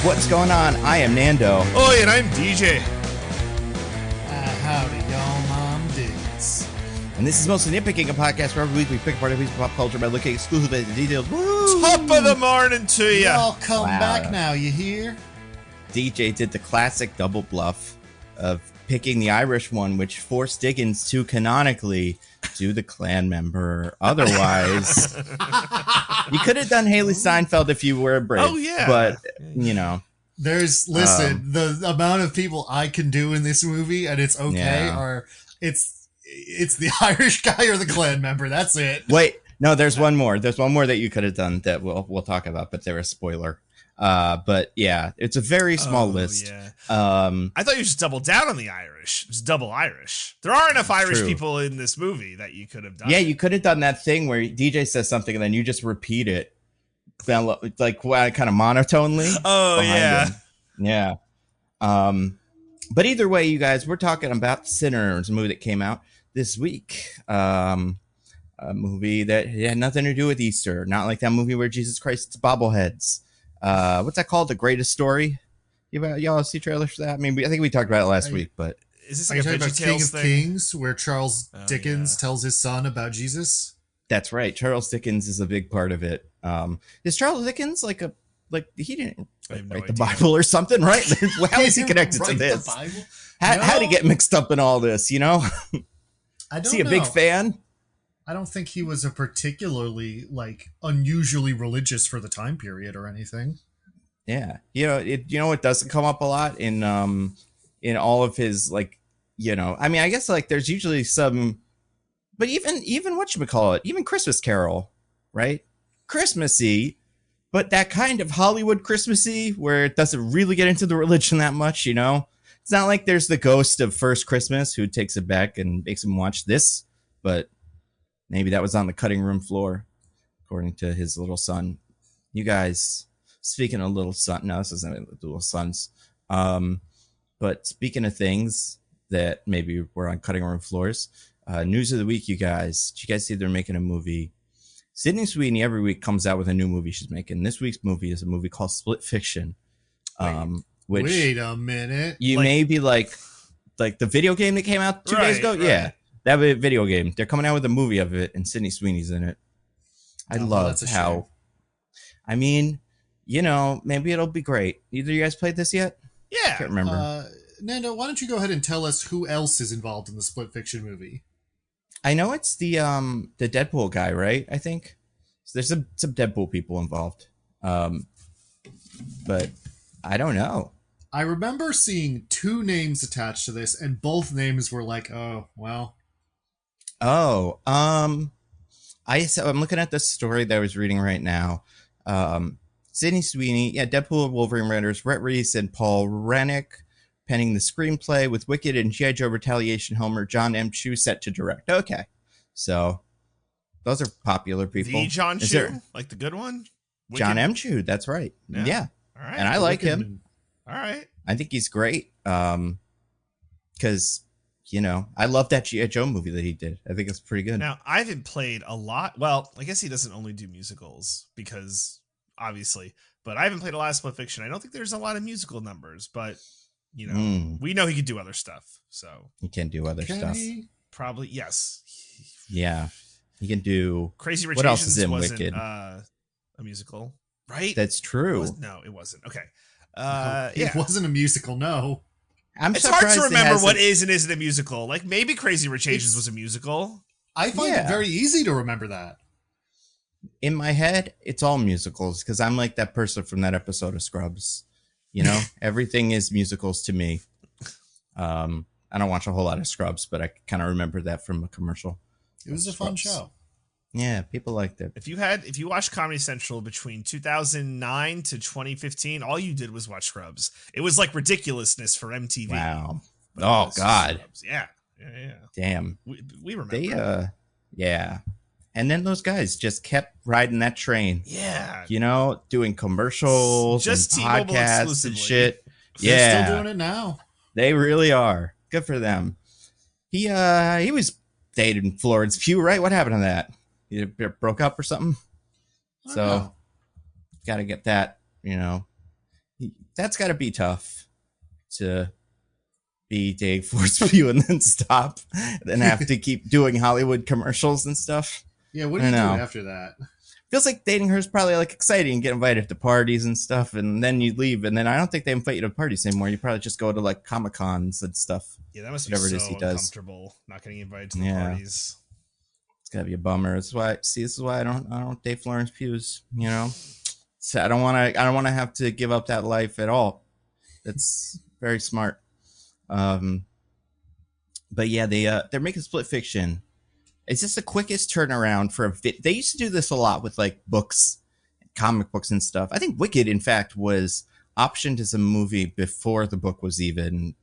What's going on? I am Nando. Oh, and I'm DJ. Howdy, y'all. Mom Diggins. And this is mostly Nitpicking, a podcast where every week we pick apart a piece of pop culture by looking exclusively at the details. Woo! Top of the morning to you. Y'all come back now, you hear? DJ did the classic double bluff of picking the Irish one, which forced Diggins to canonically do the clan member. Otherwise, you could have done Haley Steinfeld if you were brave. Oh, yeah. But, you know. Listen, the amount of people I can do in this movie, and it's okay, are it's the Irish guy or the clan member. That's it. Wait, no, there's one more. There's one more that you could have done that we'll talk about, but they're a spoiler. But yeah, it's a very small list. Yeah. I thought you just double down on the Irish. It's double Irish. There are enough Irish people in this movie that you could have done. Yeah, you could have done that thing where DJ says something and then you just repeat it, like kind of monotonely. Oh yeah, him. Yeah. But either way, you guys, we're talking about Sinners, a movie that came out this week. A movie that had nothing to do with Easter, not like that movie where Jesus Christ's bobbleheads. What's that called? The Greatest Story? Y'all see trailers for that? I mean, I think we talked about it last week, but is this Are like you a talking about King VeggieTales of thing? Kings, where Charles Dickens tells his son about Jesus? that's right. Charles Dickens is a big part of it. Is Charles Dickens like he didn't write the Bible or something, right? How is he connected to this? How did he get mixed up in all this? You know, I don't is he a know. big fan? I don't think he was a particularly unusually religious for the time period or anything. Yeah, you know it doesn't come up a lot in all of his I mean, I guess there's usually some, but even whatchamacallit, even Christmas Carol, right? Christmassy, but that kind of Hollywood Christmassy where it doesn't really get into the religion that much, you know? It's not like there's the ghost of First Christmas who takes it back and makes him watch this, but maybe that was on the cutting room floor, according to his little son. You guys, speaking of little son, no, this isn't little sons. But speaking of things that maybe were on cutting room floors, news of the week, you guys. Did you guys see they're making a movie? Sydney Sweeney every week comes out with a new movie she's making. This week's movie is a movie called Split Fiction. Which Wait a minute. you may be like the video game that came out 2 days ago. Right. Yeah, that video game. They're coming out with a movie of it, and Sydney Sweeney's in it. I love how. Shame. I mean, maybe it'll be great. Either you guys played this yet? Yeah, I can't remember. Nando, why don't you go ahead and tell us who else is involved in the Split Fiction movie? I know it's the Deadpool guy, right? I think so. There's some Deadpool people involved, but I don't know. I remember seeing two names attached to this, and both names were like, "Oh, well." Oh, I'm looking at the story that I was reading right now. Sydney Sweeney, Deadpool, Wolverine writers Rhett Reese and Paul Rennick penning the screenplay, with Wicked and G.I. Joe Retaliation Homer John M. Chu set to direct. Okay, so those are popular people. The John Chu, like the good one? Wicked? John M. Chu, that's right. Yeah. All right. And I like him. All right. I think he's great. Because, I love that G.I. Joe movie that he did. I think it's pretty good. Now, I haven't played a lot. Well, I guess he doesn't only do musicals because, obviously. But I haven't played a lot of Split Fiction. I don't think there's a lot of musical numbers. But, we know he could do other stuff. So he can do other stuff. Probably, yes. Yeah. He can do... Crazy Rich What else Asians is in wasn't Wicked? A musical, right? That's true. No, it wasn't. Okay. It wasn't a musical, no. It's hard to remember what is and isn't a musical. Like, maybe Crazy Rich Asians was a musical. I find it very easy to remember that. In my head, it's all musicals, because I'm like that person from that episode of Scrubs. Everything is musicals to me. I don't watch a whole lot of Scrubs, but I kind of remember that from a commercial. It was a fun show. Yeah, people liked it. If you watched Comedy Central between 2009 to 2015, all you did was watch Scrubs. It was like ridiculousness for MTV. Wow. Oh God. Scrubs. Yeah. Damn. We remember. They yeah. And then those guys just kept riding that train. Yeah. Doing commercials, just and podcasts and shit. They're still doing it now. They really are. Good for them. He was dating Florence Pugh, right? What happened to that? He broke up or something? So, got to get that, That's got to be tough to be Dave Forceview and then stop, then have to keep doing Hollywood commercials and stuff. Yeah, what do you do after that? Feels like dating her is probably like exciting and get invited to parties and stuff, and then you leave, and then I don't think they invite you to parties anymore. You probably just go to like Comic Cons and stuff. Yeah, that must be so uncomfortable not getting invited to the parties. It's gotta be a bummer. This is why I don't date Florence Pugh's. You know, so I don't want to have to give up that life at all. That's very smart. But yeah, they're making Split Fiction. It's just the quickest turnaround for a they used to do this a lot with like books, comic books and stuff. I think Wicked, in fact, was optioned as a movie before the book was even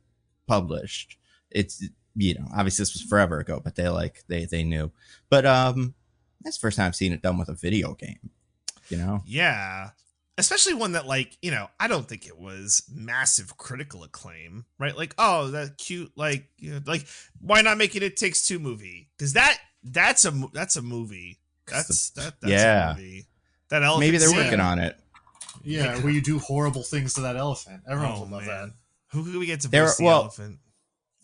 published. It's, you know, obviously this was forever ago, but they knew. But that's the first time I've seen it done with a video game, you know? Yeah. Especially one that, like, you know, I don't think it was massive critical acclaim, right? Like, oh, that cute, like, you know, like, why not make It Takes Two movie? Because that's a movie. That's a movie. That elephant. Maybe they're working on it. Yeah, where you do horrible things to that elephant. Everyone will love that. Who could we get to voice the elephant?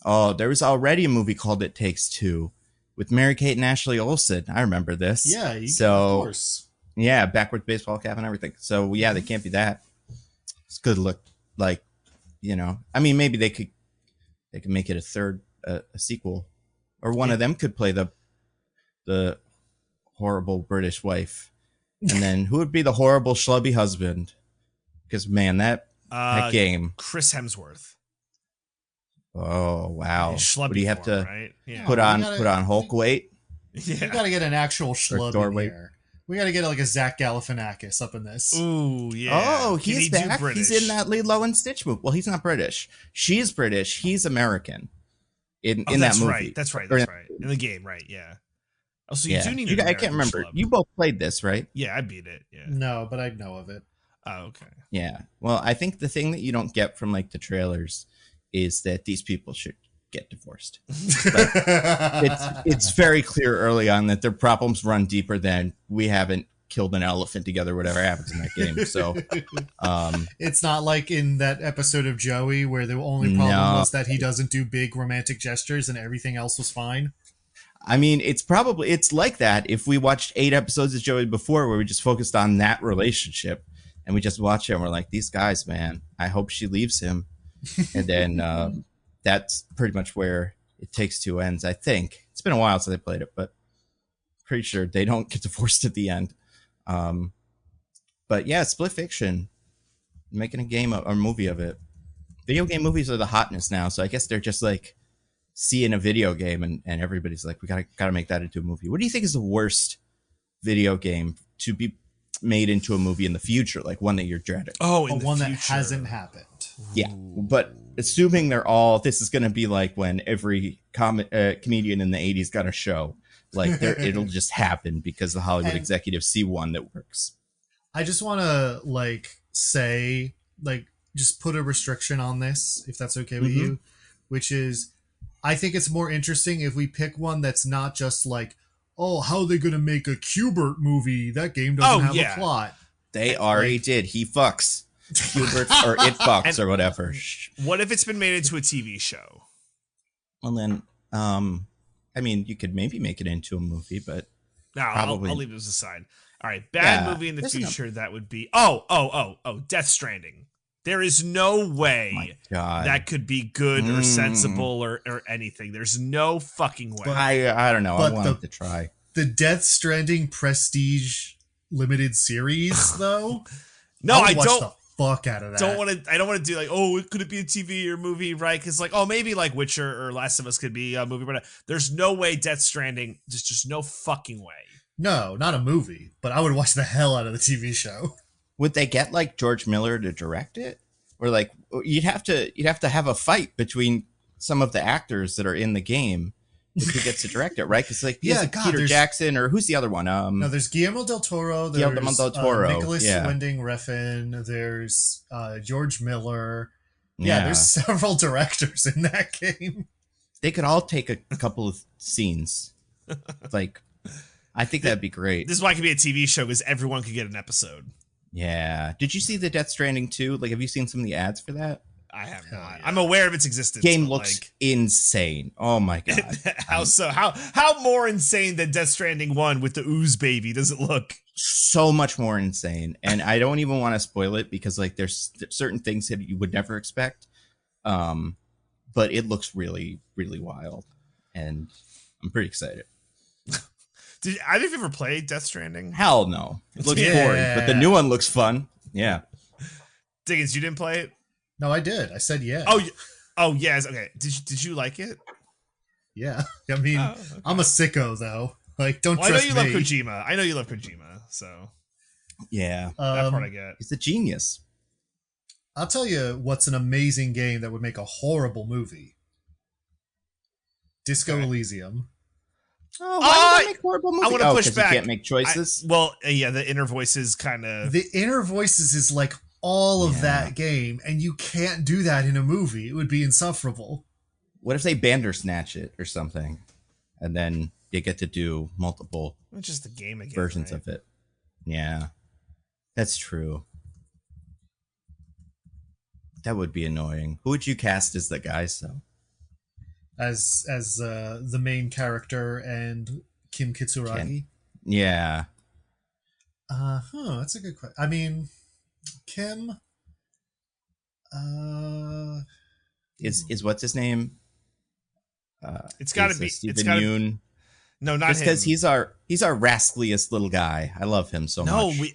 Oh, there was already a movie called It Takes Two with Mary-Kate and Ashley Olsen. I remember this. Yeah, of course. Yeah, backwards baseball cap and everything. So yeah, they can't be that. It's good look, like, you know. I mean, maybe they could make it a sequel, or one of them could play the horrible British wife, and then who would be the horrible schlubby husband? Because man, that game, Chris Hemsworth. Oh wow! What do you have to right? put on Hulk weight? Yeah. You got to get an actual schlub in here. We got to get like a Zach Galifianakis up in this. Ooh, yeah. Oh, he's back. He's in that Lilo and Stitch movie. Well, he's not British. She's British. He's American. In that movie. That's right. In the game, right? Yeah. Oh, so you do need. I can't remember. You both played this, right? Yeah, I beat it. Yeah. No, but I know of it. Oh, okay. Yeah. Well, I think the thing that you don't get from like the trailers is that these people should get divorced. It's very clear early on that their problems run deeper than we haven't killed an elephant together, whatever happens in that game. So it's not like in that episode of Joey where the only problem was that he doesn't do big romantic gestures and everything else was fine. I mean, it's like that if we watched 8 episodes of Joey before where we just focused on that relationship and we just watch it and we're like, these guys, man, I hope she leaves him. And then that's pretty much where It Takes Two ends, I think. It's been a while since I played it, but pretty sure they don't get divorced at the end. But yeah, Split Fiction, making a game or movie of it. Video game movies are the hotness now, so I guess they're just like seeing a video game and everybody's like, we gotta make that into a movie. What do you think is the worst video game to be made into a movie in the future, like one that you're dreading? Oh, one that hasn't happened. Yeah, but assuming this is going to be like when every comedian in the 80s got a show, like it'll just happen because the Hollywood executives see one that works. I just want to say just put a restriction on this, if that's okay with you, which is I think it's more interesting if we pick one that's not just like, oh, how are they going to make a Q*bert movie? That game doesn't have a plot. They already did. He fucks. Q*bert or It Fucks or whatever. What if it's been made into a TV show? Well, then, I mean, you could maybe make it into a movie, but no, probably I'll leave those aside. All right, bad movie in the future that would be Death Stranding. There is no way that could be good or sensible or anything. There's no fucking way. I don't know. I wanted to try the Death Stranding Prestige limited series, though. No, I don't. The fuck out of that. I don't want to do like, oh, could it be a TV or movie, right? Because like, oh, maybe like Witcher or Last of Us could be a movie, but there's no way Death Stranding. There's just no fucking way. No, not a movie, but I would watch the hell out of the TV show. Would they get like George Miller to direct it, or like you'd have to have a fight between some of the actors that are in the game who gets to direct it, right? Because like Peter Jackson or who's the other one? No, there's Guillermo del Toro. There's Nicholas Winding Refn. There's George Miller. Yeah, there's several directors in that game. They could all take a couple of scenes. Like, I think that'd be great. This is why it could be a TV show because everyone could get an episode. Yeah. Did you see the Death Stranding 2? Like, have you seen some of the ads for that? I have Hell not. yeah. I'm aware of its existence. Game but, looks like, insane. Oh my god. how so? How more insane than Death Stranding 1 with the ooze baby does it look? So much more insane. And I don't even want to spoil it because like there's certain things that you would never expect. But it looks really, really wild. And I'm pretty excited. Did either of you ever play Death Stranding? Hell no. It looks Yeah. boring, but the new one looks fun. Yeah. Diggins, you didn't play it? No, I did. I said yeah. Oh yes. Okay. Did you like it? Yeah. I mean, Oh, okay. I'm a sicko though. Like, don't Well, I know trust you me. love Kojima. I know you love Kojima. So Yeah. that part I get. He's a genius. I'll tell you what's an amazing game that would make a horrible movie. Disco Okay. Elysium. Oh, why would they make horrible I movies? want to push 'cause back. You can't make choices. Yeah, the inner voices kind of. The Inner Voices is like all of Yeah. that game, and you can't do that in a movie. It would be insufferable. What if they Bandersnatch it or something, and then you get to do multiple It's just a game again. versions right? of it? Yeah, that's true. That would be annoying. Who would you cast as the guys though? As the main character and Kim Kitsuragi. Yeah, That's a good question. I mean, Kim. is what's his name? It's got to is, be. Stephen It's got to. Yoon. No, not Just him. because he's our rascaliest little guy. I love him so No, much.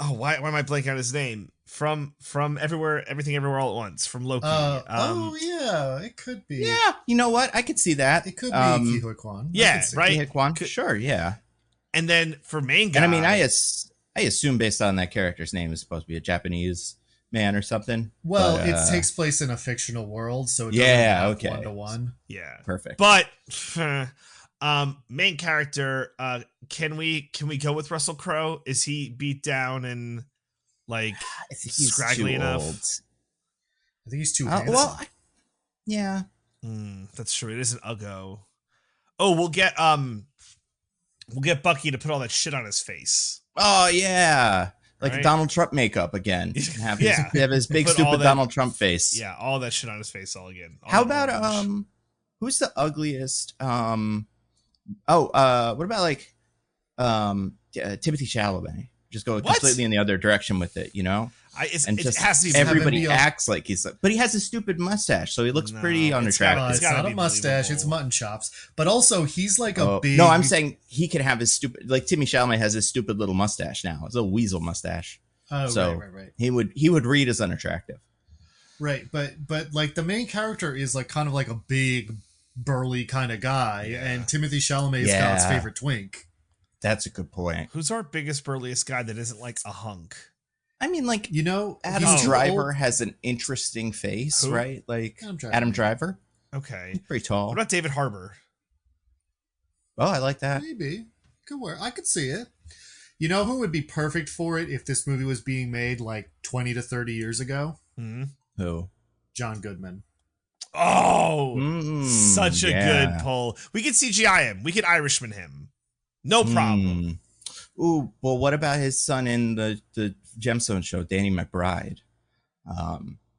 why am I blanking on his name? From everywhere, everything, everywhere, all at once. From Loki. Yeah, it could be. Yeah, you know what? I could see that. It could be Kiho Kwan. Yeah, right. Ki Kwan. Sure, yeah. And then for main guy, And I mean, I assume based on that character's name is supposed to be a Japanese man or something. Well, but, it takes place in a fictional world, so it doesn't Yeah, have okay. 1-to-1. yeah, Perfect. but main character, can we go with Russell Crowe? Is he beat down and like I think he's scraggly too enough? old. I think he's too handsome. Yeah. That's true. It is an Uggo. Oh, we'll get Bucky to put all that shit on his face. Oh yeah, like Right? Donald Trump makeup again. Have his, Yeah. have his big Put all stupid that- Donald Trump face. Yeah, all that shit on his face all again. All How that about orange. who's the ugliest? What about like Timothy Chalamet? Just go What? completely in the other direction with it, you know? It just has to be everybody having me acts like he's like, but he has a stupid mustache, so he looks No, pretty it's unattractive. It's It's gotta not be a mustache, believable. it's mutton chops. But also, he's like a big... No, I'm saying he could have his stupid, like Timmy Chalamet has his stupid little mustache now. It's a weasel mustache. Oh, So right. he would read as unattractive. Right, but like the main character is like kind of like a big, burly kind of guy, Yeah. and Timothy Chalamet is Yeah. God's favorite twink. That's a good point. Who's our biggest burliest guy that isn't like a hunk? I mean, like You know, Adam he's too Driver old- has an interesting face, Who? right? Like Adam Driver. Adam Driver, Okay. he's pretty tall. What about David Harbour? Oh, I like that. Maybe could work. I could see it. You know who would be perfect for it if this movie was being made like 20 to 30 years ago? Hmm? Who? John Goodman. Oh, Mm, such a yeah. good pull. We could CGI him. We could Irishman him. No problem. Ooh, well, what about his son in the Gemstone show, Danny McBride?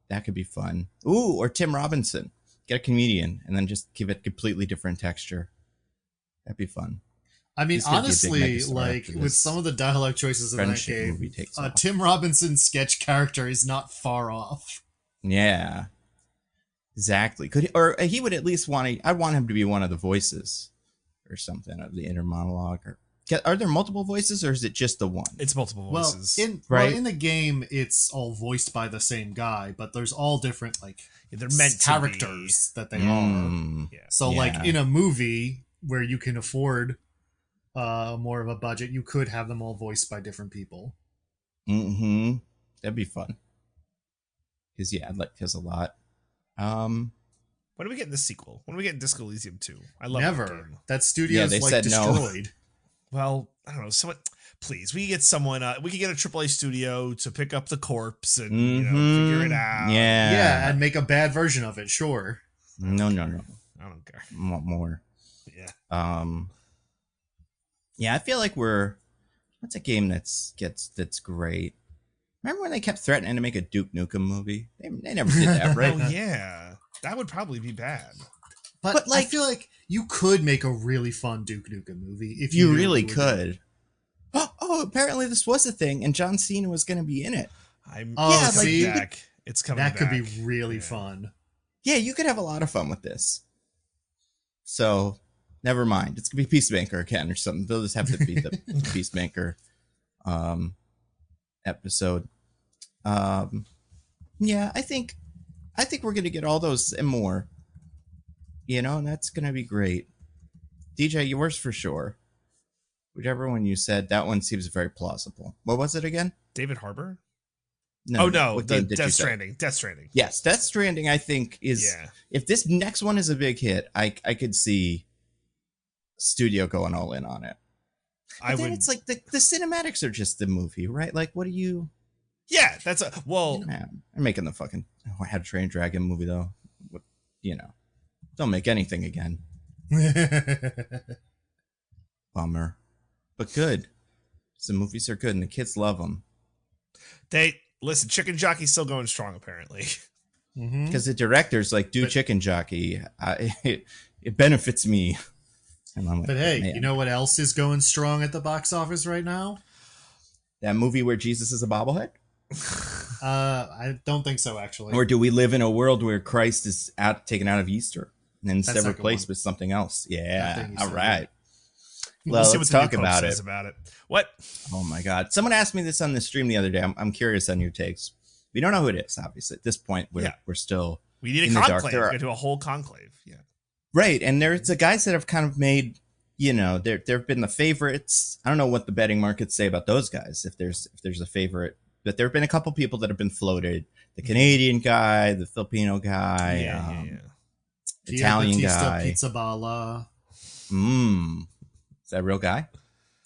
That could be fun. Ooh, or Tim Robinson. Get a comedian and then just give it completely different texture. That'd be fun. I mean, He's gonna be a big honestly, megastar like after with this some of the dialogue choices in that friendship game, movie takes off. Tim Robinson's sketch character is not far off. Yeah, exactly. He would at least want to. I want him to be one of the voices or something of the inner monologue. Or are there multiple voices, or is it just the one? It's multiple voices. Well, in the game, it's all voiced by the same guy, but there's all different like They're meant characters that they are. Mm, To be. Yeah. So, Yeah. like in a movie where you can afford more of a budget, you could have them all voiced by different people. mm-hmm. That'd be fun. Because yeah, I'd like his a lot. When do we get in the sequel? When do we get in Disco Elysium 2? I love that Never. game. That studio's they like said no. destroyed. Well, I don't know. Someone, please, we can get someone. We can get a AAA studio to pick up the corpse and figure it out. Yeah. Yeah, and make a bad version of it, sure. No. I don't care. I want more. Yeah. Yeah, I feel like what's a game that's great? Remember when they kept threatening to make a Duke Nukem movie? They never did that, right? Oh yeah, that would probably be bad. But like, I feel like you could make a really fun Duke Nukem movie if you really could. Oh, apparently this was a thing, and John Cena was going to be in it. Back. It's coming back. That could be really fun. Yeah, you could have a lot of fun with this. So, never mind. It's going to be Peacemaker again or something. They'll just have to be the Peacemaker episode. Yeah, I think we're going to get all those and more. You know, and that's going to be great. DJ, yours for sure. Whichever one you said, that one seems very plausible. What was it again? David Harbour? No, Death Stranding. Death Stranding. Yes, Death Stranding, I think, is... Yeah. If this next one is a big hit, I could see studio going all in on it. It's like the cinematics are just the movie, right? Like, what do you... Yeah, that's a... Well... I'm making the fucking How to Train Dragon movie, though. You know. Don't make anything again. Bummer. But good. The movies are good, and the kids love them. Listen, Chicken Jockey's still going strong, apparently. Because the director's like, Chicken Jockey. It benefits me. And I'm like, but hey, man. You know what else is going strong at the box office right now? That movie where Jesus is a bobblehead? I don't think so, actually. Or do we live in a world where Christ is taken out of Easter and instead replaced with something else? Yeah. All right. Well, let's talk about it. What? Oh my God! Someone asked me this on the stream the other day. I'm curious on your takes. We don't know who it is. Obviously, at this point, we're still we need a conclave. We're gonna do a whole conclave. Yeah, right. And there's the guys that have kind of made. You know, there have been the favorites. I don't know what the betting markets say about those guys. If there's a favorite, but there have been a couple people that have been floated. The Canadian guy, the Filipino guy, Italian guy, Pizza Bala. Is that a real guy?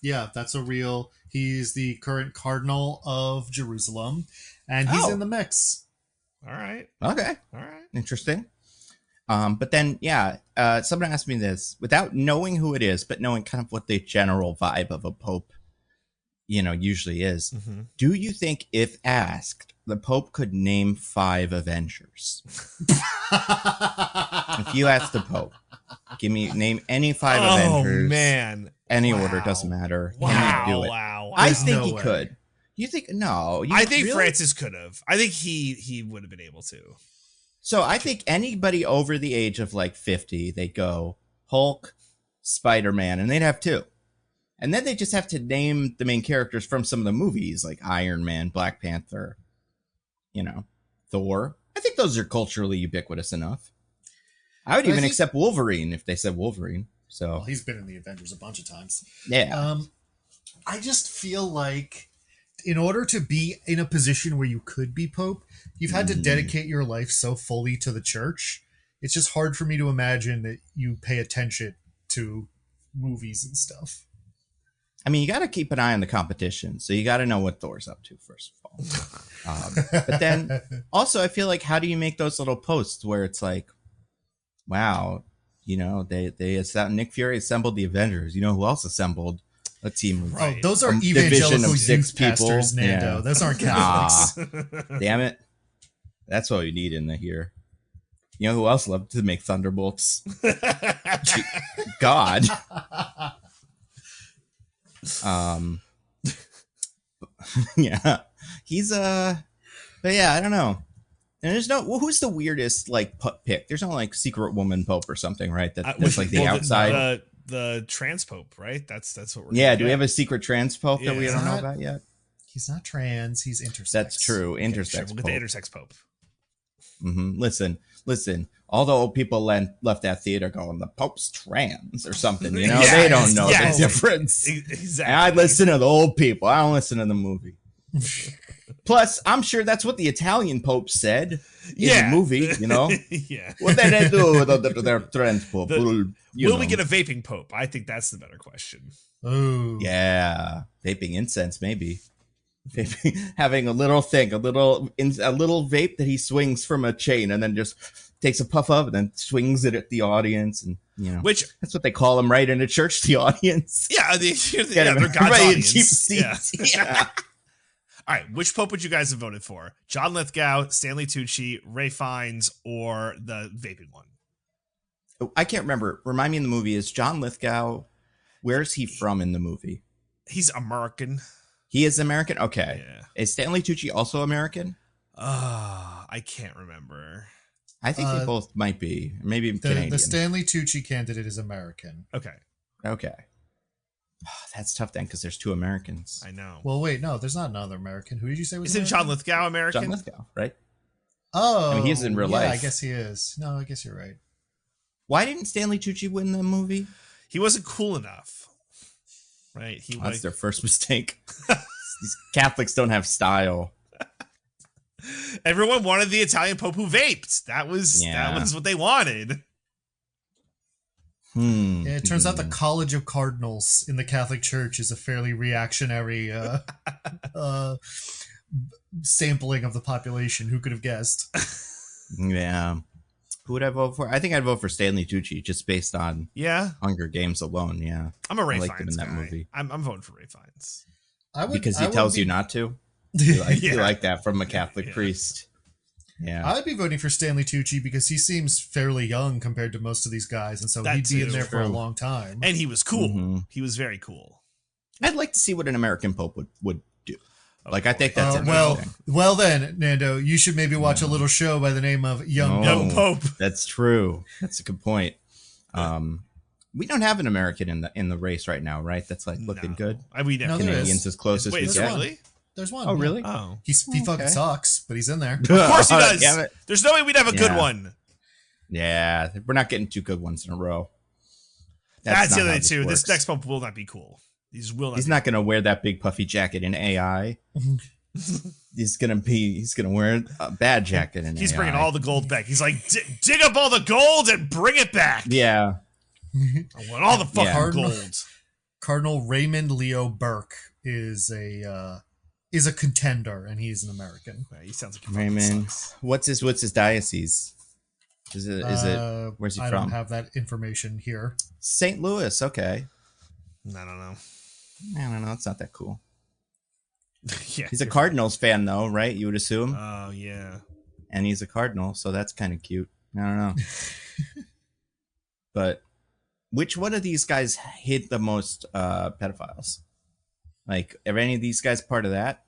Yeah, that's a real. He's the current Cardinal of Jerusalem, and he's in the mix. All right. Okay. All right. Interesting. But then, someone asked me this without knowing who it is, but knowing kind of what the general vibe of a pope, usually is. Mm-hmm. Do you think, if asked, the Pope could name 5 Avengers? If you ask the Pope, name any 5 Avengers. Oh man. Any order, doesn't matter. Wow. Do it. Wow. I think he could. You think no? I think Francis could have. I think he would have been able to. So I think anybody over the age of like 50, they go Hulk, Spider-Man, and they'd have 2. And then they just have to name the main characters from some of the movies like Iron Man, Black Panther, Thor. I think those are culturally ubiquitous enough. I would even accept Wolverine if they said Wolverine. So well, he's been in the Avengers a bunch of times. Yeah. I just feel like in order to be in a position where you could be Pope, you've had to dedicate your life so fully to the church. It's just hard for me to imagine that you pay attention to movies and stuff. I mean, you got to keep an eye on the competition. So you got to know what Thor's up to, first of all. But then also, I feel like, how do you make those little posts where it's like, wow, Nick Fury assembled the Avengers. You know who else assembled a team of those are evangelical youth pastors, Nando. Yeah. Those aren't Catholics. Damn it. That's what we need in here. You know who else loved to make thunderbolts? God. Yeah. He's but yeah, I don't know. And there's who's the weirdest pick? There's no secret woman pope or something, right? That's like the outside. The trans pope, right? That's what we're. Yeah. Do we have a secret trans pope that we don't know about yet? He's not trans. He's intersex. That's true. Intersex. Sure, we'll get the intersex pope. Mm-hmm. Listen. All the old people left that theater going, the Pope's trans or something. They don't know the difference. Exactly. I listen to the old people. I don't listen to the movie. Plus, I'm sure that's what the Italian Pope said in the movie, Yeah. What did they do with their trans Pope? Will we get a vaping Pope? I think that's the better question. Oh. Yeah. Vaping incense, maybe. Having a little thing, a little vape that he swings from a chain and then just takes a puff of and then swings it at the audience. And, which that's what they call them, right? In a church, the audience. Yeah. They're God's audience. Cheap seats. Yeah. All right, which pope would you guys have voted for? John Lithgow, Stanley Tucci, Ray Fiennes, or the vaping one? Oh, I can't remember. Remind me in the movie, is John Lithgow, where's he from in the movie? He's American. He is American? Okay. Yeah. Is Stanley Tucci also American? I can't remember. I think they both might be. Maybe Canadian. The Stanley Tucci candidate is American. Okay. That's tough then, because there's two Americans. I know. Well, wait, no, there's not another American. Who did you say was Isn't American? John Lithgow American? John Lithgow, right? Oh. I mean, he's in real life. I guess he is. No, I guess you're right. Why didn't Stanley Tucci win the movie? He wasn't cool enough. Right? That's their first mistake. These Catholics don't have style. Everyone wanted the Italian Pope who vaped. That was what they wanted. Yeah, it turns out the College of Cardinals in the Catholic Church is a fairly reactionary sampling of the population. Who could have guessed? Yeah. Who would I vote for? I think I'd vote for Stanley Tucci just based on Hunger Games alone. Yeah. I'm a Ray Fiennes Fiennes in guy. that movie. I'm voting for Ray Fiennes. Because he tells you not to? You like that from a Catholic priest. Yeah. I'd be voting for Stanley Tucci because he seems fairly young compared to most of these guys, and so he'd be in there for a long time. And he was cool. Mm-hmm. He was very cool. I'd like to see what an American Pope would do. Like, I think that's well then, Nando, you should maybe watch a little show by the name of Young Pope. That's true. That's a good point. We don't have an American in the race right now, right? That's like looking good. Canadians as close as we get. Really? There's one. Oh, really? Oh. He fucking sucks, but he's in there. Of course he does. There's no way we'd have a good one. Yeah, we're not getting two good ones in a row. That's the other two. This next Pope will not be cool. He's not going to wear that big puffy jacket in AI. He's gonna wear a bad jacket in He's AI. bringing all the gold back. He's like, dig up all the gold and bring it back. Yeah. I want all the fucking gold. Cardinal Raymond Leo Burke is a contender, and he's an American. He sounds like Raymond. What's his diocese? Is it where's he from? I don't have that information here. St. Louis. Okay. I don't know. It's not that cool. Yeah, he's a Cardinals fan, though, right? You would assume. Oh yeah. And he's a Cardinal, so that's kind of cute. I don't know. But which one of these guys hid the most pedophiles? Like, are any of these guys part of that?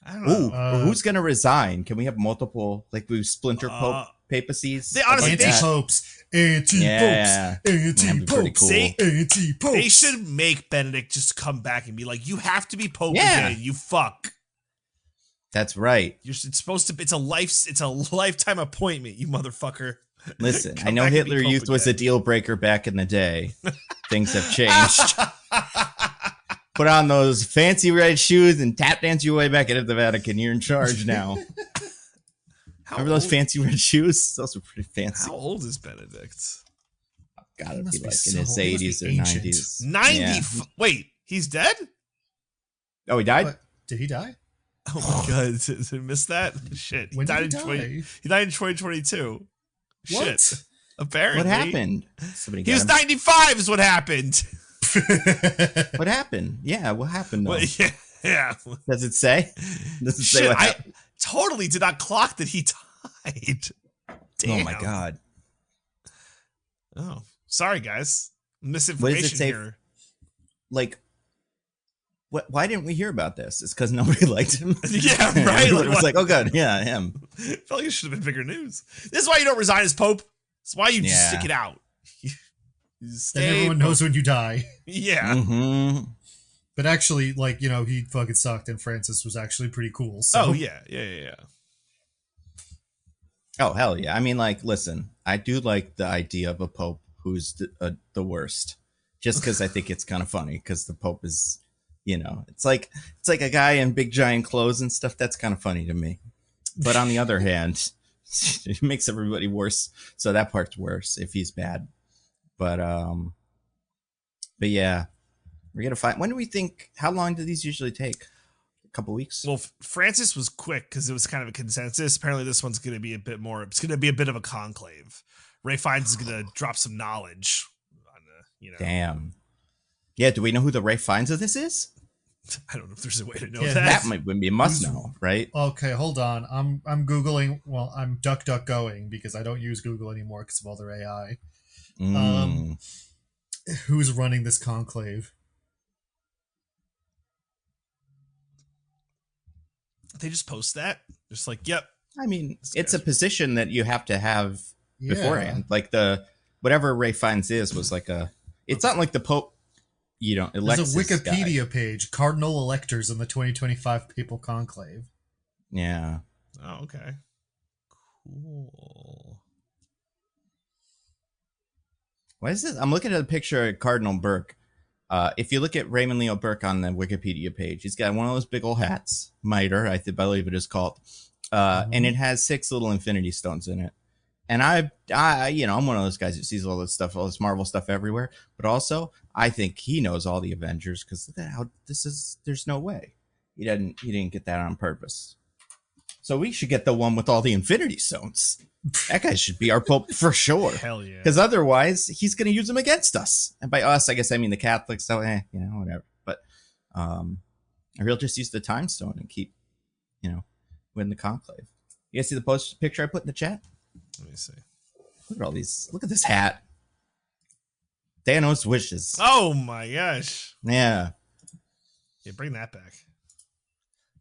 I don't know. Or who's going to resign? Can we have multiple, like, we splinter pope papacies? They honestly, anti-popes. Anti-popes. They should make Benedict just come back and be like, you have to be pope again, you fuck. That's right. It's a lifetime appointment, you motherfucker. Listen, I know Hitler Youth was a deal breaker back in the day. Things have changed. Put on those fancy red shoes and tap dance your way back into the Vatican. You're in charge now. Remember those fancy red shoes? Those were pretty fancy. How old is Benedict? Gotta be like in his 80s or 90s. 90? Yeah. Wait, he's dead? Oh, he died? What? Did he die? Oh my god, did I miss that? Shit. When did he die? He died in 2022. What? Shit. Apparently. What happened? He was 95 is what happened. What happened? Yeah, what happened? Well, yeah. Does it say? Does it say what happened? I totally did not clock that he died. Damn. Oh my god. Oh, sorry guys. Misinformation what does it say? Here. Like, why didn't we hear about this? It's because nobody liked him. Yeah, right. It was like, oh god, yeah, him. I felt like it should have been bigger news. This is why you don't resign as Pope. It's why you just stick it out. Then everyone knows when you die. Yeah. Mm-hmm. But actually, like, he fucking sucked, and Francis was actually pretty cool. So. Oh, yeah. Oh, hell yeah. I mean, like, listen, I do like the idea of a Pope who's the worst. Just because I think it's kind of funny, because the Pope is, it's like a guy in big giant clothes and stuff. That's kind of funny to me. But on the other hand, it makes everybody worse. So that part's worse if he's bad. But yeah, we're going to find, when do we think, how long do these usually take? A couple weeks? Well, Francis was quick because it was kind of a consensus. Apparently this one's going to be a bit more, it's going to be a bit of a conclave. Ray Fiennes is going to drop some knowledge on Damn. Yeah, do we know who the Ray Fiennes of this is? I don't know if there's a way to know Yeah, That might be a must know, right? Okay, hold on. I'm googling. Well, I'm DuckDuckGoing because I don't use Google anymore because of all their AI. Who's running this conclave? They just post that. Just like, yep. I mean, it's a position that you have to have Yeah. beforehand. Like whatever Ray Fiennes was like it's not like the Pope, elects There's a this guy. Wikipedia page, Cardinal Electors in the 2025 Papal Conclave. Yeah. Oh, okay. Cool. What is this? I'm looking at a picture of Cardinal Burke. If you look at Raymond Leo Burke on the Wikipedia page, he's got one of those big old hats, mitre, I believe it is called, and it has 6 little infinity stones in it. And I'm one of those guys who sees all this stuff, all this Marvel stuff everywhere. But also, I think he knows all the Avengers because look at how this is. There's no way he didn't get that on purpose. So we should get the one with all the Infinity Stones. That guy should be our Pope for sure. Hell yeah. Because otherwise, he's going to use them against us. And by us, I guess I mean the Catholics. So, whatever. But he'll just use the Time Stone and keep, win the conclave. You guys see the picture I put in the chat? Let me see. Look at all these. Look at this hat. Thanos wishes. Oh my gosh. Yeah. Yeah, bring that back.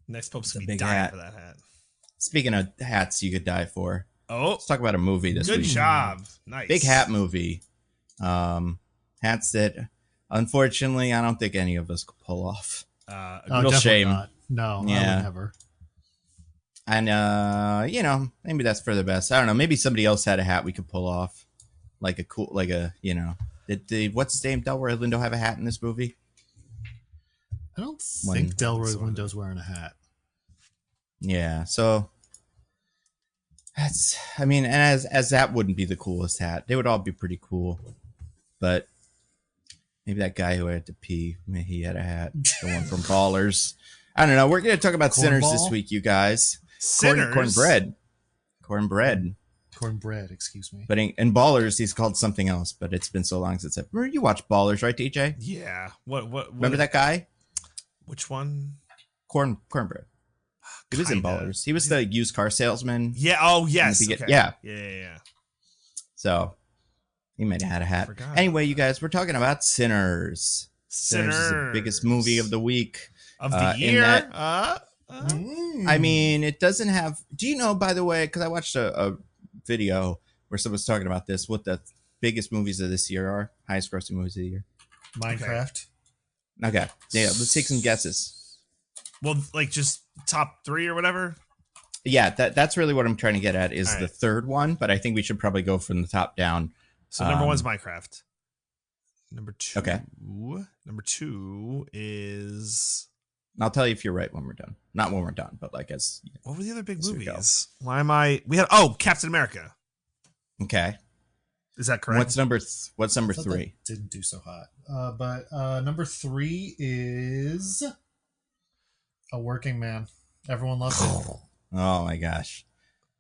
Next Pope's going to big be dying hat. for that hat. Speaking of hats you could die for, Oh, let's talk about a movie this good week. job. Nice. Big hat movie. Hats that, unfortunately, I don't think any of us could pull off. Oh, Real definitely shame. not. No, I Yeah. would never. And, maybe that's for the best. I don't know. Maybe somebody else had a hat we could pull off. What's his name? Delroy Lindo have a hat in this movie? I don't think Delroy Lindo's wearing a hat. Yeah, so and as that wouldn't be the coolest hat. They would all be pretty cool. But maybe that guy who had to pee, maybe he had a hat. The one from Ballers. I don't know. We're going to talk about Sinners this week, you guys. Sinners? Cornbread. Cornbread, excuse me. But in Ballers, he's called something else, but it's been so long since you watched Ballers, right, DJ? Yeah. What Remember that guy? Which one? Cornbread. He was in Ballers. He was the used car salesman. Yeah. Oh, yes. Okay. Yeah. Yeah. So he might have had a hat. Anyway, you guys, we're talking about Sinners. Sinners is the biggest movie of the week. Of the year. I mean, it doesn't have... Do you know, by the way, because I watched a video where someone was talking about this, what the biggest movies of this year are? Highest grossing movies of the year? Minecraft. Okay. Yeah, let's take some guesses. Well, like just top 3 or whatever? Yeah, that's really what I'm trying to get at is All right. the third one, but I think we should probably go from the top down. So number 1's Minecraft. Number 2. Okay. Number 2 is... I'll tell you if you're right when we're done. Not when we're done, but like as... What were the other big As we movies? Why am I... Captain America. Okay. Is that correct? What's number 3? Didn't do so hot. But number 3 is A Working Man. Everyone loves it. Oh my gosh.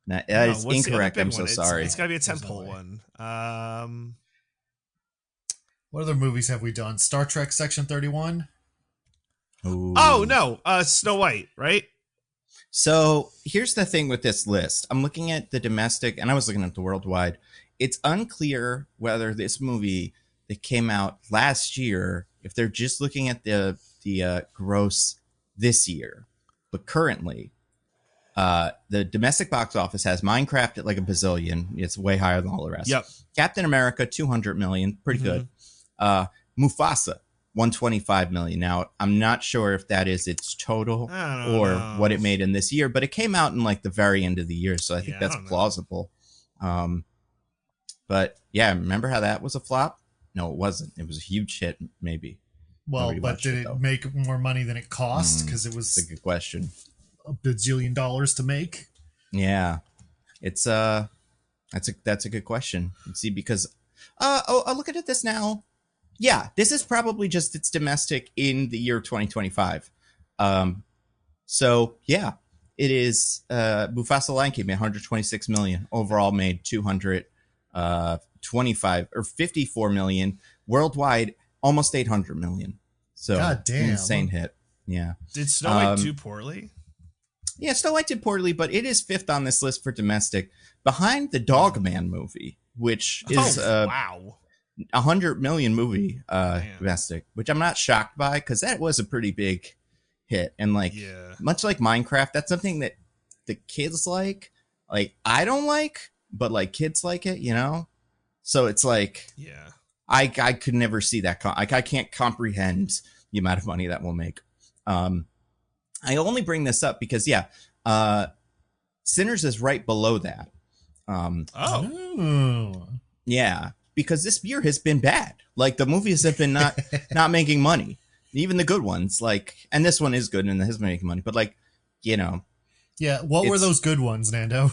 That is incorrect. I'm so sorry. It's got to be a tentpole one. What other movies have we done? Star Trek Section 31? Ooh. Oh, no. Snow White, right? So here's the thing with this list. I'm looking at the domestic, and I was looking at the worldwide. It's unclear whether this movie that came out last year, if they're just looking at the gross this year, but currently, the domestic box office has Minecraft at like a bazillion. It's way higher than all the rest. Yep. Captain America, 200 million, pretty good. Mufasa, 125 million. Now, I'm not sure if that is its total or what it made in this year, but it came out in like the very end of the year, so I think that's plausible. But yeah, remember how that was a flop? No, it wasn't. It was a huge hit, maybe. Well, Nobody but watched did it, it though. make more money than it cost? Because it was That's a good question. $1 bajillion to make. Yeah, it's that's a good question. See, because I'll look at this now. Yeah, this is probably just its domestic in the year 2025. So yeah, it is. Mufasa Lion King made 126 million overall, made 225 or 54 million worldwide, almost 800 million. So God damn. insane hit. Yeah. Did Snow White do poorly? Yeah, Snow White did poorly, but it is 5th on this list for domestic, behind the Dogman movie, which is wow, 100 million movie domestic, which I'm not shocked by because that was a pretty big hit. And like, much like Minecraft, that's something that the kids like I don't like, but like kids like it, you know? So it's like, I could never see that. I can't comprehend the amount of money that will make. I only bring this up because, Sinners is right below that. Yeah, because this year has been bad. Like, the movies have been not making money. Even the good ones, like, and this one is good and has been making money, but like, you know. Yeah, what were those good ones, Nando?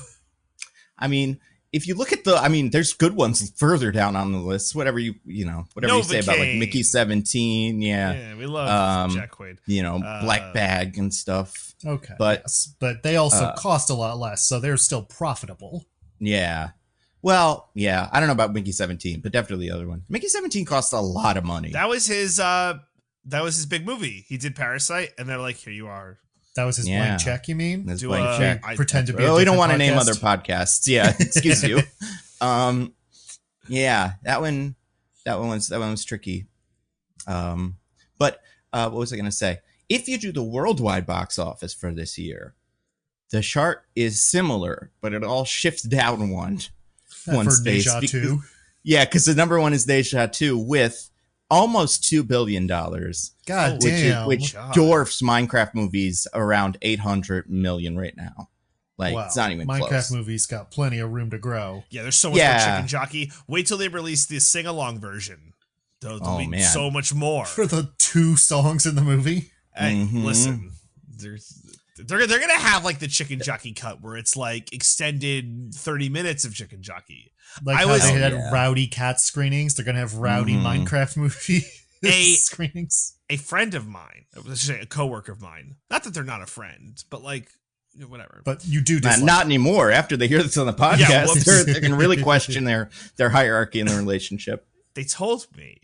I mean, if you look at there's good ones further down on the list. Whatever you say about like Mickey 17, yeah, we love Jack Quaid. You know, Black Bag and stuff. Okay, but they also cost a lot less, so they're still profitable. Yeah, well, yeah, I don't know about Mickey 17, but definitely the other one. Mickey 17 cost a lot of money. That was his big movie. He did Parasite, and they're like, here you are. That was his blank check, you mean? His blank check. Pretend to be we don't want to name other podcasts. Yeah, excuse you. Yeah, that one was tricky. But what was I going to say? If you do the worldwide box office for this year, the chart is similar, but it all shifts down one space. Deja 2. Yeah, because the number one is Deja 2 with almost $2 billion. God damn. Which dwarfs Minecraft movies around 800 million right now. Like, it's not even Minecraft close. movies got plenty of room to grow. Yeah, there's so much more Chicken Jockey. Wait till they release the sing-along version. There'll be so much more. For the 2 songs in the movie? Hey, listen. They're gonna have like the Chicken Jockey cut where it's like extended 30 minutes of Chicken Jockey. Like they had rowdy cat screenings. They're gonna have rowdy Minecraft movie screenings. A friend of mine, let's say a coworker of mine. Not that they're not a friend, but like whatever. But you do not anymore. After they hear this on the podcast, they can really question their hierarchy in their relationship. They told me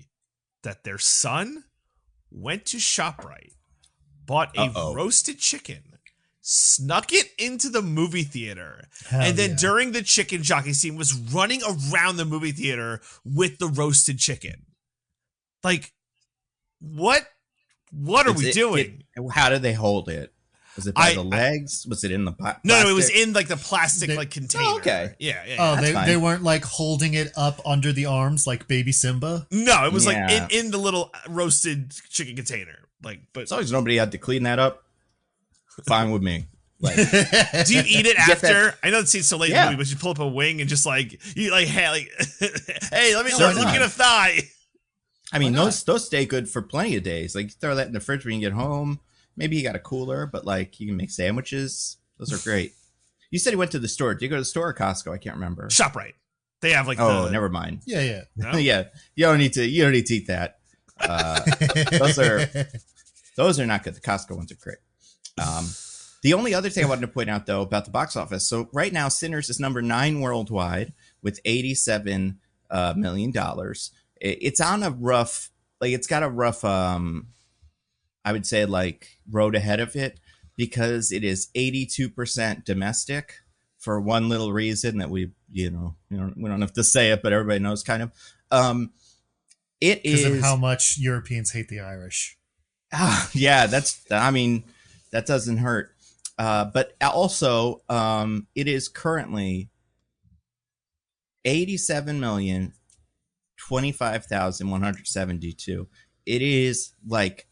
that their son went to ShopRite, bought a roasted chicken, snuck it into the movie theater, and then during the Chicken Jockey scene was running around the movie theater with the roasted chicken. Like, what are we doing? How did they hold it? Was it by the legs? Was it in the plastic? No, it was in like the plastic container. Oh, okay. Yeah. Oh, they weren't like holding it up under the arms like baby Simba? No, it was like in the little roasted chicken container. Like, but as long as nobody had to clean that up, fine with me. Like, do you eat it after? I know it seems so late in the movie, but you pull up a wing and just like you like, hey, let me get a thigh. I mean, those stay good for plenty of days. Like, you throw that in the fridge when you get home. Maybe you got a cooler, but like you can make sandwiches. Those are great. You said you went to the store. Did you go to the store or Costco? I can't remember. ShopRite. They have like never mind. Yeah. No? Yeah. You don't need to eat that. Those are not good. The Costco ones are great. The only other thing I wanted to point out though about the box office. So right now Sinners is number 9 worldwide with $87 million. It's on a rough, like it's got a rough I would say like road ahead of it because it is 82% domestic for one little reason that we don't have to say it, but everybody knows kind of. It is because of how much Europeans hate the Irish. Yeah, that doesn't hurt. But also, it is currently 87,025,172. It is like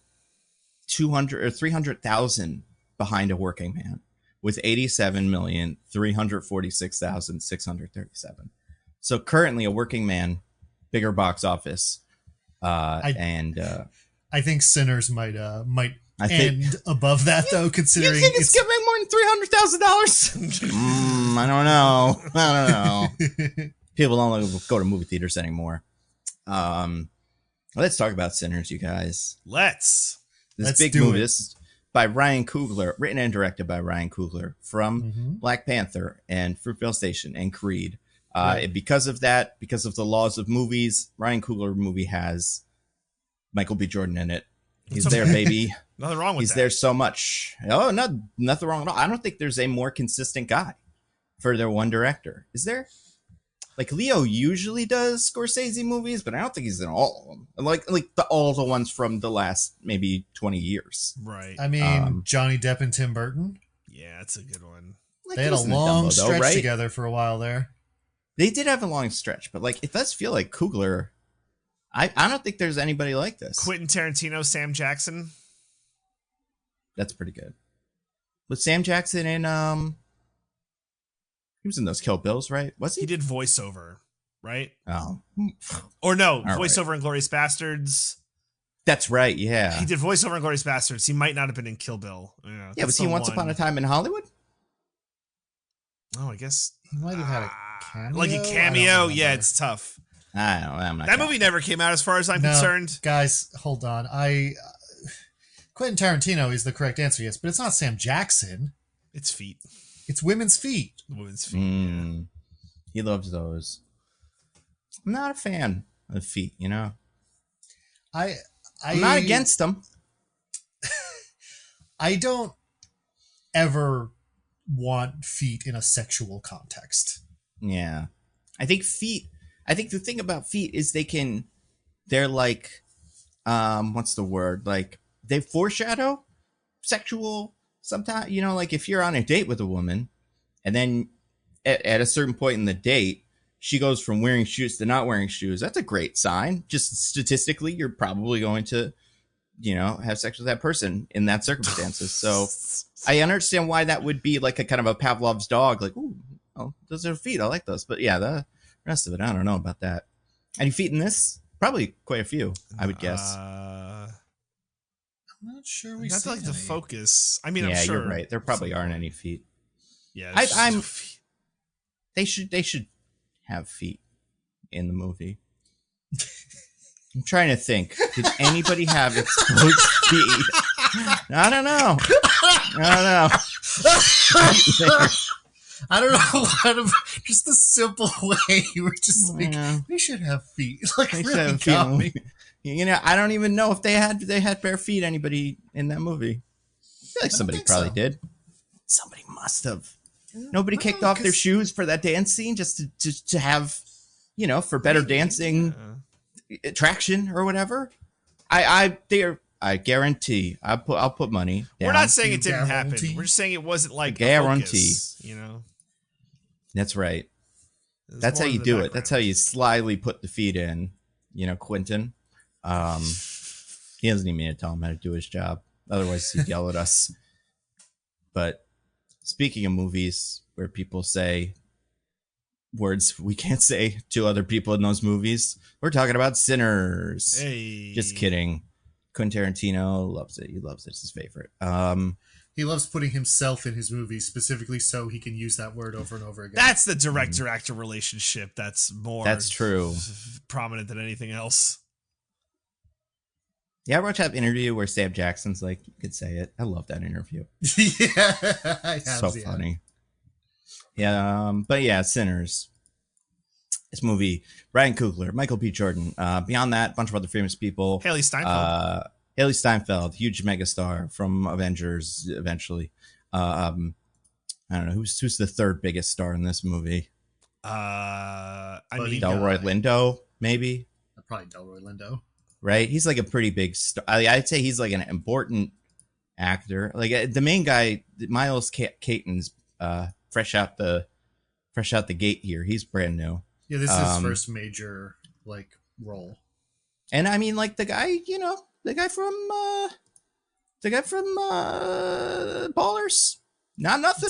200 or 300,000 behind a working man with 87,346,637. So currently a working man, bigger box office. I think Sinners might end above that though, considering you think it's giving more than $300,000. I don't know. People don't go to movie theaters anymore. Let's talk about Sinners, you guys. Let's big movie. This is by Ryan Coogler, written and directed by Ryan Coogler from Black Panther and Fruitvale Station and Creed. And because of the laws of movies, Ryan Coogler movie has Michael B. Jordan in it He's there, baby. Nothing wrong with He's that. there so much. Oh, nothing wrong at all. I don't think there's a more consistent guy for their one director. Is there? Like Leo usually does Scorsese movies, but I don't think he's in all of them. Like all the ones from the last maybe 20 years. Right. I mean, Johnny Depp and Tim Burton. Yeah, that's a good one. Like, They had a long stretch together for a while there. They did have a long stretch, but like it does feel like Coogler. I don't think there's anybody like this. Quentin Tarantino, Sam Jackson. That's pretty good. Was Sam Jackson in he was in those Kill Bills, right? Was he? He did voiceover, right? Oh. Or no, All voiceover right. in Glorious Bastards. That's right, yeah. He did voiceover in Glorious Bastards. He might not have been in Kill Bill. Yeah, was he Once Upon a Time in Hollywood? Oh, I guess. He might have had a cameo. Like a cameo? Yeah, it's tough. I don't know. I'm not That movie never came out as far as I'm concerned. Guys, hold on. Quentin Tarantino is the correct answer, yes, but it's not Sam Jackson. It's feet. It's women's feet. Women's feet. He loves those. I'm not a fan of feet, you know? I'm not against them. I don't ever want feet in a sexual context. Yeah. I think the thing about feet is they're like, what's the word? Like they foreshadow sexual sometimes, you know, like if you're on a date with a woman and then at a certain point in the date, she goes from wearing shoes to not wearing shoes. That's a great sign. Just statistically, you're probably going to, you know, have sex with that person in that circumstances. So I understand why that would be like a kind of a Pavlov's dog. Like, ooh, oh, those are feet. I like those. But yeah, the rest of it, I don't know about that. Any feet in this? Probably quite a few, I would guess. I'm not sure we That's see like the any. focus. I mean, yeah, I'm sure. you're right. There probably aren't any feet. Yeah, They should have feet in the movie. I'm trying to think. Did anybody have exposed feet? I don't know. I don't know. Just the simple way you were just like, we should have feet. Like, They should really have got feet. me. You know, I don't even know if they had bare feet. Anybody in that movie? I feel like somebody probably did. Somebody must have. Nobody kicked off their shoes for that dance scene just to have, you know, for better dancing attraction or whatever. I guarantee. I'll put money down. We're not saying it didn't Guarantee. happen. We're just saying it wasn't like Guarantee. focus, you know. That's right. It was That's how more in you the do it. background. That's how you slyly put the feet in. You know, Quentin. He doesn't even need to tell him how to do his job. Otherwise, he'd yell at us. But speaking of movies where people say words we can't say to other people in those movies, we're talking about Sinners. Hey. Just kidding. Quentin Tarantino loves it. He loves it. It's his favorite. He loves putting himself in his movies specifically so he can use that word over and over again. That's the director-actor relationship. That's more. That's true. Prominent than anything else. Yeah, I watched that interview where Sam Jackson's like, you could say it. I love that interview. Yeah, I have, So funny. Yeah, but yeah, Sinners. This movie, Ryan Coogler, Michael B. Jordan. Beyond that, a bunch of other famous people. Haley Steinfeld. Haley Steinfeld, huge megastar from Avengers eventually. I don't know, who's the third biggest star in this movie? I Buddy mean, Guy. Delroy Lindo, maybe? Probably Delroy Lindo. Right? He's like a pretty big star. I'd say he's like an important actor. Like the main guy, Miles Caton's fresh out the gate here. He's brand new. Yeah, this is his first major like role. And I mean, like the guy, you know, the guy from Ballers, not nothing.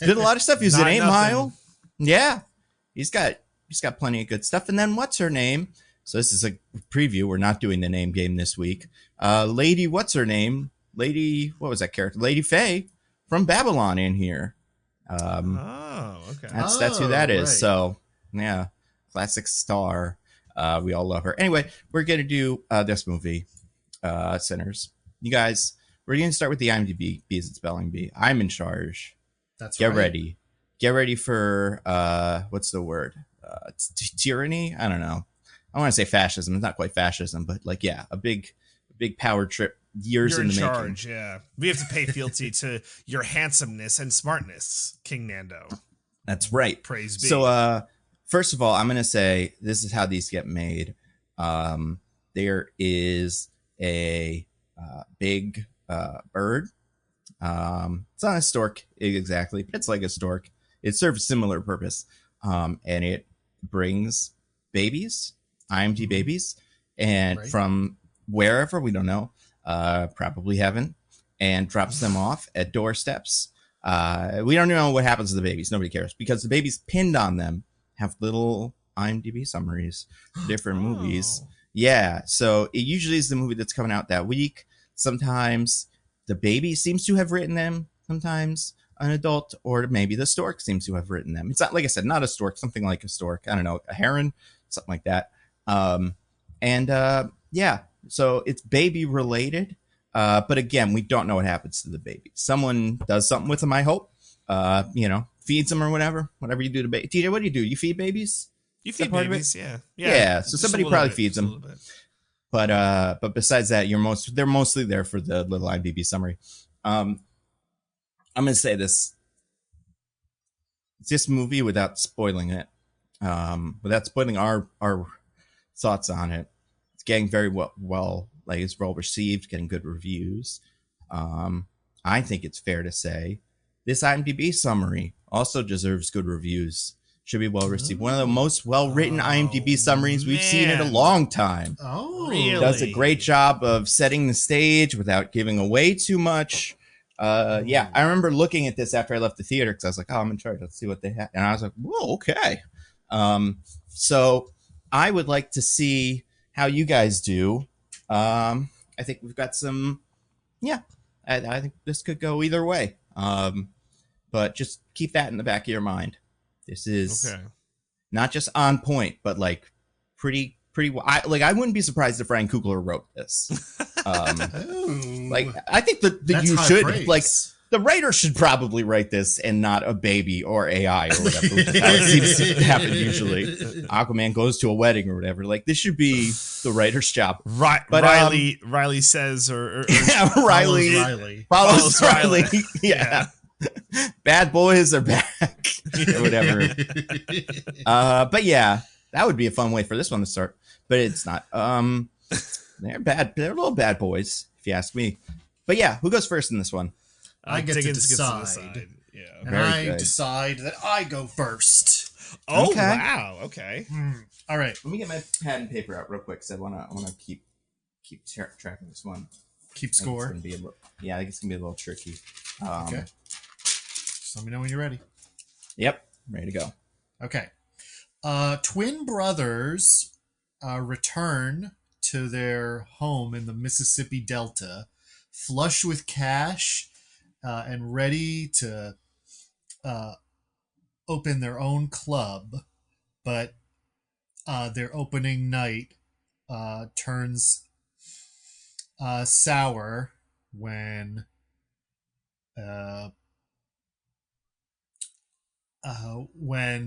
Did a lot of stuff. He was in Not 8 nothing. Mile. Yeah, he's got plenty of good stuff. And then what's her name? So this is a preview. We're not doing the name game this week. Lady, what's her name? Lady, what was that character? Lady Faye from Babylon in here. oh, okay. That's who that is. right. So yeah, classic star. We all love her. Anyway, we're gonna do this movie, Sinners. You guys, we're gonna start with the IMDb as it's spelling bee. I'm in charge. That's Get right. ready. Get ready for what's the word? Tyranny? I don't know. I want to say fascism. It's not quite fascism, but like yeah, a big big power trip years You're in in the charge, making. yeah. We have to pay fealty to your handsomeness and smartness, King Nando. That's right. Praise be. So, first of all, I'm going to say this is how these get made. There is a big bird. It's not a stork exactly, but it's like a stork. It serves a similar purpose. And it brings babies, IMD babies, and from wherever, we don't know, probably heaven, and drops them off at doorsteps. We don't know what happens to the babies. Nobody cares because the babies pinned on them have little IMDb summaries for different movies. Yeah, so it usually is the movie that's coming out that week. Sometimes the baby seems to have written them. Sometimes an adult, or maybe the stork seems to have written them. It's not, like I said, not a stork, something like a stork. I don't know, a heron, something like that. Yeah, so it's baby related. But again, we don't know what happens to the baby. Someone does something with them, I hope. Feeds them or whatever you do to baby. TJ, what do? You feed babies? You feed babies, yeah. Yeah, so somebody probably feeds them. But besides that, they're mostly there for the little IMDb summary. I'm gonna say this movie without spoiling it, without spoiling our thoughts on it. It's getting very well, like it's well received, getting good reviews. I think it's fair to say this IMDb summary also deserves good reviews. Should be well received. One of the most well-written IMDb summaries we've seen in a long time. Oh, really? Does a great job of setting the stage without giving away too much. Yeah, I remember looking at this after I left the theater because I was like, "Oh, I'm in charge. Let's see what they have." And I was like, "Whoa, okay." So I would like to see how you guys do. I think we've got some. Yeah, I think this could go either way. But just keep that in the back of your mind. This is not just on point, but like pretty. I wouldn't be surprised if Ryan Coogler wrote this. Like I think that you should praise. Like the writer should probably write this and not a baby or AI or whatever. That seems to happen usually. Aquaman goes to a wedding or whatever. Like this should be the writer's job. Right, but Riley says or yeah, Riley follows Riley. Yeah. Bad boys are back or whatever. But yeah, that would be a fun way for this one to start. But it's not. They're bad. They're little bad boys, if you ask me. But yeah, who goes first in this one? I get to decide. Yeah, and I decide that I go first. Oh okay. Wow! Okay. All right. Let me get my pad and paper out real quick because I want to keep track of this one. Keep score. I think it's gonna be a little tricky. Okay. Just let me know when you're ready. Yep, ready to go. Okay. Twin brothers return to their home in the Mississippi Delta, flush with cash and ready to open their own club, but their opening night turns sour when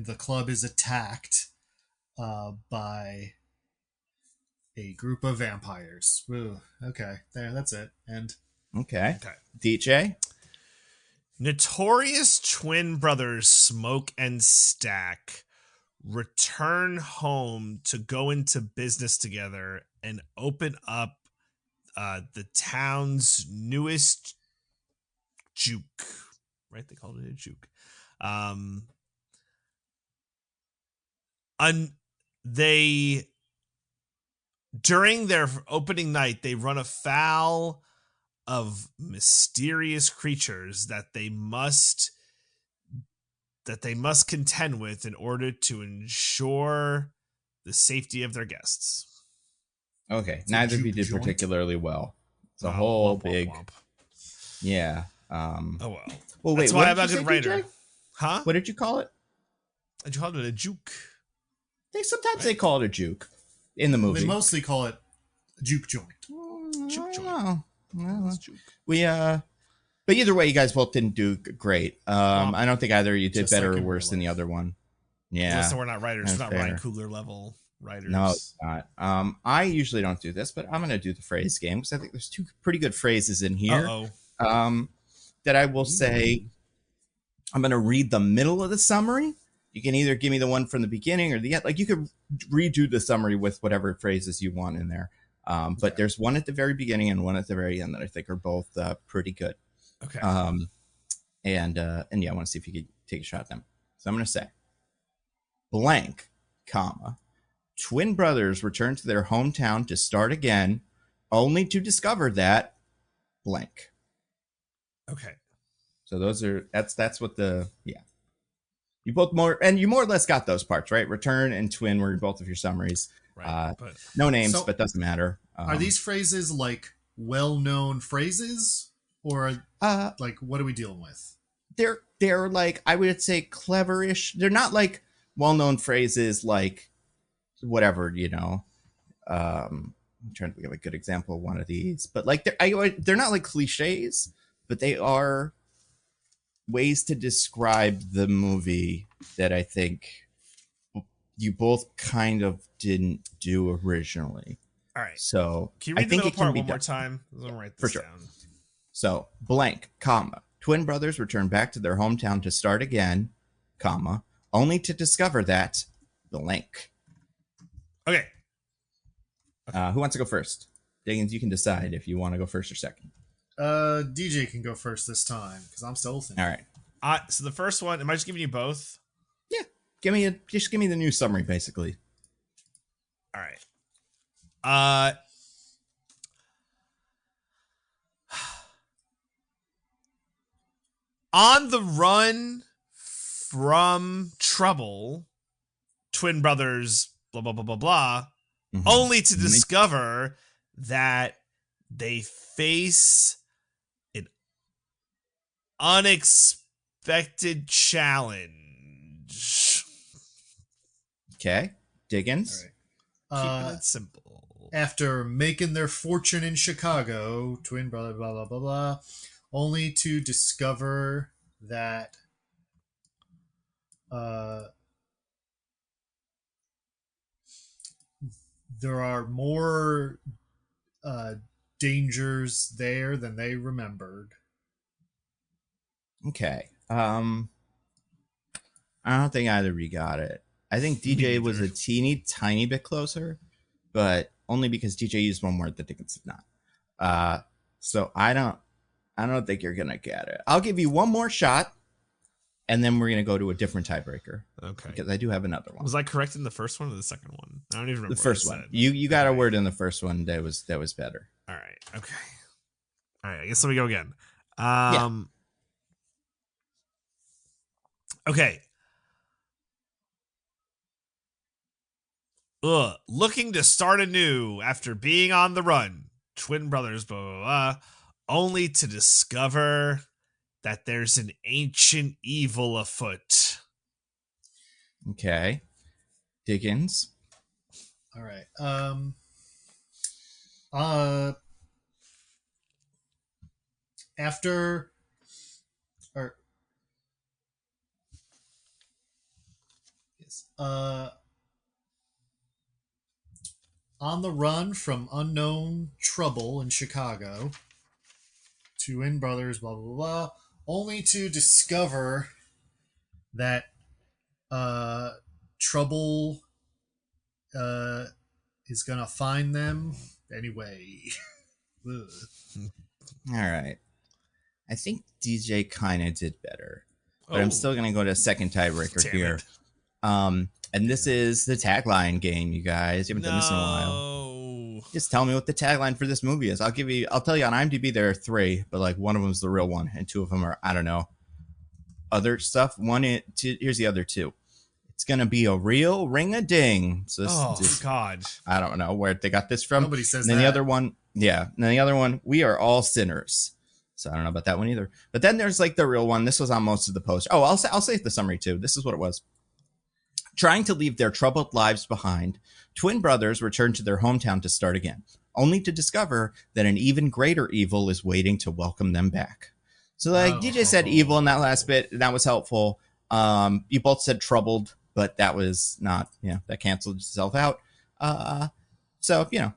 the club is attacked by a group of vampires. Ooh, okay, that's it. And okay. DJ. Notorious twin brothers Smoke and Stack return home to go into business together and open up the town's newest juke. Right? They called it a juke. During their opening night, they run afoul of mysterious creatures that they must contend with in order to ensure the safety of their guests. Okay, neither of you did particularly well. It's a whole big, womp. Yeah. Oh well. Well, wait. That's why I'm a good writer. DJ? Huh? What did you call it? I called it a juke. They call it a juke in the movie. They mostly call it a juke joint. Juke joint. Well, but either way, you guys both didn't do great. I don't think either of you did better or worse than the other one. Yeah, unless we're not writers, we're not Ryan Coogler level. writers. No, it's not. I usually don't do this, but I'm going to do the phrase game because I think there's two pretty good phrases in here. That I will say. I'm going to read the middle of the summary. You can either give me the one from the beginning or the end. Like, you could redo the summary with whatever phrases you want in there. But there's one at the very beginning and one at the very end that I think are both pretty good. Okay. And yeah, I want to see if you could take a shot at them. So I'm going to say, blank, comma, twin brothers return to their hometown to start again, only to discover that blank. Okay. So that's what you both more or less got those parts, right? Return and twin were in both of your summaries. Right. But no names, but doesn't matter. Are these phrases like well-known phrases, or like what are we dealing with? They're like, I would say, cleverish. They're not like well-known phrases like whatever, I'm trying to think of a good example of one of these, but like they're not like cliches, but they are ways to describe the movie that I think you both kind of didn't do originally. All right. So can you read the middle part one more time? I'll write this down. So blank, comma, twin brothers return back to their hometown to start again, comma, only to discover that blank. Okay. Who wants to go first? Diggins, you can decide if you want to go first or second. DJ can go first this time because I'm still thinking. All right. So the first one, am I just giving you both? Yeah. Give me the new summary, basically. All right. On the run from trouble, twin brothers, blah, blah, blah, blah, blah, only to discover that they face an unexpected challenge. Okay. Diggins. All right. Keeping it simple. After making their fortune in Chicago, twin brother, blah, blah, blah, blah, only to discover that there are more dangers there than they remembered. Okay. I don't think either of you got it. I think DJ was a teeny tiny bit closer, but only because DJ used one word that Dickens did not. So I don't think you're gonna get it. I'll give you one more shot, and then we're gonna go to a different tiebreaker. Okay. Because I do have another one. Was I correct in the first one or the second one? I don't even remember. The first one. You got a word in the first one that was better. All right. Okay. All right. I guess let me go again. Okay. Looking to start anew after being on the run, twin brothers, blah, blah, blah, only to discover that there's an ancient evil afoot. Okay. Dickens. All right. After or yes, on the run from unknown trouble in Chicago, twin brothers, blah blah blah, only to discover that trouble is gonna find them anyway. All right. I think DJ kind of did better, but I'm still gonna go to a second tiebreaker here. And this is the tagline game, you guys. You haven't done this in a while. Just tell me what the tagline for this movie is. I'll tell you on IMDb there are 3, but like one of them is the real one, and 2 of them are, I don't know, other stuff. Here's the other 2. It's gonna be a real ring-a-ding. So God, I don't know where they got this from. Nobody says and then that. the other one, yeah. And then the other one, we are all sinners. So I don't know about that one either. But then there's like the real one. This was on most of the posts. Oh, I'll say the summary too. This is what it was. Trying to leave their troubled lives behind, twin brothers return to their hometown to start again, only to discover that an even greater evil is waiting to welcome them back. So like DJ said evil in that last bit, and that was helpful. You both said troubled, but that was not, that canceled itself out. So they're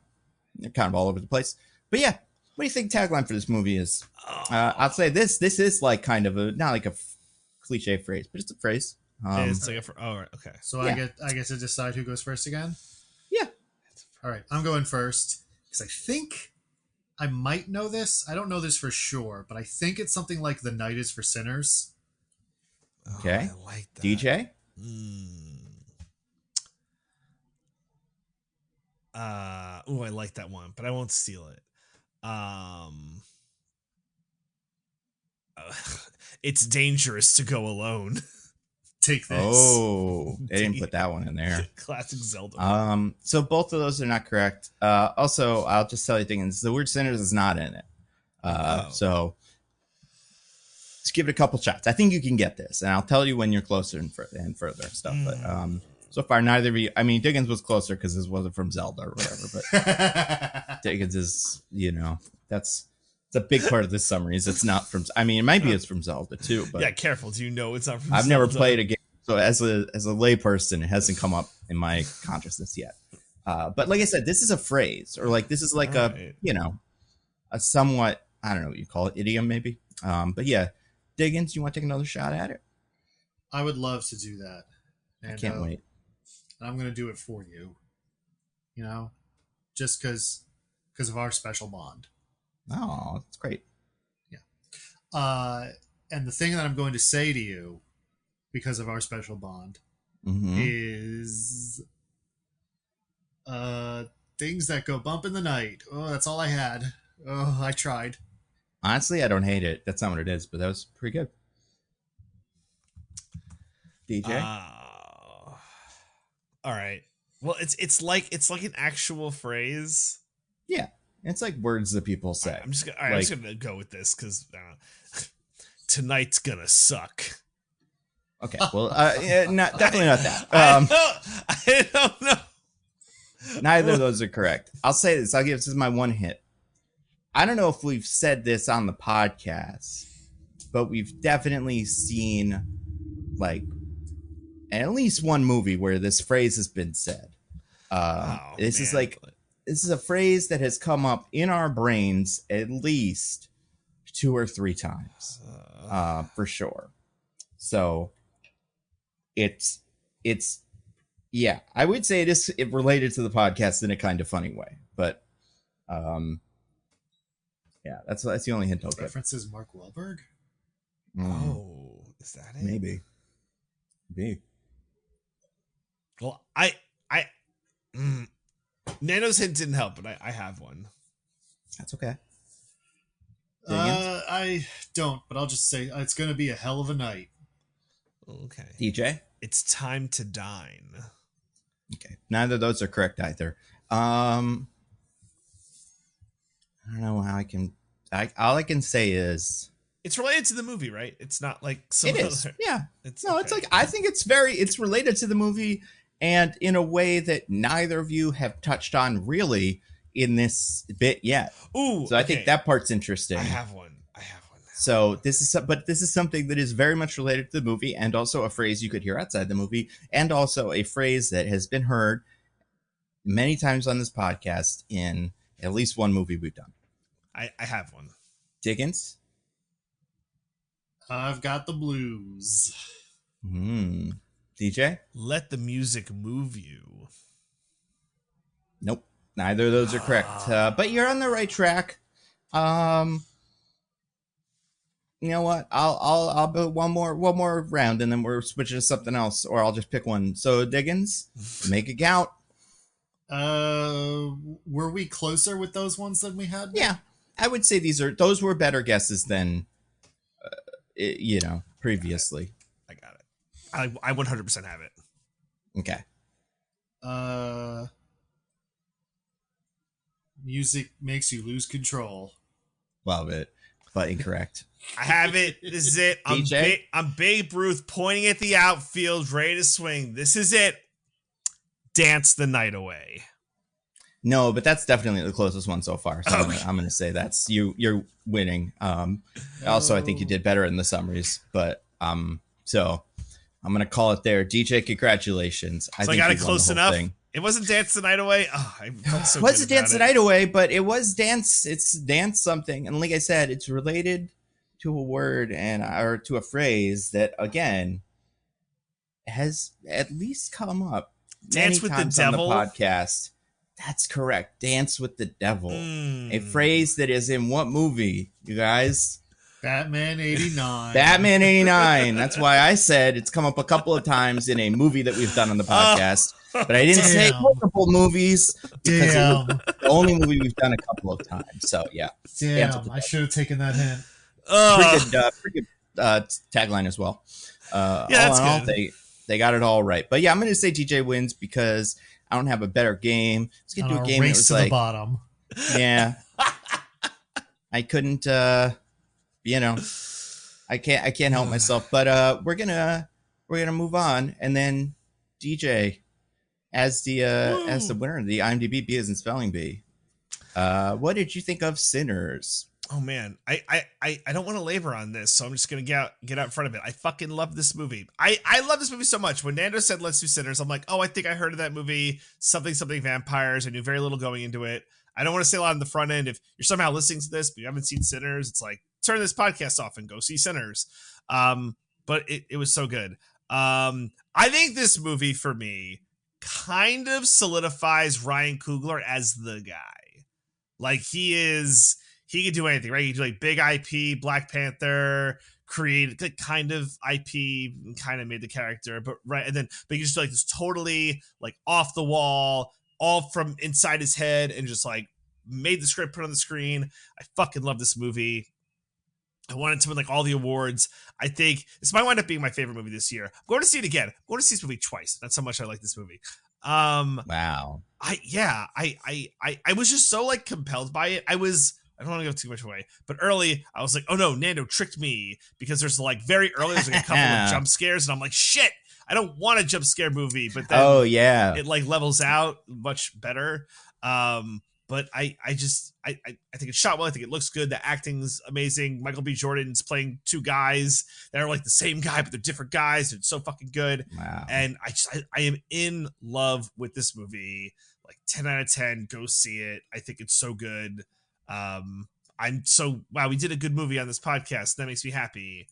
kind of all over the place. But yeah, what do you think tagline for this movie is? I'll say this is like kind of not like a cliche phrase, but it's a phrase. It's like right, okay. So yeah. I get to decide who goes first again? Yeah. All right, I'm going first because I think I might know this. I don't know this for sure, but I think it's something like "The Night Is for Sinners." Okay. I like that. DJ? I like that one, but I won't steal it. It's dangerous to go alone. Take this. Oh, they didn't put that one in there. Classic Zelda. So both of those are not correct. Also, I'll just tell you things. The word sinners is not in it. So let's give it a couple shots. I think you can get this, and I'll tell you when you're closer and further and stuff. But so far, neither of you. I mean, Diggins was closer because this wasn't from Zelda or whatever. But Diggins is, it's a big part of this summary. Is it's not from. I mean, it might be it's from Zelda too. But yeah, careful. Do you know it's not from? I've Zelda? never played a game, so as a layperson, it hasn't come up in my consciousness yet. But like I said, this is a phrase, or like this is like a somewhat, I don't know what you call it, idiom maybe. But yeah, Diggins, you want to take another shot at it? I would love to do that. And, I can't wait. I'm going to do it for you. Just because of our special bond. Oh, that's great. Yeah. And the thing that I'm going to say to you, because of our special bond, is things that go bump in the night. Oh, that's all I had. Oh, I tried. Honestly, I don't hate it. That's not what it is, but that was pretty good. DJ? All right. Well, it's like an actual phrase. Yeah. It's like words that people say. I'm just gonna go with this because tonight's gonna suck. Okay. Well, definitely not that. I don't know. Neither of those are correct. I'll say this. This is my one hit. I don't know if we've said this on the podcast, but we've definitely seen like at least one movie where this phrase has been said. This is a phrase that has come up in our brains at least 2 or 3 times, for sure. So it's yeah, I would say it related to the podcast in a kind of funny way, but yeah, that's the only hint I'll give. References Mark Wahlberg. Oh, is that it? Maybe. Well, Nano's hint didn't help, but I have one. That's okay. I don't, but I'll just say it's going to be a hell of a night. Okay. DJ? It's time to dine. Okay. Neither of those are correct either. I don't know how I can. All I can say is it's related to the movie, right? It's not like some it is. Yeah. It's like I think it's related to the movie, and in a way that neither of you have touched on really in this bit yet. Ooh. So I think that part's interesting. I have one. Now. So this is something that is very much related to the movie, and also a phrase you could hear outside the movie, and also a phrase that has been heard many times on this podcast in at least one movie we've done. I have one. Diggins? I've got the blues. DJ? Let the music move you. Nope. Neither of those are correct. But you're on the right track. You know what? I'll do one more round, and then we're switching to something else, or I'll just pick one. So Diggins, make it count. Were we closer with those ones than we had? Yeah, I would say those were better guesses than previously. I got it. I 100% have it. Okay. Music makes you lose control. Love it, but incorrect. I have it. This is it. I'm Babe Ruth pointing at the outfield, ready to swing. This is it. Dance the night away. No, but that's definitely the closest one so far. So okay. I'm gonna say that's you're winning. Also, I think you did better in the summaries, but so I'm gonna call it there. DJ, congratulations. So I got it close enough. It wasn't Dance the Night Away. Oh, I felt so It was good a Dance the about it. Night Away, but it was dance. It's dance something, and like I said, it's related to a word or to a phrase that again has at least come up Dance with the Devil on the podcast. That's correct. Dance with the Devil, a phrase that is in what movie, you guys? Batman 89. Batman 89. That's why I said it's come up a couple of times in a movie that we've done on the podcast. But I didn't say multiple movies because it was the only movie we've done a couple of times. So, yeah. Damn, I should have taken that hint. Pretty good tagline as well. Yeah, that's good. They got it all right. But, yeah, I'm going to say DJ wins because I don't have a better game. Let's get to a game that was like... the bottom. Yeah. I couldn't... I can't help myself, but we're gonna move on, and then DJ as the winner of the IMDb B as in spelling bee. What did you think of Sinners? Oh man, I don't want to labor on this, so I'm just gonna get out in front of it. I fucking love this movie. I love this movie so much. When Nando said let's do Sinners, I'm like, oh, I think I heard of that movie. Something vampires. I knew very little going into it. I don't want to say a lot on the front end. If you're somehow listening to this but you haven't seen Sinners, it's like turn this podcast off and go see Sinners. But it was so good. I think this movie for me kind of solidifies Ryan Coogler as the guy. Like he can do anything, right? He can do like big IP, Black Panther, created kind of IP and kind of made the character, but right. And then, but you just do like this totally like off the wall, all from inside his head and just like made the script, put on the screen. I fucking love this movie. I wanted to win like all the awards. I think this might wind up being my favorite movie this year. I'm going to see it again. I'm going to see this movie twice. That's how much I like this movie. Wow. I was just so like compelled by it. I don't want to give too much away, but early I was like, oh no, Nando tricked me, because there's like very early, there's like a couple of jump scares and I'm like, shit, I don't want a jump scare movie, but then it like levels out much better. But I think it's shot well. I think it looks good. The acting's amazing. Michael B. Jordan's playing two guys that are like the same guy, but they're different guys. It's so fucking good. Wow. And I am in love with this movie. Like 10 out of 10. Go see it. I think it's so good. We did a good movie on this podcast. That makes me happy.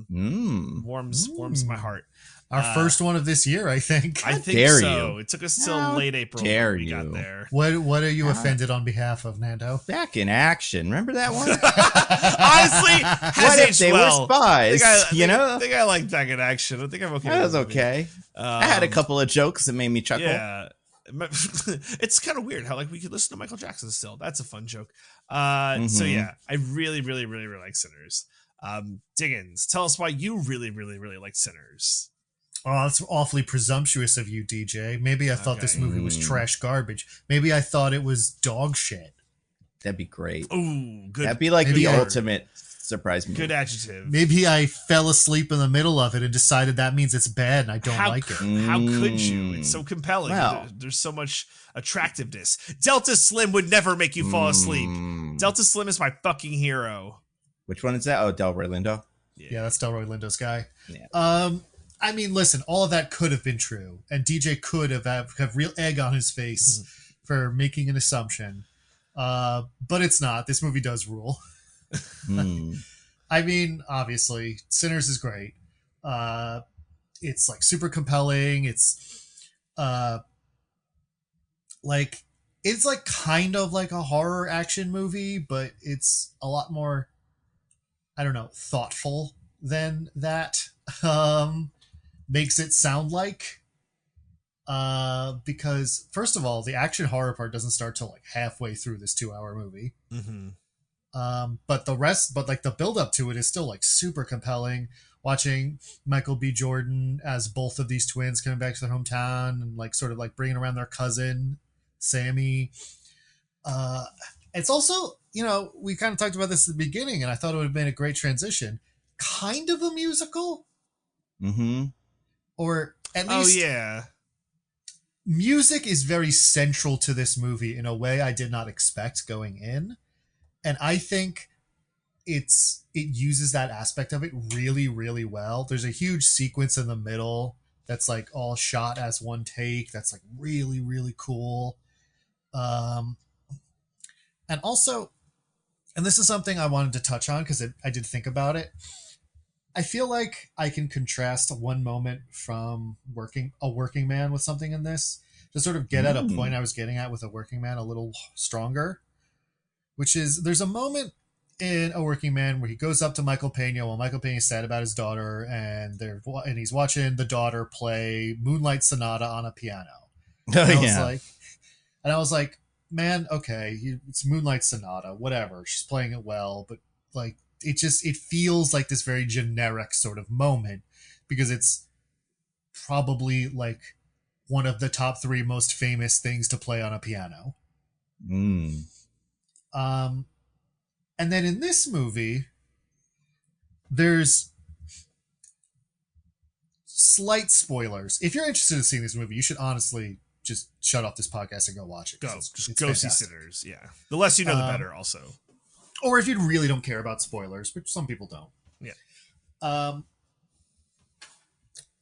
Warms my heart. Our first one of this year, I think. I think so. It took us till late April before we got there. What are you offended on behalf of, Nando? Back in Action. Remember that one? Honestly, what if they were spies? I think I like Back in Action. I think I'm okay. That was okay. I had a couple of jokes that made me chuckle. Yeah. It's kind of weird how like we could listen to Michael Jackson still. That's a fun joke. So yeah, I really, really, really, really like Sinners. Diggins, tell us why you really, really, really like Sinners. Oh, that's awfully presumptuous of you, DJ. Maybe I thought this movie was trash garbage. Maybe I thought it was dog shit. That'd be great. Ooh, good. That'd be like the ultimate surprise movie. Good adjective. Maybe I fell asleep in the middle of it and decided that means it's bad and I don't like it. How could you? It's so compelling. Well, there's so much attractiveness. Delta Slim would never make you fall asleep. Delta Slim is my fucking hero. Which one is that? Oh, Delroy Lindo. Yeah, that's Delroy Lindo's guy. Yeah. I mean, listen, all of that could have been true, and DJ could have real egg on his face for making an assumption, but it's not. This movie does rule. I mean, obviously, Sinners is great. It's like super compelling. It's like kind of like a horror action movie, but it's a lot more, I don't know, thoughtful than that. Makes it sound like, because first of all, the action horror part doesn't start till like halfway through this 2-hour movie. But the build up to it is still like super compelling. Watching Michael B. Jordan as both of these twins coming back to their hometown and like sort of like bringing around their cousin Sammy. It's also, we kind of talked about this at the beginning, and I thought it would have been a great transition. Kind of a musical. Or at least, music is very central to this movie in a way I did not expect going in, and I think it uses that aspect of it really, really well. There's a huge sequence in the middle that's like all shot as one take. That's like really, really cool. And also, and this is something I wanted to touch on because I did think about it. I feel like I can contrast one moment from a working man with something in this to sort of get at a point I was getting at with a working man a little stronger, which is there's a moment in A Working Man where he goes up to Michael Pena while Michael Pena is sad about his daughter, and he's watching the daughter play Moonlight Sonata on a piano. And I was like, man, okay, it's Moonlight Sonata, whatever. She's playing it well, but like it feels like this very generic sort of moment because it's probably like one of the top 3 most famous things to play on a piano. And then in this movie, there's slight spoilers. If you're interested in seeing this movie, you should honestly just shut off this podcast and go watch it. Just go see Sinners. Yeah. The less you know, the better also. Or if you really don't care about spoilers, which some people don't. Yeah.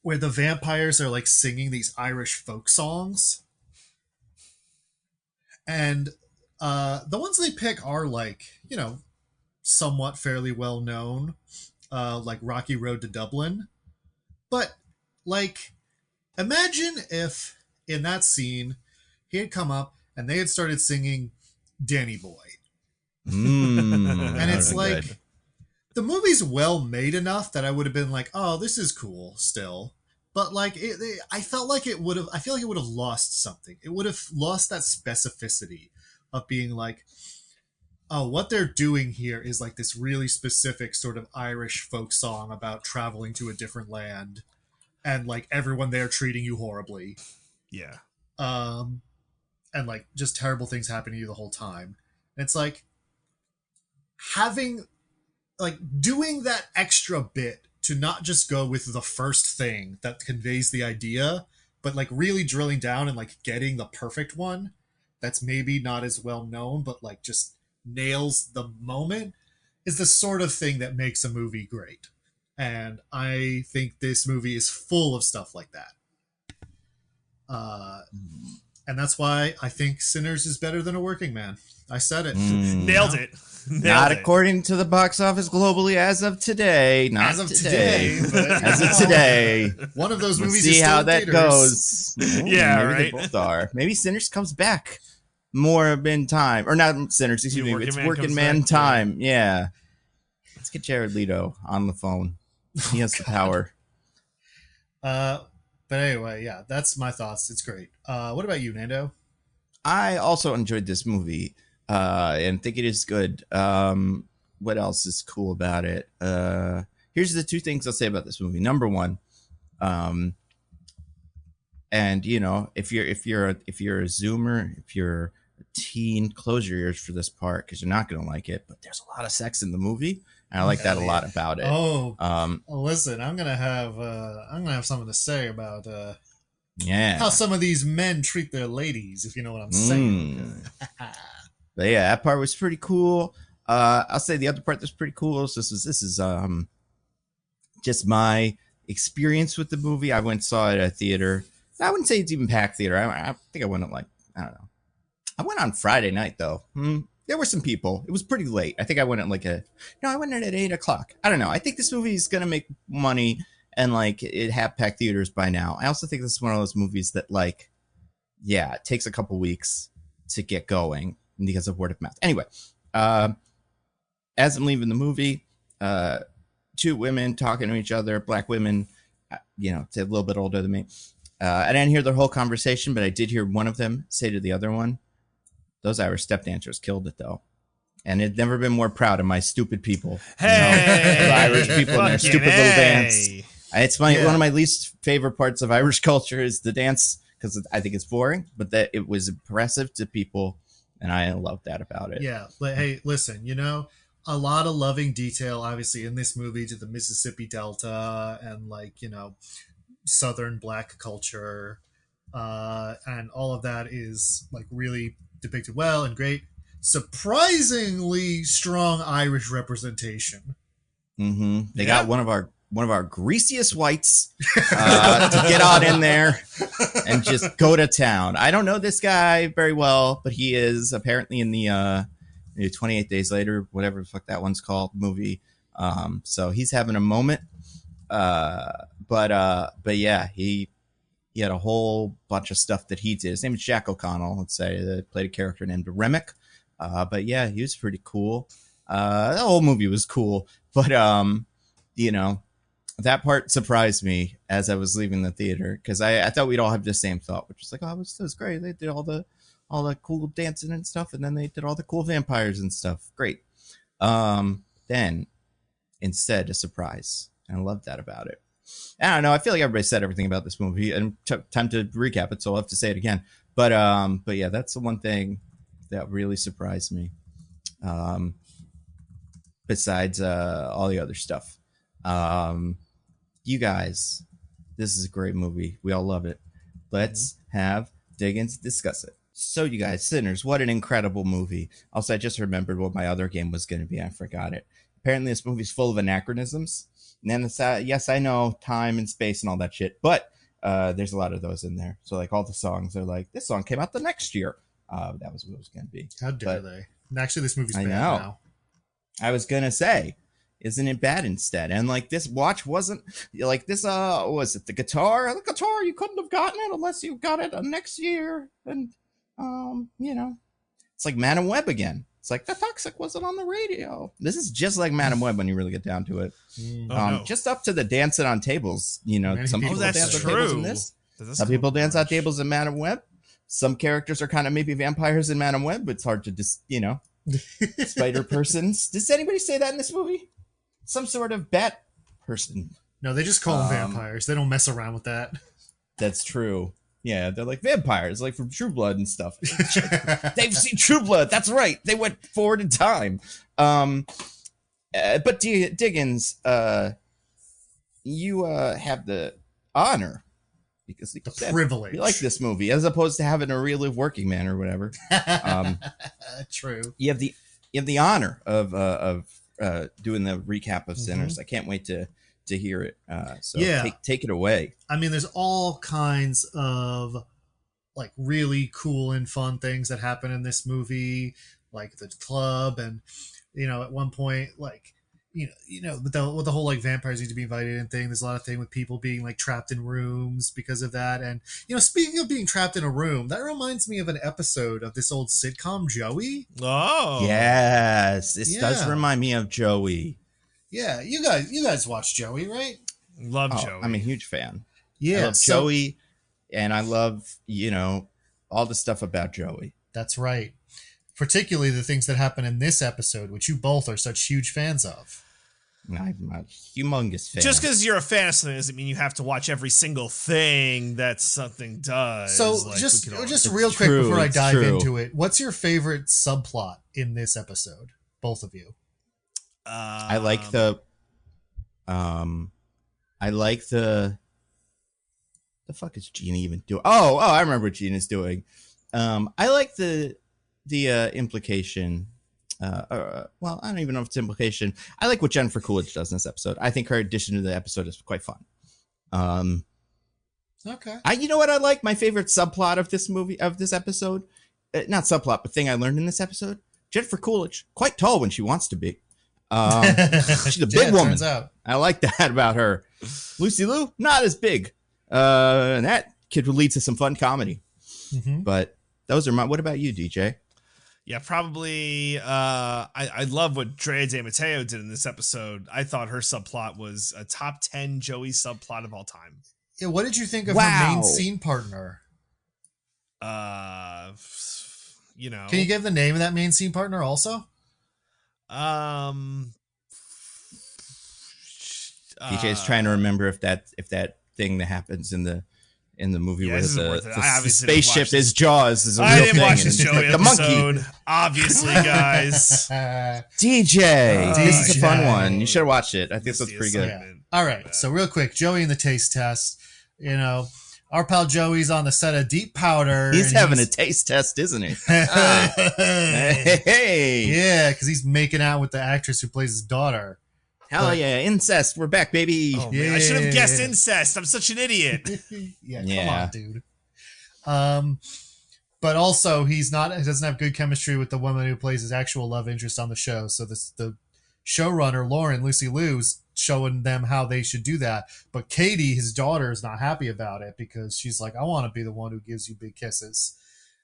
Where the vampires are like singing these Irish folk songs. And the ones they pick are like, you know, somewhat fairly well known, like Rocky Road to Dublin. But like, imagine if in that scene he had come up and they had started singing Danny Boy. And it's like good. The movie's well made enough that I would have been like, oh, this is cool still. But like I feel like it would have lost something. It would have lost that specificity of being like, oh, what they're doing here is like this really specific sort of Irish folk song about traveling to a different land and like everyone there treating you horribly. Yeah. And like just terrible things happen to you the whole time. And it's like doing that extra bit to not just go with the first thing that conveys the idea, but like really drilling down and like getting the perfect one that's maybe not as well known, but like just nails the moment is the sort of thing that makes a movie great. And I think this movie is full of stuff like that. And that's why I think Sinners is better than A Working Man. I said it. Nailed it. Not according to the box office globally as of today. Not as of today. But as of today. One of those movies see is still how in that theaters. goes. Yeah, maybe right. They both are. Maybe Sinners comes back more in time. Or not Sinners, excuse me. It's Working Man time. Yeah. Let's get Jared Leto on the phone. He has the power. But anyway, yeah, that's my thoughts. It's great. What about you, Nando? I also enjoyed this movie and think it is good. What else is cool about it? Here's the 2 things I'll say about this movie. Number 1, and you know, if you're a Zoomer, if you're a teen, close your ears for this part because you're not gonna like it. But there's a lot of sex in the movie. And I like that a lot about it. Listen, I'm gonna have something to say about how some of these men treat their ladies, if you know what I'm saying. But yeah, that part was pretty cool. I'll say the other part that's pretty cool. So this is just my experience with the movie. I went and saw it at a theater. I wouldn't say it's even packed theater. I think I went at I don't know. I went on Friday night though. There were some people. It was pretty late. I think I went at I went at 8:00. I don't know. I think this movie is going to make money and like it have packed theaters by now. I also think this is one of those movies that like, yeah, it takes a couple weeks to get going because of word of mouth. Anyway, as I'm leaving the movie, 2 women talking to each other, black women, you know, a little bit older than me. I didn't hear their whole conversation, but I did hear one of them say to the other one, "Those Irish step dancers killed it, though." And I'd never been more proud of my stupid people. Hey, you know, the Irish people and their stupid little dance. It's one of my least favorite parts of Irish culture is the dance because I think it's boring, but that it was impressive to people, and I love that about it. Yeah, but hey, listen, you know, a lot of loving detail, obviously, in this movie to the Mississippi Delta and like, you know, Southern Black culture, and all of that is like really depicted well and great. Surprisingly strong Irish representation. They got one of our one of our greasiest whites to get on in there and just go to town. I don't know this guy very well, but he is apparently in the 28 Days Later, whatever the fuck that one's called, movie. So he's having a moment. But yeah, he had a whole bunch of stuff that he did. His name is Jack O'Connell, let's say, that played a character named Remick. But yeah, he was pretty cool. The whole movie was cool, but that part surprised me as I was leaving the theater, because I thought we'd all have the same thought, which was like, oh, this was great. They did all the cool dancing and stuff, and then they did all the cool vampires and stuff. Great. Then instead, a surprise, and I love that about it. I don't know. I feel like everybody said everything about this movie, and time to recap it, so I'll have to say it again. But yeah, that's the one thing that really surprised me. Besides all the other stuff. You guys, this is a great movie. We all love it. Let's have Diggins discuss it. So you guys, Sinners, what an incredible movie. Also, I just remembered what my other game was going to be. I forgot it. Apparently, this movie's full of anachronisms. And then yes, I know, time and space and all that shit, but there's a lot of those in there. So like all the songs are like, this song came out the next year. That was what it was going to be. How dare they? And actually, this movie's bad now. I was going to say, isn't it bad instead? And like this watch wasn't like this. Was it the guitar? The guitar, you couldn't have gotten it unless you got it next year. And it's like Madam Web again. It's like the Toxic wasn't on the radio. This is just like Madam Web when you really get down to it. No. Just up to the dancing on tables. Some people dance on tables in this. Some people dance on tables in Madam Web. Some characters are kind of maybe vampires in Madam Web, but it's hard to just spider persons. Does anybody say that in this movie? Some sort of bat person. No, they just call them vampires. They don't mess around with that. That's true. Yeah, they're like vampires, like from True Blood and stuff. They've seen True Blood. That's right. They went forward in time. But Diggins, you have the honor, because the privilege. You like this movie as opposed to having a real live working man or whatever. True. You have the honor of doing the recap of Sinners. I can't wait to hear it. So yeah, take it away. I mean, there's all kinds of like really cool and fun things that happen in this movie, like the club, and at one point, like with the whole like vampires need to be invited in thing. There's a lot of thing with people being like trapped in rooms because of that. And speaking of being trapped in a room, that reminds me of an episode of this old sitcom Joey. Oh yes, this does remind me of Joey. Yeah, you guys watch Joey, right? Love Joey. I'm a huge fan. Yeah, I love Joey, and I love all the stuff about Joey. That's right. Particularly the things that happen in this episode, which you both are such huge fans of. I'm a humongous fan. Just because you're a fan of something doesn't mean you have to watch every single thing that something does. So just real quick before I dive into it, what's your favorite subplot in this episode? Both of you. I like the the fuck is Gina even doing? Oh, I remember what Gina's doing. I like the implication. Well, I don't even know if it's implication. I like what Jennifer Coolidge does in this episode. I think her addition to the episode is quite fun. Okay. You know what I like? My favorite subplot of this episode, not subplot, but thing I learned in this episode. Jennifer Coolidge, quite tall when she wants to be. She's a big woman. I like that about her. Lucy Liu, not as big. And that kid would lead to some fun comedy. But those are what about you, DJ? Yeah, probably. I love what Drea De Matteo did in this episode. I thought her subplot was a top 10 Joey subplot of all time. Yeah, what did you think of her main scene partner? Can you give the name of that main scene partner also? DJ's trying to remember if that thing that happens in the movie where the spaceship is Jaws is a real thing. I didn't watch this Joey episode, monkey. Obviously, guys. DJ, this is a fun one. You should have watched it. I think this was pretty good. Yeah. All right, so real quick, Joey and the taste test. Our pal Joey's on the set of Deep Powder. He's having a taste test, isn't he? Hey. Yeah, because he's making out with the actress who plays his daughter. Hell yeah, incest. We're back, baby. Oh, man, I should have guessed incest. I'm such an idiot. Come on, dude. But also he doesn't have good chemistry with the woman who plays his actual love interest on the show. So the showrunner, Lauren, Lucy Liu's showing them how they should do that. But Katie, his daughter, is not happy about it because she's like, I want to be the one who gives you big kisses.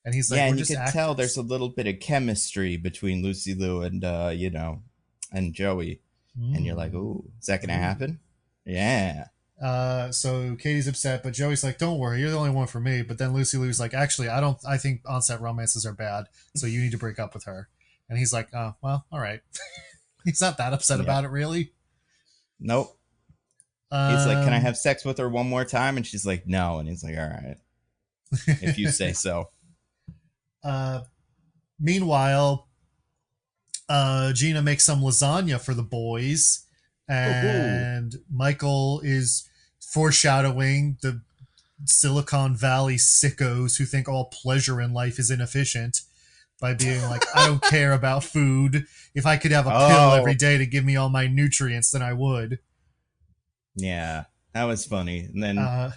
And he's like, and you can tell there's a little bit of chemistry between Lucy Liu and, and Joey. And you're like, ooh, is that going to happen? Yeah. So Katie's upset, but Joey's like, don't worry, you're the only one for me. But then Lucy Liu's like, actually, I think on-set romances are bad, so you need to break up with her. And he's like, oh, well, all right. He's not that upset about it, really. Nope. He's like, can I have sex with her one more time? And she's like, no. And he's like, all right, if you say so. Meanwhile, Gina makes some lasagna for the boys. And Michael is foreshadowing the Silicon Valley sickos who think all pleasure in life is inefficient by being like, I don't care about food. If I could have a pill every day to give me all my nutrients, then I would. Yeah, that was funny. And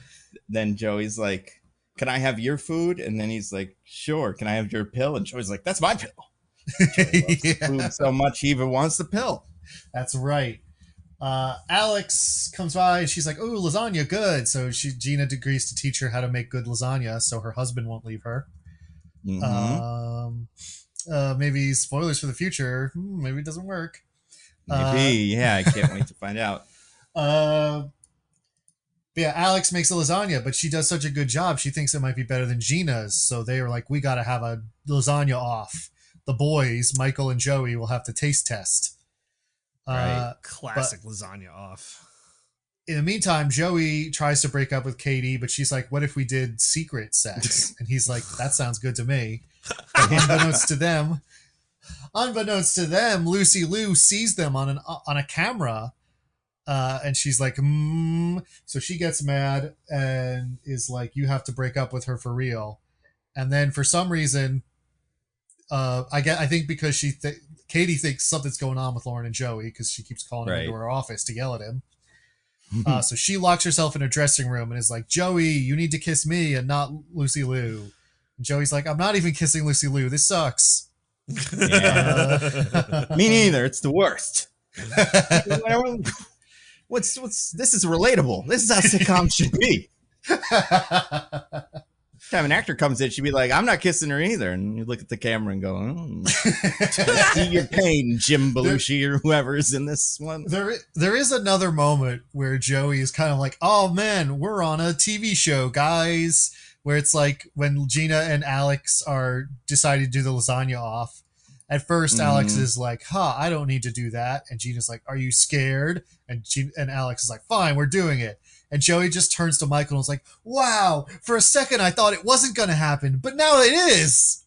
then Joey's like, can I have your food? And then he's like, sure. Can I have your pill? And Joey's like, that's my pill. Joey loves food so much he even wants the pill. That's right. Alex comes by and she's like, oh, lasagna, good. So Gina agrees to teach her how to make good lasagna so her husband won't leave her. Maybe spoilers for the future. Maybe it doesn't work. Maybe. Yeah, I can't wait to find out. But yeah, Alex makes a lasagna, but she does such a good job. She thinks it might be better than Gina's. So they were like, we got to have a lasagna off. The boys, Michael and Joey, will have to taste test. Right. Classic lasagna off. In the meantime, Joey tries to break up with Katie, but she's like, what if we did secret sex? And he's like, that sounds good to me. But unbeknownst to them, Lucy Liu sees them on a camera. And she's like, So she gets mad and is like, you have to break up with her for real. And then for some reason, I think because Katie thinks something's going on with Lauren and Joey because she keeps calling him into her office to yell at him. So she locks herself in her dressing room and is like, Joey, you need to kiss me and not Lucy Liu. And Joey's like, I'm not even kissing Lucy Liu. This sucks. Yeah. Me neither. It's the worst. This is relatable. This is how sitcoms should be. Time an actor comes in, she'd be like, I'm not kissing her either. And you look at the camera and go, see your pain, Jim Belushi or whoever is in this one. There is another moment where Joey is kind of like, oh man, we're on a TV show, guys. Where it's like when Gina and Alex are deciding to do the lasagna off. At first, Alex is like, I don't need to do that. And Gina's like, are you scared? And Alex is like, fine, we're doing it. And Joey just turns to Michael and is like, wow, for a second I thought it wasn't going to happen, but now it is.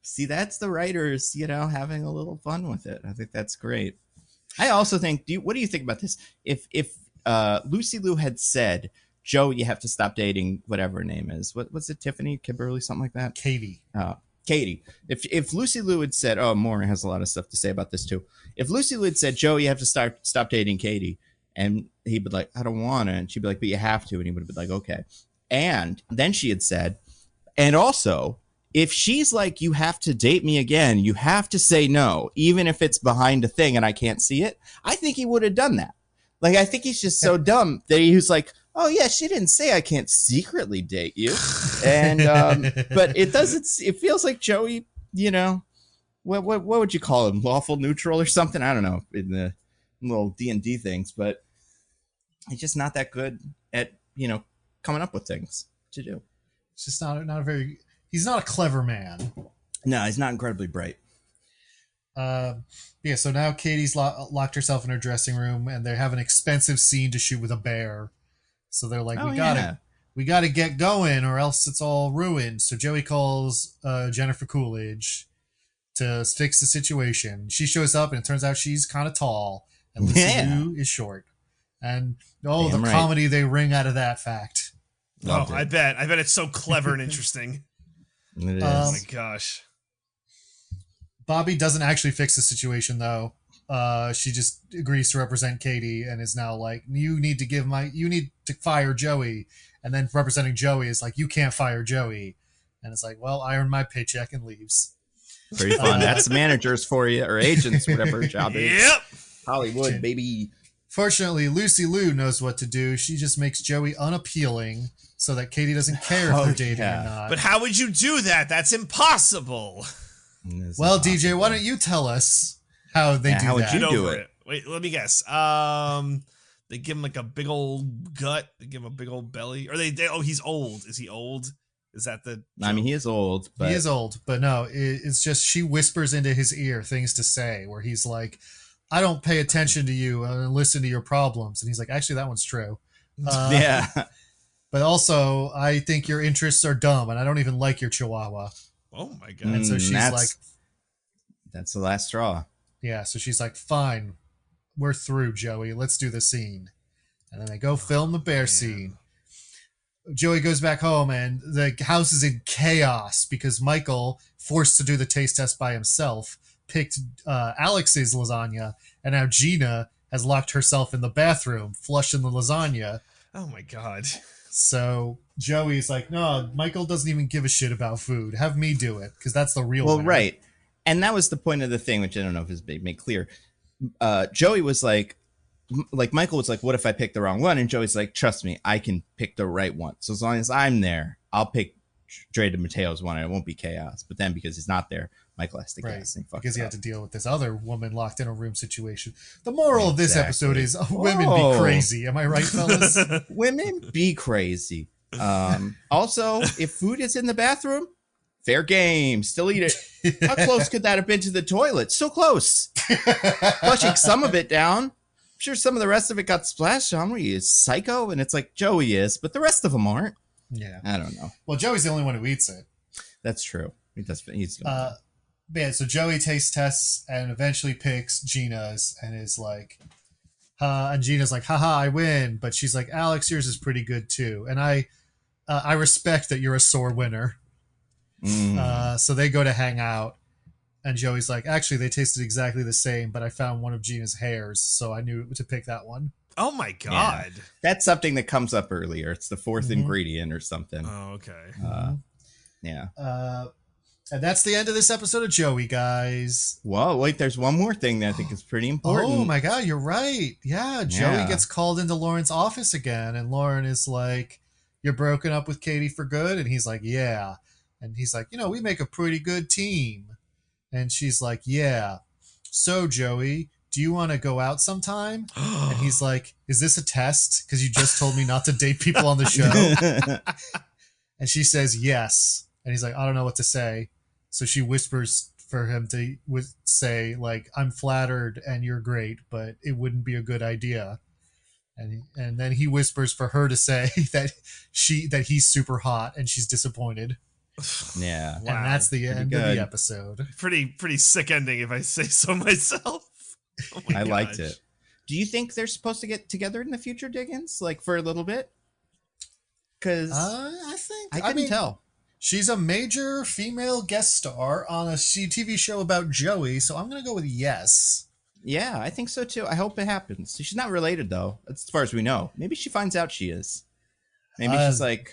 See, that's the writers, having a little fun with it. I think that's great. I also think, what do you think about this? If Lucy Liu had said, Joe, you have to stop dating whatever her name is. What's it, Tiffany, Kimberly, something like that? Katie. Katie. If Lucy Liu had said, Maura has a lot of stuff to say about this too. If Lucy Liu had said, Joe, you have to stop dating Katie. And he'd be like, I don't want to. And she'd be like, but you have to. And he would have been like, okay. And then she had said, and also, if she's like, you have to date me again, you have to say no, even if it's behind a thing and I can't see it. I think he would have done that. Like, I think he's just so dumb that he was like, oh yeah, she didn't say I can't secretly date you. And, but it feels like Joey, what would you call him? Lawful neutral or something? I don't know, in the little D&D things, but he's just not that good at, coming up with things to do. It's just he's not a clever man. No, he's not incredibly bright. Yeah, so now Katie's locked herself in her dressing room and they have an expensive scene to shoot with a bear. So they're like, we gotta get going or else it's all ruined. So Joey calls Jennifer Coolidge to fix the situation. She shows up and it turns out she's kind of tall and Lucy Liu is short. And comedy they wring out of that fact. I bet it's so clever and interesting. It is. Oh my gosh. Bobby doesn't actually fix the situation though. she just agrees to represent Katie and is now like, you need to fire Joey. And then representing Joey is like, you can't fire Joey. And it's like, well, I earned my paycheck and leaves. Pretty fun. That's managers for you, or agents, whatever job it is. Yep. Hollywood, baby. Fortunately, Lucy Liu knows what to do. She just makes Joey unappealing so that Katie doesn't care if they're dating or not. But how would you do that? That's impossible. Well, DJ, why don't you tell us how they do how would that? you do it? Wait, let me guess. They give him like a big old gut. They give him a big old belly. Or oh, he's old. Is he old? Is that the joke? I mean, he is old. But... He is old, but no, it's just she whispers into his ear things to say where he's like, I don't pay attention to you and listen to your problems. And he's like, actually, that one's true. Yeah. But also, I think your interests are dumb and I don't even like your chihuahua. Oh my God. And so she's like, that's the last straw. Yeah, so she's like, fine, we're through, Joey. Let's do the scene. And then they go film the bear scene. Joey goes back home and the house is in chaos because Michael, forced to do the taste test by himself, picked Alex's lasagna, and now Gina has locked herself in the bathroom, flushing the lasagna. Oh my God. So Joey's like, no, Michael doesn't even give a shit about food. Have me do it, because that's the real winner. Right. And that was the point of the thing, which I don't know if it's made clear. Joey was like Michael was like, what if I pick the wrong one? And Joey's like, trust me, I can pick the right one. So as long as I'm there, I'll pick Dre DeMatteo's one and it won't be chaos. But then because he's not there, Michael has to guess. Because he had to deal with this other woman locked in a room situation. The moral of this episode is women be crazy. Am I right, fellas? Women be crazy. Also, if food is in the bathroom, fair game. Still eat it. How close could that have been to the toilet? So close. Flushing some of it down. I'm sure some of the rest of it got splashed on. Were you psycho? And it's like, Joey is, but the rest of them aren't. Yeah. I don't know. Well, Joey's the only one who eats it. That's true. He's yeah, so Joey taste tests and eventually picks Gina's and is like, and Gina's like, haha, I win. But she's like, Alex, yours is pretty good too. And I respect that you're a sore winner. So they go to hang out. And Joey's like, actually, they tasted exactly the same, but I found one of Gina's hairs, so I knew to pick that one. Oh my God. Yeah. That's something that comes up earlier. It's the fourth ingredient or something. Oh, okay. Yeah. And that's the end of this episode of Joey, guys. Whoa, wait, there's one more thing that I think is pretty important. Oh my God, you're right. Yeah, Joey gets called into Lauren's office again, and Lauren is like, you're broken up with Katie for good? And he's like, yeah. And he's like, we make a pretty good team. And she's like, yeah. So, Joey, do you want to go out sometime? And he's like, is this a test? Because you just told me not to date people on the show. And she says, yes. And he's like, I don't know what to say. So she whispers for him to say, like, I'm flattered and you're great, but it wouldn't be a good idea. And then he whispers for her to say that he's super hot and she's disappointed. Yeah. Wow. And that's the end of the episode. Pretty sick ending, if I say so myself. Oh I liked it. Do you think they're supposed to get together in the future, Diggins? Like for a little bit? Because I couldn't tell. She's a major female guest star on a TV show about Joey, so I'm going to go with yes. Yeah, I think so too. I hope it happens. She's not related though, as far as we know. Maybe she finds out she is. Maybe she's like,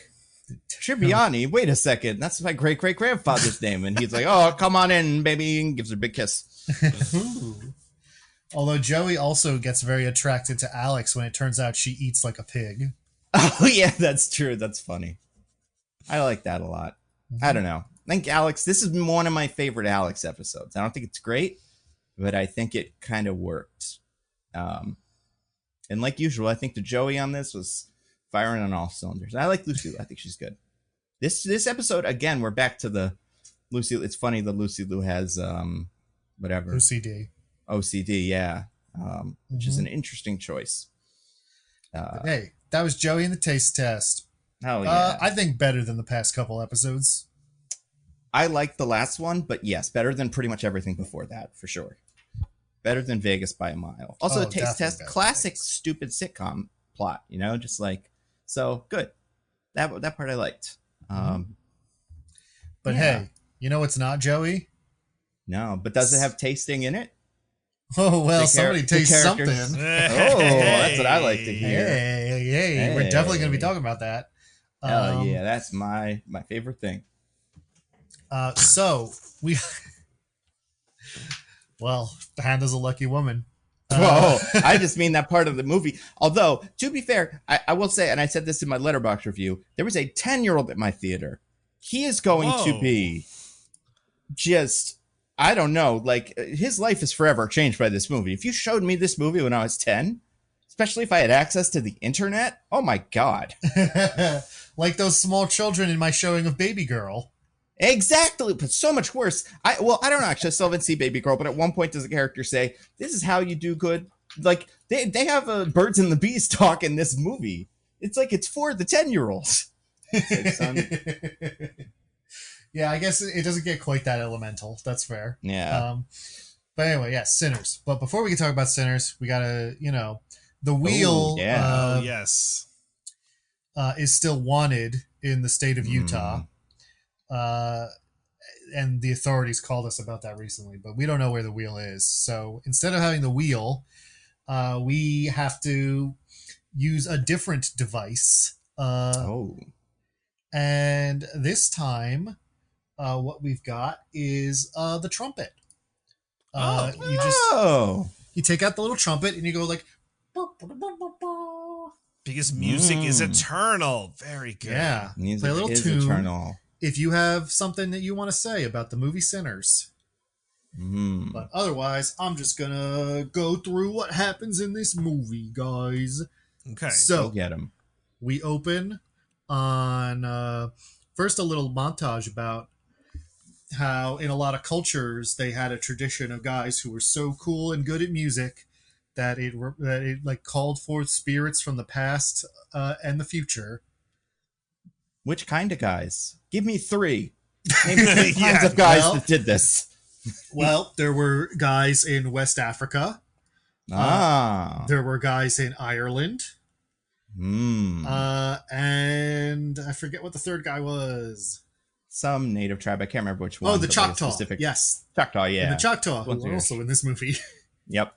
Tribbiani, wait a second, that's my great-great-grandfather's name. And he's like, oh, come on in, baby, and gives her a big kiss. Although Joey also gets very attracted to Alex when it turns out she eats like a pig. Oh, yeah, that's true. That's funny. I like that a lot. I don't know. I think Alex, this is one of my favorite Alex episodes. I don't think it's great, but I think it kind of worked. And like usual, I think the Joey on this was firing on all cylinders. I like Lucy. I think she's good. This episode, again, we're back to the Lucy. It's funny that Lucy Liu has whatever OCD, yeah, which is an interesting choice. Hey, that was Joey in the taste test. Oh yeah, I think better than the past couple episodes. I liked the last one, but yes, better than pretty much everything before that for sure. Better than Vegas by a mile. Also, the taste test, classic stupid sitcom plot. Just like. So good. That part I liked. But hey, it's not Joey? No, but does it have tasting in it? Oh, well, The somebody tastes something. Oh, that's what I like to hear. Hey. We're definitely going to be talking about that. Hell yeah, that's my favorite thing. So we, well, Hannah's a lucky woman. Whoa, I just mean that part of the movie. Although, to be fair, I will say, and I said this in my Letterboxd review, there was a 10-year-old at my theater. He is going to be just, I don't know, like, his life is forever changed by this movie. If you showed me this movie when I was 10, especially if I had access to the internet, oh my God. Like those small children in my showing of Baby Girl. Exactly, but so much worse. I don't know, actually, I still haven't seen Baby Girl, but at one point does a character say, this is how you do good? Like, they have Birds and the Bees talk in this movie. It's like it's for the 10-year-olds. Like, son. Yeah, I guess it doesn't get quite that elemental. That's fair. Yeah. But anyway, yeah, Sinners. But before we can talk about Sinners, we gotta, the wheel yes. is still wanted in the state of Utah. And the authorities called us about that recently, but we don't know where the wheel is. So instead of having the wheel, we have to use a different device. And this time, what we've got is the trumpet. You take out the little trumpet and you go like, because music is eternal. Very good. Yeah, music play a little is tune. Eternal. If you have something that you want to say about the movie Sinners. But otherwise, I'm just gonna go through what happens in this movie, guys. Okay. So go get him. We open on first a little montage about how in a lot of cultures they had a tradition of guys who were so cool and good at music that it like called forth spirits from the past and the future. Which kind of guys? Give me 3. Maybe 3 kinds of guys that did this. Well, there were guys in West Africa. There were guys in Ireland. And I forget what the third guy was. Some native tribe. I can't remember which one. Oh, the Choctaw. Yes. Choctaw, yeah. And the Choctaw, who were also in this movie. Yep.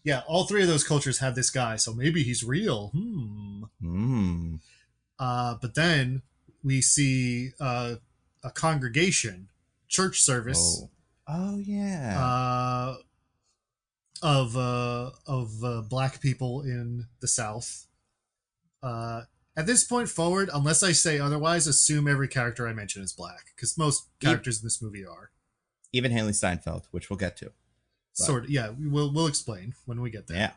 Yeah, all 3 of those cultures have this guy, so maybe he's real. But then we see a congregation, church service. Oh yeah. Of black people in the South. At this point forward, unless I say otherwise, assume every character I mention is black, because most characters in this movie are. Even Haley Steinfeld, which we'll get to. But. Sort of, yeah. We'll explain when we get there.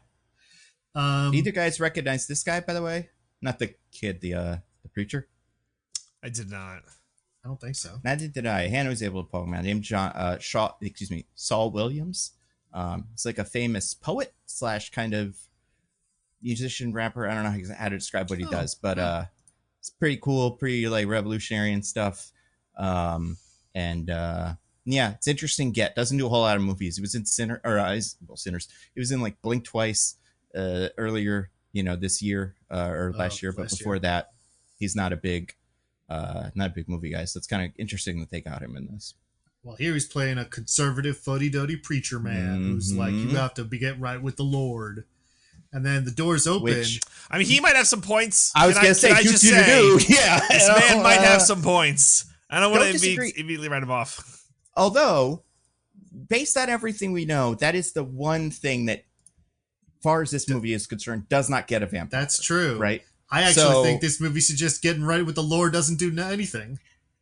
Yeah. Either guys recognize this guy, by the way? Not the kid, the preacher. I did not. I don't think so. Neither did I. Hannah was able to pull him out. Named Saul Williams. He's like a famous poet / kind of musician, rapper. I don't know how to describe what he does, but it's pretty cool, pretty like revolutionary and stuff. Yeah, it's interesting. Doesn't do a whole lot of movies. He was in Sinners. He was in like Blink Twice earlier, this year or last year, but before that, he's not a big movie guy. So it's kind of interesting that they got him in this. Well, here he's playing a conservative fuddy-duddy preacher man who's like, you have to get right with the Lord. And then the doors open. I mean, he might have some points. I was going to say, yeah, this man might have some points. I don't want to immediately write him off. Although, based on everything we know, that is the one thing that, as far as this movie is concerned, does not get a vampire. That's true. Right? I actually think this movie suggests getting right with the Lord doesn't do anything.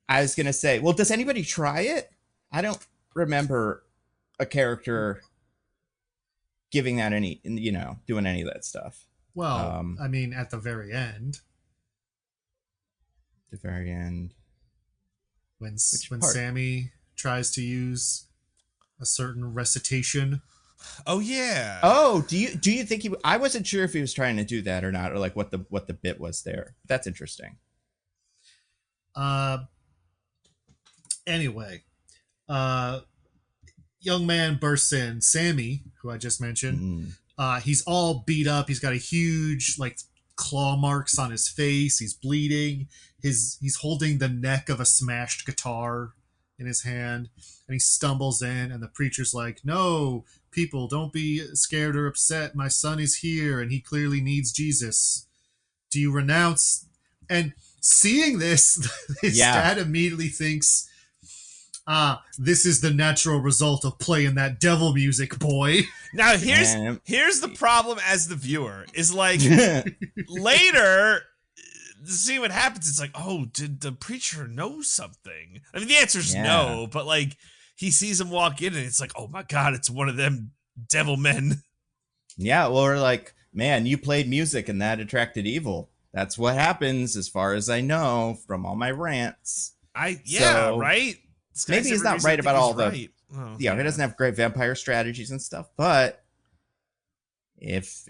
I was going to say, well, does anybody try it? I don't remember a character giving that doing any of that stuff. Well, I mean, at the very end. The very end. When Sammy tries to use a certain recitation. Oh yeah. Oh, do you think I wasn't sure if he was trying to do that or not, or like what the bit was there. That's interesting. Anyway, young man bursts in. Sammy, who I just mentioned, he's all beat up. He's got a huge claw marks on his face. He's bleeding. He's holding the neck of a smashed guitar in his hand, and he stumbles in, and the preacher's like, "No, people, don't be scared or upset. My son is here, and he clearly needs Jesus. Do you renounce?" And seeing this, his dad immediately thinks, this is the natural result of playing that devil music, boy. Now, here's the problem as the viewer, is like, later, to see what happens, it's like, oh, did the preacher know something? I mean, the answer's no, but like, he sees him walk in, and it's like, oh my God, it's one of them devil men. Yeah, or like, man, you played music and that attracted evil. That's what happens, as far as I know, from all my rants. Right? Maybe he's not right about all the... Right. Oh, he doesn't have great vampire strategies and stuff, but if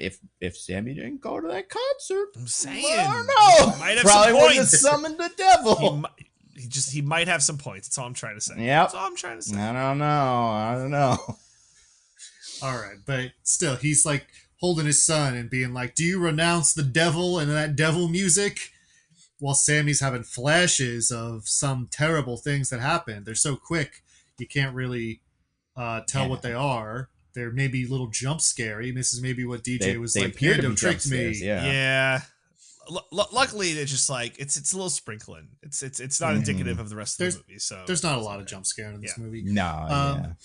Sammy didn't go to that concert, I'm saying, I don't know. Might have probably some would have points. summoned the devil. He might have some points. That's all I'm trying to say. Yep. That's all I'm trying to say. I don't know. All right, but still, he's like holding his son and being like, "Do you renounce the devil and that devil music?" While Sammy's having flashes of some terrible things that happened. They're so quick, you can't really tell what they are. They're maybe a little jump scary. And this is maybe what DJ was they like, appear to Nando be tricked me. Yeah. Luckily, it's just like, it's a little sprinkling. It's not indicative of the rest of the movie. So there's not a lot of jump scaring in this movie. No.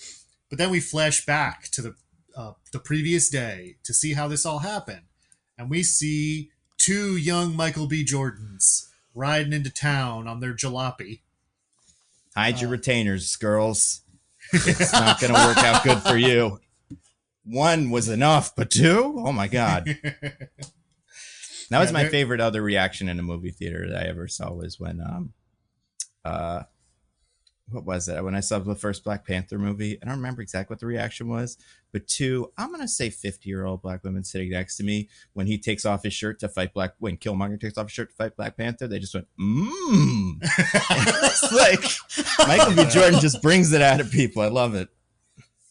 But then we flash back to the previous day to see how this all happened. And we see two young Michael B. Jordans riding into town on their jalopy. Hide your retainers, girls. It's not going to work out good for you. One was enough, but two? Oh my God. That was my favorite other reaction in a movie theater that I ever saw, was when, what was it? When I saw the first Black Panther movie. I don't remember exactly what the reaction was, but two, I'm going to say 50-year-old black women sitting next to me, when he takes off his shirt to fight when Killmonger takes off his shirt to fight Black Panther, they just went, It's like, Michael B. Jordan just brings it out of people. I love it.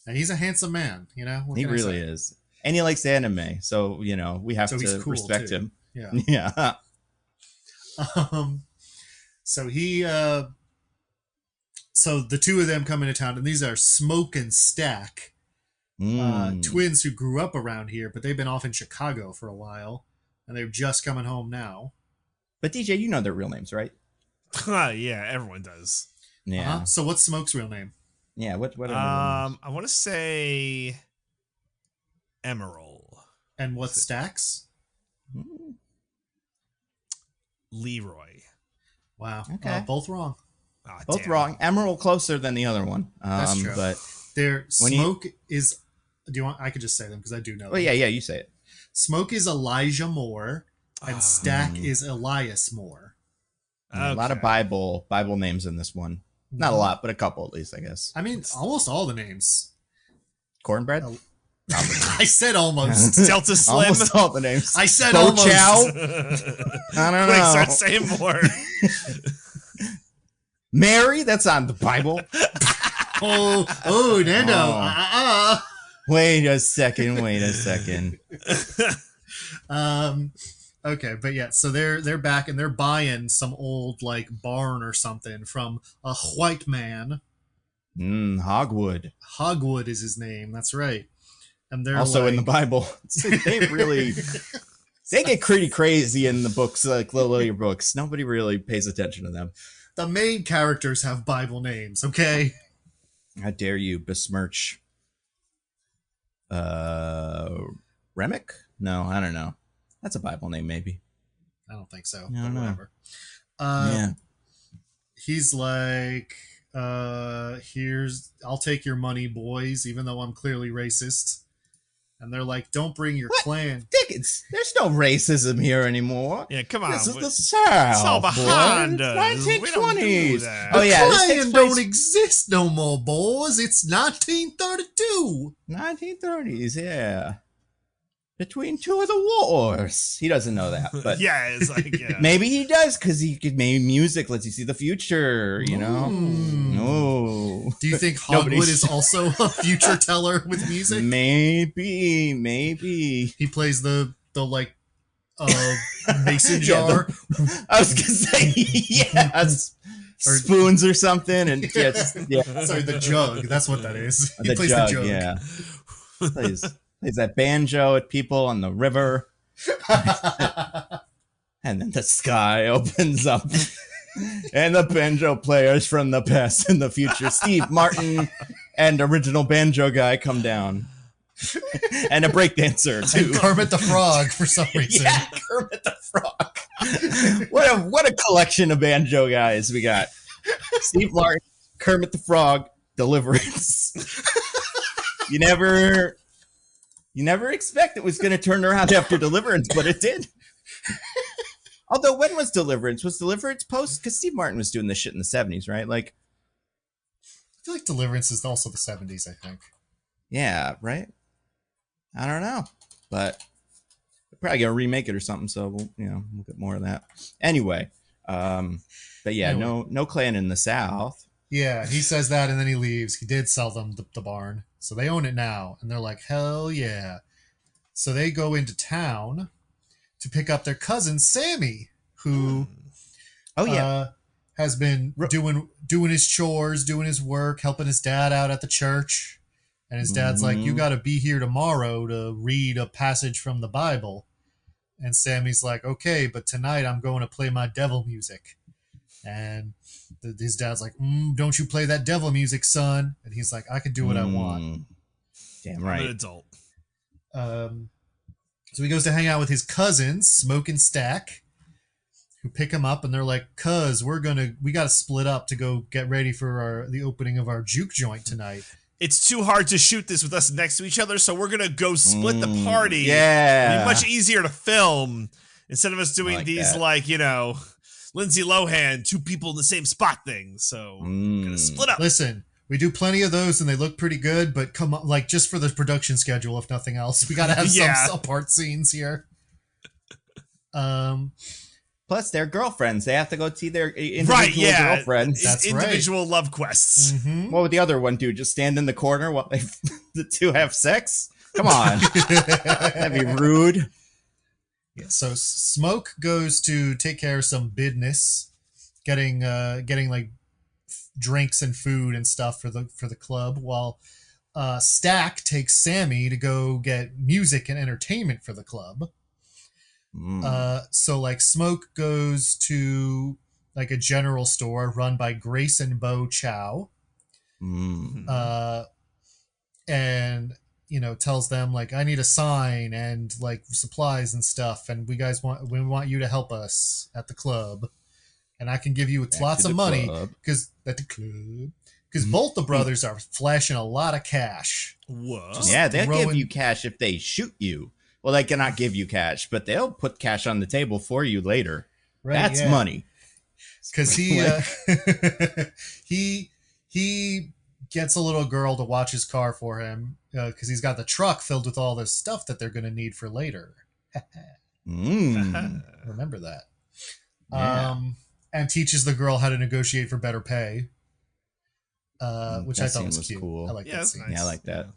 And he's a handsome man, you know? He really is. And he likes anime, so, you know, we have to respect him. Yeah. Yeah. So he... So the two of them come into town, and these are Smoke and Stack, twins who grew up around here, but they've been off in Chicago for a while, and they're just coming home now. But DJ, you know their real names, right? Yeah, everyone does. Yeah. So what's Smoke's real name? Yeah. What? I want to say Emerald. And what's Stack's? Leroy. Wow. Okay. Both wrong. Oh, Both damn. wrong. Emerald closer than the other one. That's true. But Smoke is... Do you want... I could just say them because I do know them. Well, yeah, you say it. Smoke is Elijah Moore, and Stack is Elias Moore. A lot of Bible names in this one. Not a lot, but a couple at least, I guess. I mean, almost all the names. Cornbread? I said almost. Delta Slim. Almost all the names. I said Bo almost. Chow? I don't Quick, know. start saying more. Mary? That's on the Bible. Oh, Nando. Wait a second. Okay, but yeah, so they're back and they're buying some old like barn or something from a white man. Hogwood. Hogwood is his name. That's right. And they're also like, in the Bible. They get pretty crazy in the books, like the later books. Nobody really pays attention to them. The main characters have Bible names, okay? How dare you besmirch Remick? No, I don't know. That's a Bible name, maybe. I don't think so. No, But whatever. Yeah. He's like, I'll take your money, boys, even though I'm clearly racist. And they're like, don't bring your clan. Dickens, there's no racism here anymore. Yeah, come on. This is the South. It's all behind boy. us. It's We don't do 1920s. that. Oh, yeah. This takes Clan place don't exist no more, boys. It's 1932. 1930s, yeah. Between two of the wars. He doesn't know that, but Yeah, it's like, yeah. maybe he does, because maybe music lets you see the future, you know? No. Do you think Nobody's- Hogwood is also a future teller with music? Maybe. He plays the like mason jar. I was gonna say spoons or something, and Sorry, the jug. That's what that is. He plays jug, the jug. Yeah, plays that banjo at people on the river, and then the sky opens up, and the banjo players from the past and the future, Steve Martin and original banjo guy, come down. And a breakdancer too. And Kermit the Frog for some reason. Yeah, Kermit the Frog. What a collection of banjo guys we got. Steve Martin, Kermit the Frog, Deliverance. You never expect it was going to turn around after Deliverance, but it did. Although, when was Deliverance? Was Deliverance post? Because Steve Martin was doing this shit in the 70s, right? Like, I feel like Deliverance is also the 70s, I think. Yeah, right? I don't know. But they're probably going to remake it or something, so we'll get more of that. Anyway, but yeah, no clan in the South. Yeah, he says that and then he leaves. He did sell them the barn, so they own it now. And they're like, hell yeah. So they go into town to pick up their cousin, Sammy, who has been doing his chores, doing his work, helping his dad out at the church. And his dad's like, you got to be here tomorrow to read a passage from the Bible. And Sammy's like, okay, but tonight I'm going to play my devil music. And his dad's like, don't you play that devil music, son. And he's like, I can do what I want. Damn right. I'm an adult. So he goes to hang out with his cousins, Smoke and Stack, who pick him up. And they're like, cuz, we got to split up to go get ready for the opening of our juke joint tonight. It's too hard to shoot this with us next to each other, so we're gonna go split the party. Yeah, it'd be much easier to film instead of us doing these Lindsay Lohan, two people in the same spot things. So we're gonna split up. Listen, we do plenty of those, and they look pretty good. But come on, like just for the production schedule, if nothing else, we gotta have some apart scenes here. Plus, they're girlfriends. They have to go see their individual girlfriends. That's individual love quests. Mm-hmm. What would the other one do? Just stand in the corner while the two have sex? Come on. That'd be rude. Yeah, so Smoke goes to take care of some business, getting like drinks and food and stuff for the club, while Stack takes Sammy to go get music and entertainment for the club. So like Smoke goes to like a general store run by Grace and Bo Chow, and tells them like, I need a sign and like supplies and stuff, and we want you to help us at the club, and I can give you lots of money because both the brothers are flashing a lot of cash. Whoa! Yeah, they'll give you cash if they shoot you. Well, they cannot give you cash, but they'll put cash on the table for you later. Right, that's money. Because he gets a little girl to watch his car for him because he's got the truck filled with all this stuff that they're going to need for later. Remember that. Yeah. And teaches the girl how to negotiate for better pay, which I thought was cute. Cool. I like that scene. Nice. Yeah, I like that.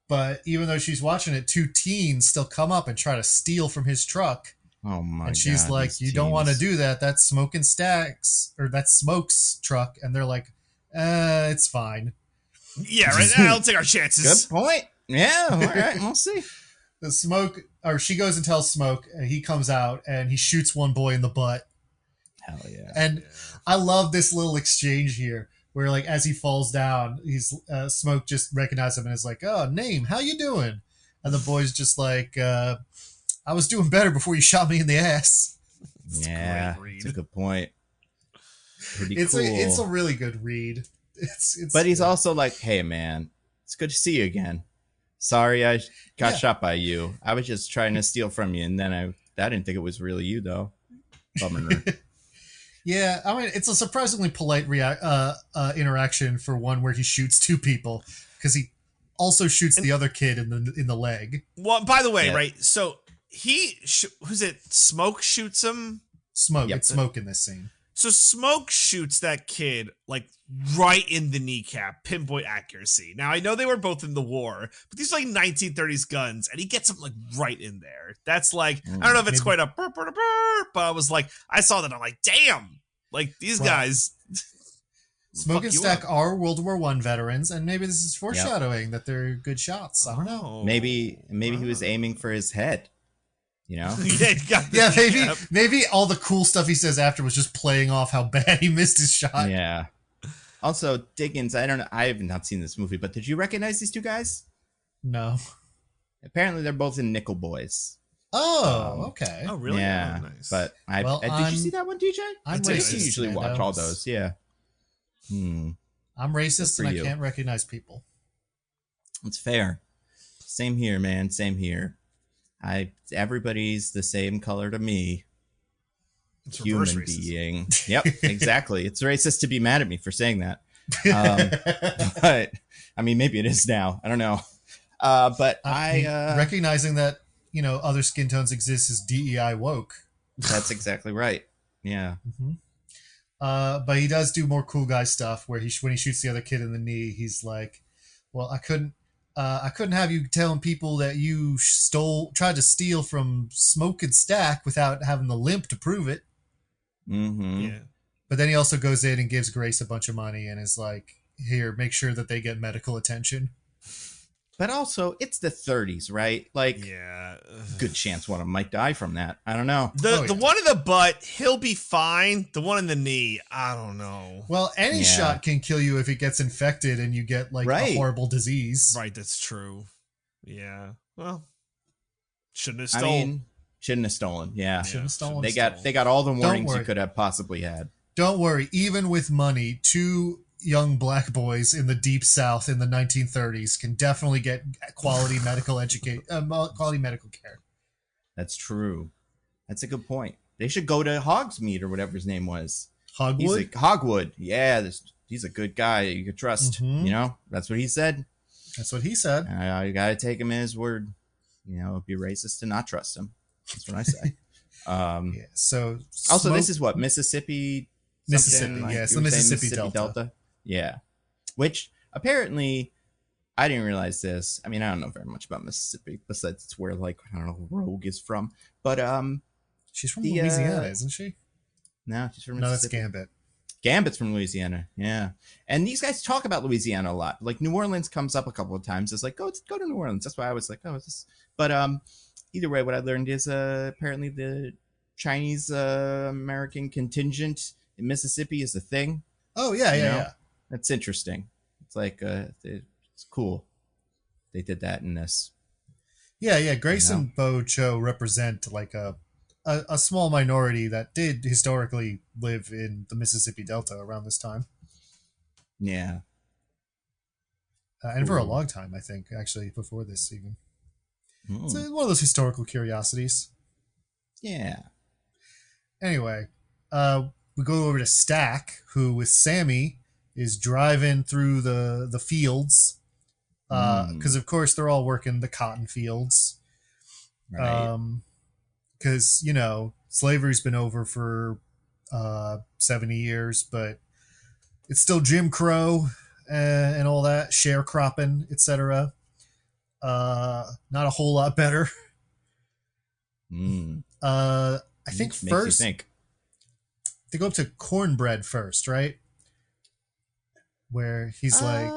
But even though she's watching it, two teens still come up and try to steal from his truck. Oh my god! And she's like, "You don't want to do that. That's Smoking Stacks, or that's Smoke's truck." And they're like, "It's fine." Yeah, right. I'll take our chances. Good point. Yeah, all right. We'll see. She goes and tells Smoke, and he comes out and he shoots one boy in the butt. Hell yeah! And I love this little exchange here, where like as he falls down, he's Smoke just recognizes him and is like, "Oh, name, how you doing?" And the boy's just like, "I was doing better before you shot me in the ass." It's a good point. Pretty cool. It's a really good read. But he's also like, "Hey, man, it's good to see you again. Sorry, I got shot by you. I was just trying to steal from you, and then I didn't think it was really you, though." Bummer. Yeah, I mean, it's a surprisingly polite interaction for one where he shoots two people, because he also shoots the other kid in the leg. Well, by the way, right? So who's it? Smoke shoots him. Smoke. Yep. It's Smoke in this scene. So Smoke shoots that kid like right in the kneecap, pinpoint accuracy. Now I know they were both in the war, but these are like 1930s guns, and he gets him like right in there. That's like, I don't know if it's quite a burp, but I was like, I saw that, I'm like, damn, like these guys. Smoke and Stack are World War I veterans, and maybe this is foreshadowing that they're good shots. I don't know. Maybe he was aiming for his head. You know? Maybe all the cool stuff he says after was just playing off how bad he missed his shot. Yeah. Also, Diggins, I don't know. I have not seen this movie, but did you recognize these two guys? No. Apparently, they're both in Nickel Boys. Oh, okay. Oh, really? Yeah. Oh, nice. But did you see that one, DJ? I'm racist. You usually watch all those. Yeah. I'm racist and I can't recognize people. It's fair. Same here, man. Same here. Everybody's the same color to me. It's human being. Yep, exactly. It's racist to be mad at me for saying that. But I mean, maybe it is now. I don't know. But recognizing that, you know, other skin tones exist is DEI woke. That's exactly right. Yeah. Mm-hmm. But he does do more cool guy stuff where when he shoots the other kid in the knee, he's like, well, I couldn't have you telling people that you tried to steal from Smoke and Stack without having the limp to prove it. Mm-hmm. Yeah. But then he also goes in and gives Grace a bunch of money and is like, here, make sure that they get medical attention. But also, it's the 30s, right? Like, yeah, good chance one of them might die from that. I don't know. The one in the butt, he'll be fine. The one in the knee, I don't know. Well, any shot can kill you if it gets infected and you get like a horrible disease. Right, that's true. Yeah. Well, shouldn't have stolen. Shouldn't have stolen. Yeah. Shouldn't have stolen. They got all the warnings you could have possibly had. Don't worry. Even with money, two young black boys in the deep South in the 1930s can definitely get quality medical quality medical care. That's true. That's a good point. They should go to Hogsmeade or whatever his name was. Hogwood? Hogwood. Yeah, he's a good guy you could trust. Mm-hmm. You know, that's what he said. That's what he said. You got to take him at his word. You know, it'd be racist to not trust him. That's what I say. So also, this is what, Mississippi? Mississippi, like, yes, the Mississippi Delta. Yeah. Which apparently, I didn't realize this. I mean, I don't know very much about Mississippi, besides it's where, like, I don't know, Rogue is from. But she's from Louisiana, isn't she? No, she's from Mississippi. No, that's Gambit. Gambit's from Louisiana, yeah. And these guys talk about Louisiana a lot. Like, New Orleans comes up a couple of times. It's like, go to New Orleans. That's why I was like, is this? But either way, what I learned is apparently the Chinese American contingent in Mississippi is a thing. Oh, yeah. That's interesting. It's like, it's cool. They did that in this. Yeah. Grace and Bo Cho represent like a small minority that did historically live in the Mississippi Delta around this time. Yeah. And for a long time, I think, actually, before this even. It's one of those historical curiosities. Yeah. Anyway, we go over to Stack, who with Sammy is driving through the fields. Because, of course, they're all working the cotton fields. Right. Because, you know, slavery's been over for 70 years, but it's still Jim Crow and all that, sharecropping, etc. Not a whole lot better. I think first they go up to cornbread first, right? Where he's like,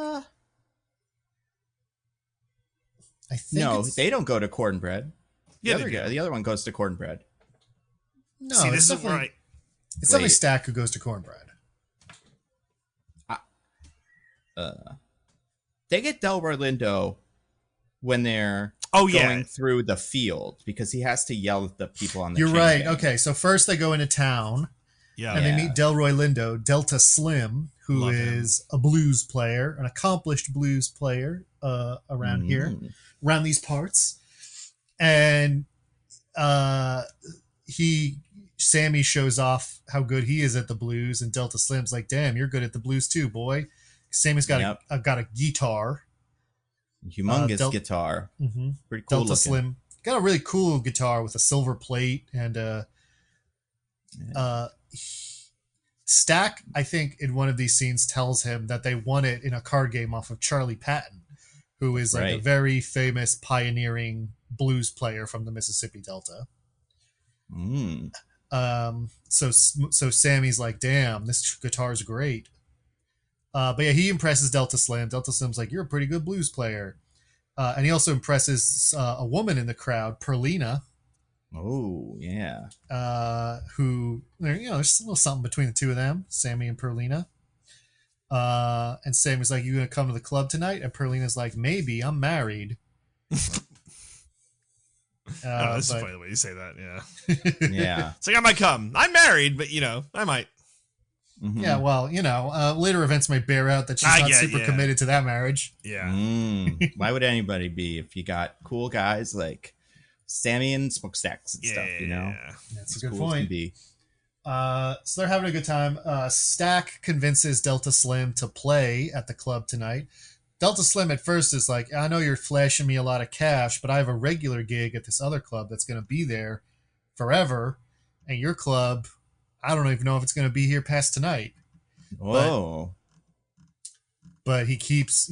I think they don't go to cornbread. Yeah, the other one goes to cornbread. No, see, this is right. It's definitely Stack who goes to cornbread. They get Delroy Lindo when they're going through the field because he has to yell at the people on the You're chain right. gang. Okay, so first they go into town. Yeah. And they meet Delroy Lindo, Delta Slim, who is a blues player, an accomplished blues player around here, around these parts. And Sammy shows off how good he is at the blues, and Delta Slim's like, "Damn, you're good at the blues too, boy." Sammy's got a guitar, humongous guitar, pretty cool. Delta looking. Slim got a really cool guitar with a silver plate, and Stack, I think, in one of these scenes tells him that they won it in a card game off of Charlie Patton, who is like a very famous pioneering blues player from the Mississippi Delta. So Sammy's like, damn, this guitar's great. But yeah, he impresses Delta Slim. Delta Slim's like, you're a pretty good blues player. And he also impresses a woman in the crowd, Perlina. Oh, yeah. Who, there's a little something between the two of them, Sammy and Perlina. And Sammy's like, you gonna come to the club tonight? And Perlina's like, maybe, I'm married. That's funny the way you say that, yeah. Yeah. It's like, I might come. I'm married, but, I might. Mm-hmm. Yeah, well, later events might bear out that she's not super committed to that marriage. Yeah. Why would anybody be if you got cool guys like Sammy and Smokestacks and stuff, Yeah, that's a good point. So they're having a good time. Stack convinces Delta Slim to play at the club tonight. Delta Slim at first is like, I know you're flashing me a lot of cash, but I have a regular gig at this other club that's going to be there forever. And your club, I don't even know if it's going to be here past tonight. Whoa. But he keeps,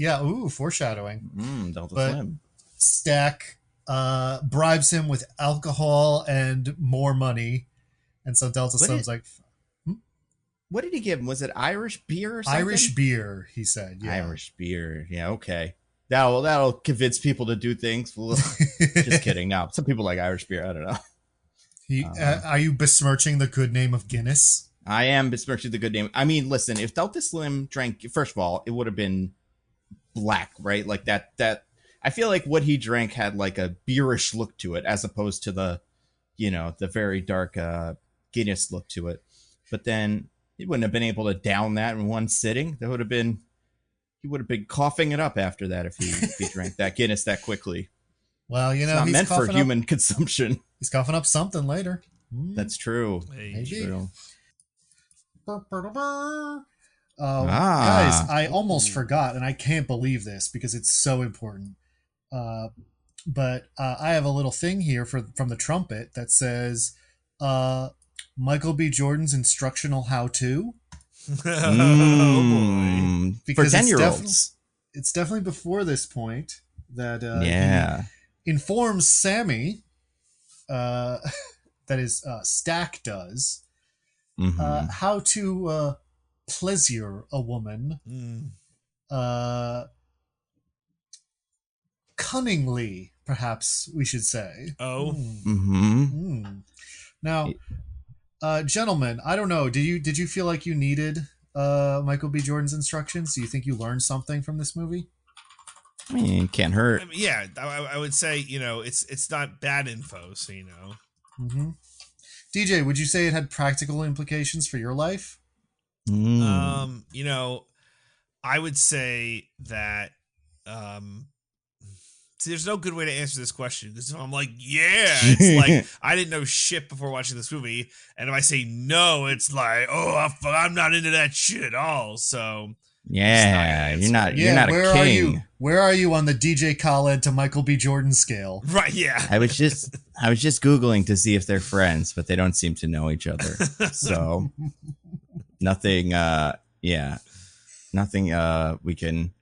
foreshadowing. Delta Slim. Stack bribes him with alcohol and more money. And so Delta Slim's like, what did he give him? Was it Irish beer or something? Irish beer, he said. Yeah. Irish beer. Yeah, okay. That'll convince people to do things. Just kidding. No, some people like Irish beer. I don't know. Are you besmirching the good name of Guinness? I am besmirching the good name. I mean, listen, if Delta Slim drank, first of all, it would have been black, right? Like that. I feel like what he drank had like a beerish look to it, as opposed to the very dark Guinness look to it. But then he wouldn't have been able to down that in one sitting. He would have been coughing it up after that if he drank that Guinness that quickly. Well, it's not meant for human consumption. He's coughing up something later. That's true. Maybe. True. Guys, I almost forgot, and I can't believe this because it's so important. But I have a little thing here from the trumpet that says Michael B. Jordan's instructional how-to. Oh, boy. For 10-year-olds. It's definitely before this point that he informs Sammy, that is, Stack does, how to pleasure a woman cunningly, perhaps we should say. Now, gentlemen, I don't know. Did you feel like you needed Michael B. Jordan's instructions? Do you think you learned something from this movie? I mean, it can't hurt. I would say it's not bad info, so DJ, would you say it had practical implications for your life? I would say that there's no good way to answer this question. I'm like, it's like I didn't know shit before watching this movie, and if I say no, it's like, I'm not into that shit at all. So you're not a king. Where are you on the DJ Khaled to Michael B. Jordan scale? Right, yeah. I was just Googling to see if they're friends, but they don't seem to know each other. So nothing we can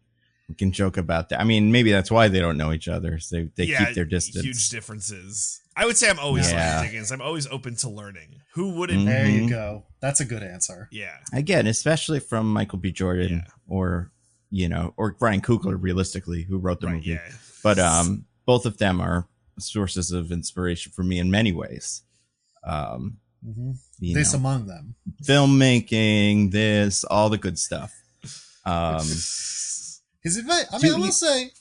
joke about that. I mean, maybe that's why they don't know each other. So they keep their distance. Huge differences. I would say I'm always learning Diggins. I'm always open to learning. Who wouldn't? There you go. That's a good answer. Yeah. Again, especially from Michael B. Jordan or Brian Coogler, realistically, who wrote the movie. Yeah. But both of them are sources of inspiration for me in many ways. This among them. Filmmaking, all the good stuff. His advice, I will say,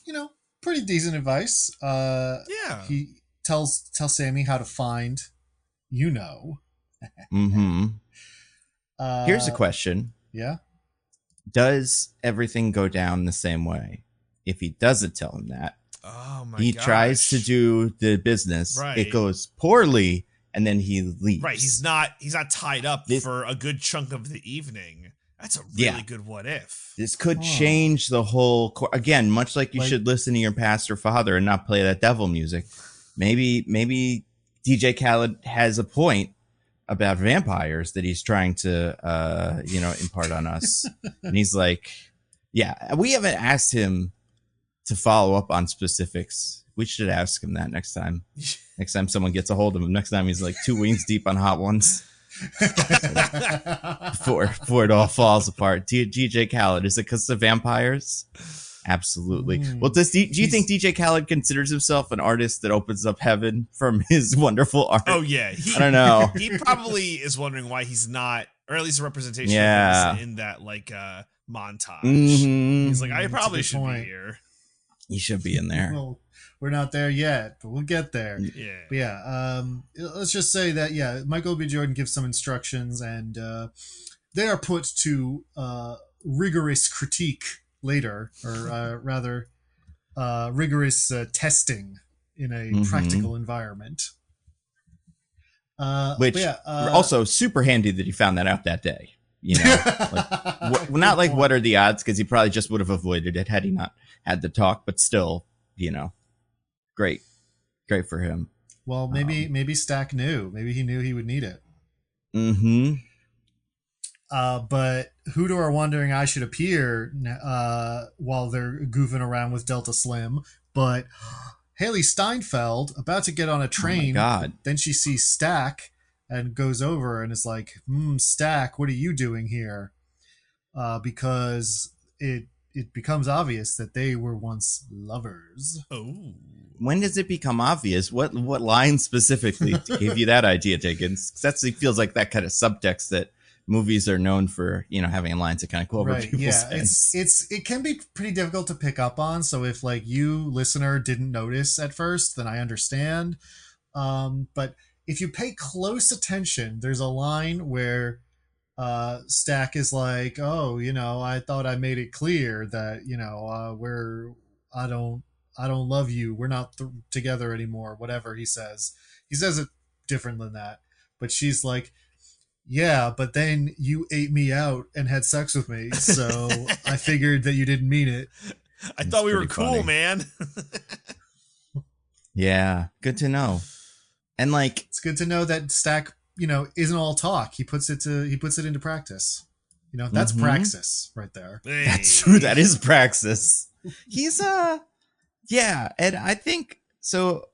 pretty decent advice. He tells Sammy how to find, Here's a question. Yeah. Does everything go down the same way? If he doesn't tell him that, he tries to do the business. Right. It goes poorly, and then he leaves. Right. He's not tied up for a good chunk of the evening. That's a really good what if. This could change the whole again, much like you should listen to your pastor father and not play that devil music. Maybe DJ Khaled has a point, about vampires that he's trying to impart on us. And he's like, yeah, we haven't asked him to follow up on specifics. We should ask him that next time. Next time someone gets a hold of him. Next time he's like 2 wings deep on hot ones. before it all falls apart. DJ Khaled, is it because of vampires? Absolutely. Well, do you think DJ Khaled considers himself an artist that opens up heaven from his wonderful art? Oh yeah, I don't know. He probably is wondering why he's not, or at least a representation of him in that montage. He's like, I probably should be here. He should be in there. Well, we're not there yet, but we'll get there. Yeah. But yeah. Let's just say that, Michael B. Jordan gives some instructions, and they are put to rigorous critique later, or rather, rigorous testing in a practical environment. Which also super handy that he found that out that day. What are the odds? Because he probably just would have avoided it had he not had the talk. But still, great for him. Well, maybe Stack knew. Maybe he knew he would need it. But who are wondering I should appear while they're goofing around with Delta Slim. But Haley Steinfeld about to get on a train. Oh my God. Then she sees Stack and goes over and is like, Stack, what are you doing here? Because it becomes obvious that they were once lovers. Oh. When does it become obvious? What line specifically gave you that idea, Diggins? Because it feels like that kind of subtext that movies are known for, having lines that kind of go over people's heads. It can be pretty difficult to pick up on. So if you listener didn't notice at first, then I understand. But if you pay close attention, there's a line where Stack is like, "Oh, I thought I made it clear that I don't love you. We're not together anymore." Whatever he says it different than that. But she's like, "Yeah, but then you ate me out and had sex with me, so I figured that you didn't mean it." I thought we were cool, funny. Man. Yeah, good to know. And it's good to know that Stack, isn't all talk. He puts it into practice. That's praxis right there. Hey. That's true. That is praxis. He's yeah, and I think so.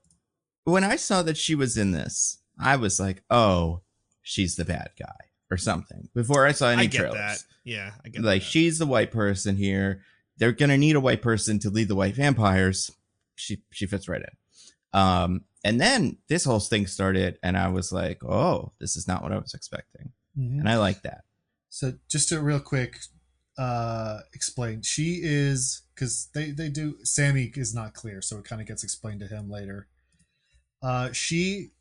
When I saw that she was in this, I was like, "Oh, she's the bad guy or something." Before I saw any trailers, that. Yeah, I get that. She's the white person here. They're gonna need a white person to lead the white vampires. She fits right in. And then this whole thing started, and I was like, "Oh, this is not what I was expecting," and I like that. So just to real quick explain, she is, because they do, Sammy is not clear, so it kind of gets explained to him later. She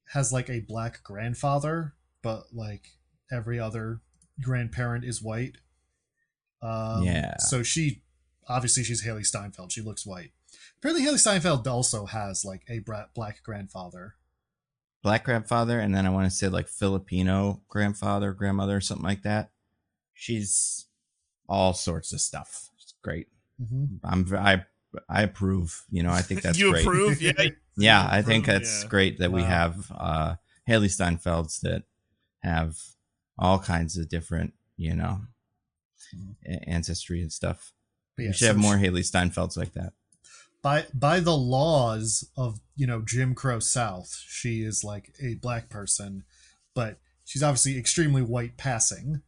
has a black grandfather, but every other grandparent is white. So she's Haley Steinfeld. She looks white. Apparently Haley Steinfeld also has a black grandfather. Black grandfather, and then I want to say Filipino grandfather, grandmother, something like that. She's all sorts of stuff. It's great. I approve. I think that's you great. You approve? Yeah. Yeah, I think that's great that we have Haley Steinfelds that have all kinds of different, ancestry and stuff. We should have more Haley Steinfelds like that. By the laws of Jim Crow South, she is a black person, but she's obviously extremely white passing.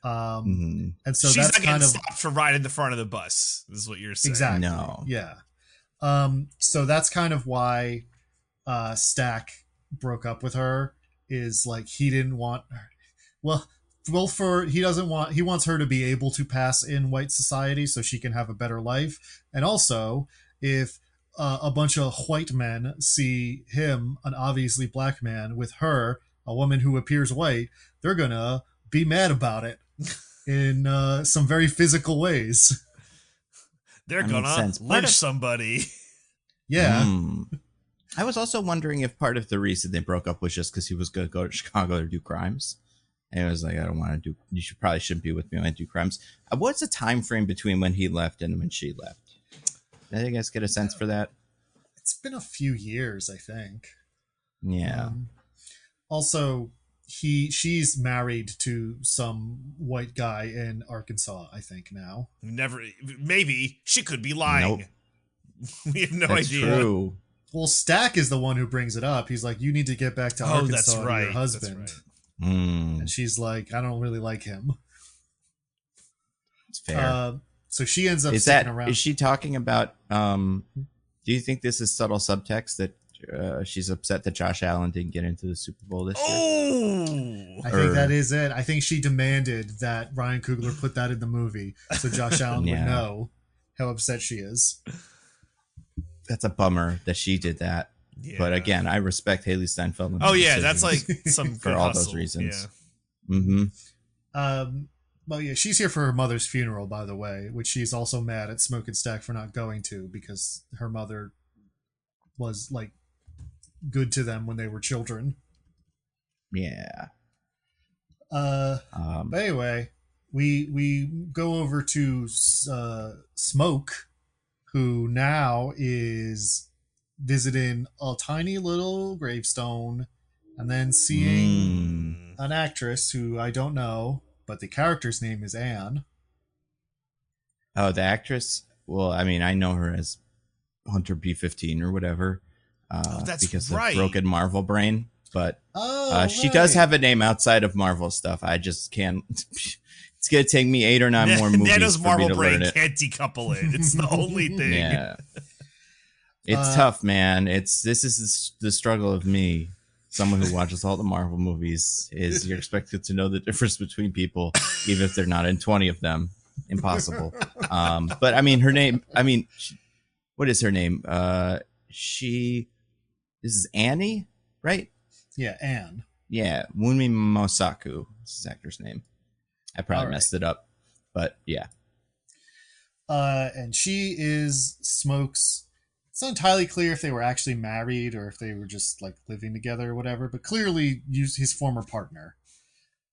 And so she's that's not getting kind of stopped for riding the front of the bus. Is what you're saying? Exactly. No. Yeah. So that's kind of why Stack broke up with her. Is he didn't want her. He wants her to be able to pass in white society so she can have a better life, and also if a bunch of white men see him, an obviously black man, with her, a woman who appears white, they're gonna be mad about it in some very physical ways. They're gonna lynch somebody. Yeah. I was also wondering if part of the reason they broke up was just because he was going to go to Chicago to do crimes. And it was like, I don't want to do, probably shouldn't be with me when I do crimes. What's the time frame between when he left and when she left? Did you guys get a sense for that? It's been a few years, I think. Yeah. Also, she's married to some white guy in Arkansas, I think now. Maybe she could be lying. Nope. We have no That's idea. True. Well, Stack is the one who brings it up. He's like, you need to get back to Arkansas that's to right. your husband. That's right. And she's like, I don't really like him. It's fair. So she ends up sticking around. Is she talking about, do you think this is subtle subtext that she's upset that Josh Allen didn't get into the Super Bowl this year? I think that is it. I think she demanded that Ryan Coogler put that in the movie so Josh Allen would know how upset she is. That's a bummer that she did that. Yeah. But again, I respect Haley Steinfeld. Oh yeah, that's like some for all those reasons. Yeah. Mm-hmm. Well, yeah, she's here for her mother's funeral, by the way, which she's also mad at Smoke and Stack for not going to because her mother was like good to them when they were children. Yeah. But anyway, we go over to Smoke, who now is visiting a tiny little gravestone and then seeing an actress who I don't know, but the character's name is Anne. Oh, the actress? Well, I mean, I know her as Hunter B-15 or whatever. That's because right. of Broken Marvel Brain. But she right. does have a name outside of Marvel stuff. I just can't... It's going to take me 8 or 9 more movies Nando's for Marvel me to Brain learn it. can't decouple it. It's the only thing. Yeah. It's tough, man. This is the struggle of me. Someone who watches all the Marvel movies is you're expected to know the difference between people, even if they're not in 20 of them. Impossible. But I mean, her name, what is her name? This is Annie, right? Yeah, Anne. Yeah. Wunmi Mosaku is his actor's name. I probably messed it up, but yeah. And she is Smoke's. It's not entirely clear if they were actually married or if they were just like living together or whatever, but clearly used his former partner.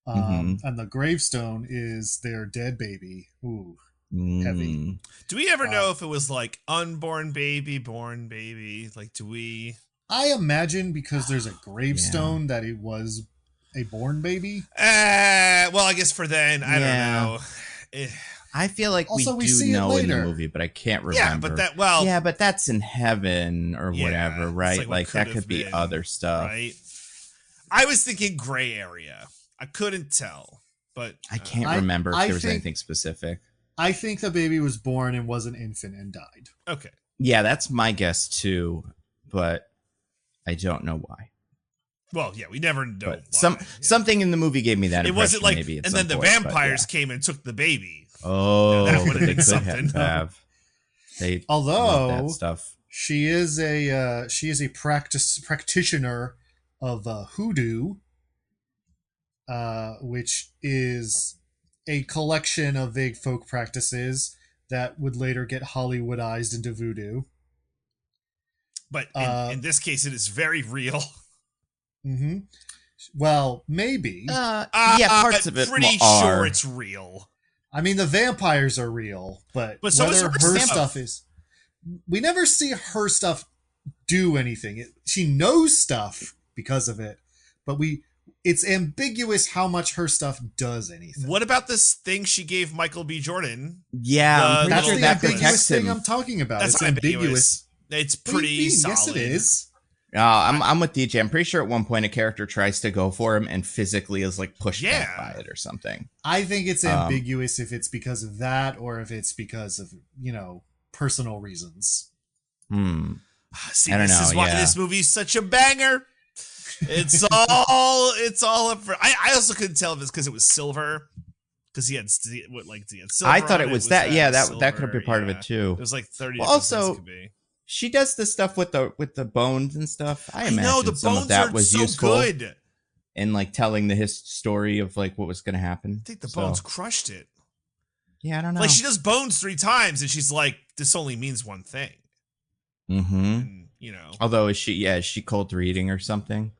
And the gravestone is their dead baby. Ooh, heavy. Do we ever know if it was like unborn baby, born baby? Like, do we? I imagine because there's a gravestone that it was a born baby. Well, I guess for then, I don't know. I feel like also, we do know in the movie, but I can't remember. Yeah, but that's in heaven or whatever, right? Like that could be other stuff. Right? I was thinking gray area. I couldn't tell, but I can't remember if there was anything specific. I think the baby was born and was an infant and died. Okay. Yeah, that's my guess too, but I don't know why. Well, yeah, we never know. But something in the movie gave me that impression. It wasn't like, maybe and then the vampires came and took the baby. Oh, that would have they been could something. have. Although that stuff. She is a practitioner of hoodoo, which is a collection of vague folk practices that would later get Hollywoodized into voodoo. But in this case, it is very real. Mm-hmm. Well, maybe. Parts of it pretty sure it's real. I mean, the vampires are real, but so whether her stuff is... We never see her stuff do anything. She knows stuff because of it, but it's ambiguous how much her stuff does anything. What about this thing she gave Michael B. Jordan? Yeah, that's the that ambiguous thing I'm talking about. That's it's ambiguous. It's pretty solid. Yes, it is. I'm with DJ. I'm pretty sure at one point a character tries to go for him and physically is like pushed back by it or something. I think it's ambiguous if it's because of that or if it's because of, personal reasons. See, this is why this movie's such a banger. It's all up for. I also couldn't tell if it's because it was silver. Because he had silver. I thought it was that. Yeah, that could have been part of it too. It was like 30. Well, also, she does the stuff with the bones and stuff. I imagine the some bones of that are was so useful. Good. And like telling the story of like what was going to happen. I think the bones crushed it. Yeah, I don't know. Like she does bones 3 times, and she's like, "This only means one thing." Mm-hmm. And, although is she cold reading or something?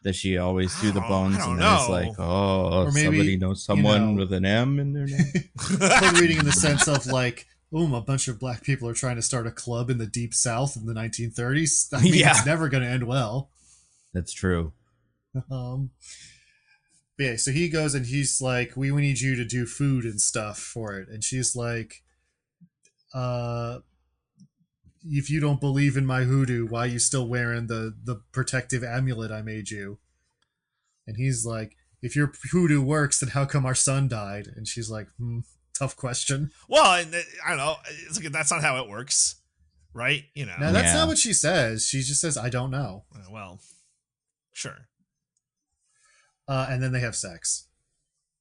Does she always do the bones? I don't and know. It's like, or maybe, somebody knows someone with an M in their name. Cold reading in the sense of like, a bunch of black people are trying to start a club in the Deep South in the 1930s. I mean, it's never going to end well. That's true. But yeah, so he goes and he's like, we need you to do food and stuff for it. And she's like, if you don't believe in my hoodoo, why are you still wearing the protective amulet I made you? And he's like, if your hoodoo works, then how come our son died? And she's like, tough question. Well, and I don't know. It's like, that's not how it works, right? You know. No, that's not what she says. She just says, I don't know. Well, sure. And then they have sex.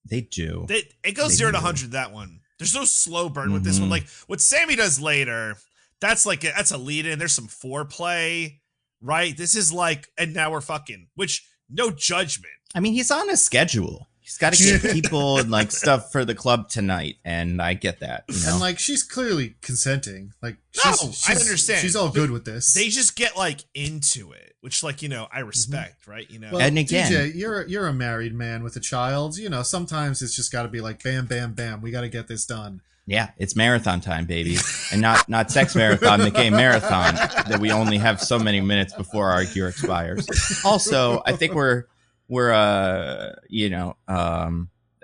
They do. It goes 0 to 100, that one. There's no slow burn with this one. Like, what Sammy does later, that's a lead in. There's some foreplay, right? This is like, and now we're fucking, which, no judgment. I mean, he's on a schedule. He's got to get people and like stuff for the club tonight, and I get that. You know? And like, she's clearly consenting. Like, I understand. She's all good with this. They just get like into it, which, like, you know, I respect, right? You know, well, and again, DJ, you're a married man with a child. You know, sometimes it's just got to be like, bam, bam, bam. We got to get this done. Yeah, it's marathon time, baby, and not sex marathon, the game marathon that we only have so many minutes before our gear expires. Also, I think we're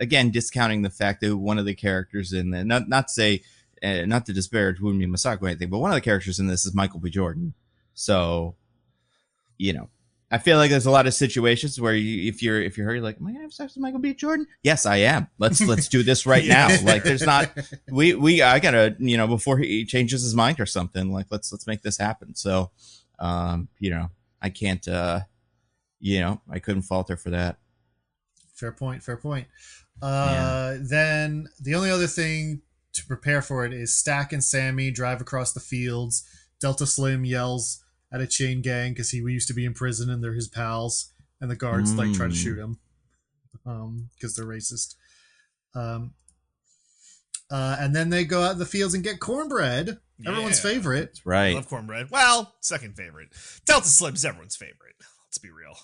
again discounting the fact that one of the characters in the not to say not to disparage Wunmi Masako or anything, but one of the characters in this is Michael B. Jordan. So, you know, I feel like there's a lot of situations where if you're hurt, you're like, am I gonna have sex with Michael B. Jordan? Yes, I am. Let's do this right now. Like, there's not I gotta, you know, before he changes his mind or something. Like, let's make this happen. So, you know, I can't. You know, I couldn't fault her for that. Fair point. Then the only other thing to prepare for it is Stack and Sammy drive across the fields. Delta Slim yells at a chain gang because he used to be in prison and they're his pals. And the guards like try to shoot him because they're racist. And then they go out in the fields and get cornbread. Yeah. Everyone's favorite. That's right. I love cornbread. Well, second favorite. Delta Slim's everyone's favorite. Let's be real.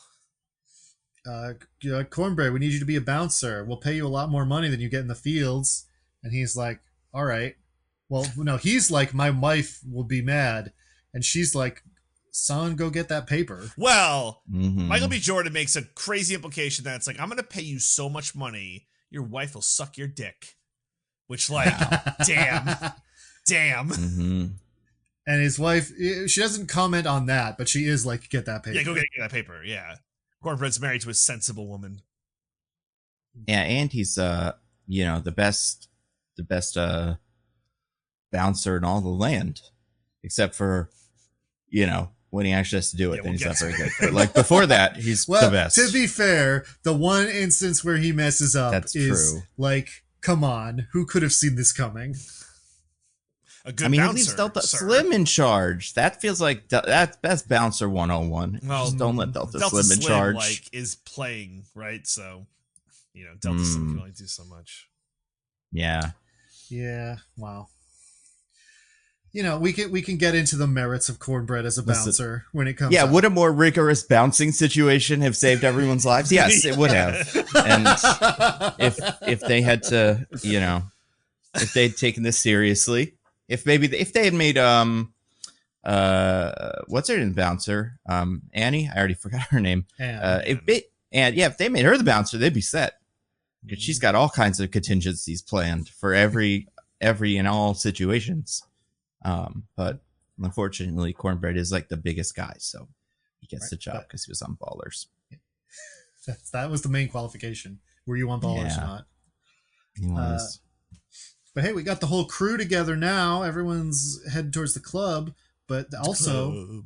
Cornbread, we need you to be a bouncer. We'll pay you a lot more money than you get in the fields. And he's like, all right. Well, no, he's like, my wife will be mad. And she's like, son, go get that paper. Well, Michael B. Jordan makes a crazy implication that it's like, I'm going to pay you so much money, your wife will suck your dick. Which, like, damn. And his wife, she doesn't comment on that, but she is like, get that paper. Yeah, go get that paper. Yeah. Cornbread's married to a sensible woman. Yeah, and he's you know, the best bouncer in all the land, except for, you know, when he actually has to do it, then he's not very good. But like before that, he's the best. To be fair, the one instance where he messes up is true. Like, come on, who could have seen this coming? A good bouncer, he leaves Delta Slim in charge. That feels like that's bouncer 101. Well, just don't let Delta Slim in charge. Like, is playing, right? So, you know, Delta Slim can only do so much. Yeah. Wow. You know, we can get into the merits of cornbread as a bouncer when it comes. Yeah, would a more rigorous bouncing situation have saved everyone's lives? Yes, it would have. And if they had to, you know, if they'd taken this seriously. If they had made what's her name, bouncer, Annie, I already forgot her name. If they made her the bouncer, they'd be set. Because she's got all kinds of contingencies planned for every and all situations. But unfortunately, Cornbread is like the biggest guy, so he gets the job because he was on Ballers. That was the main qualification. Were you on Ballers or not? He was. But hey, we got the whole crew together now. Everyone's heading towards the club, but also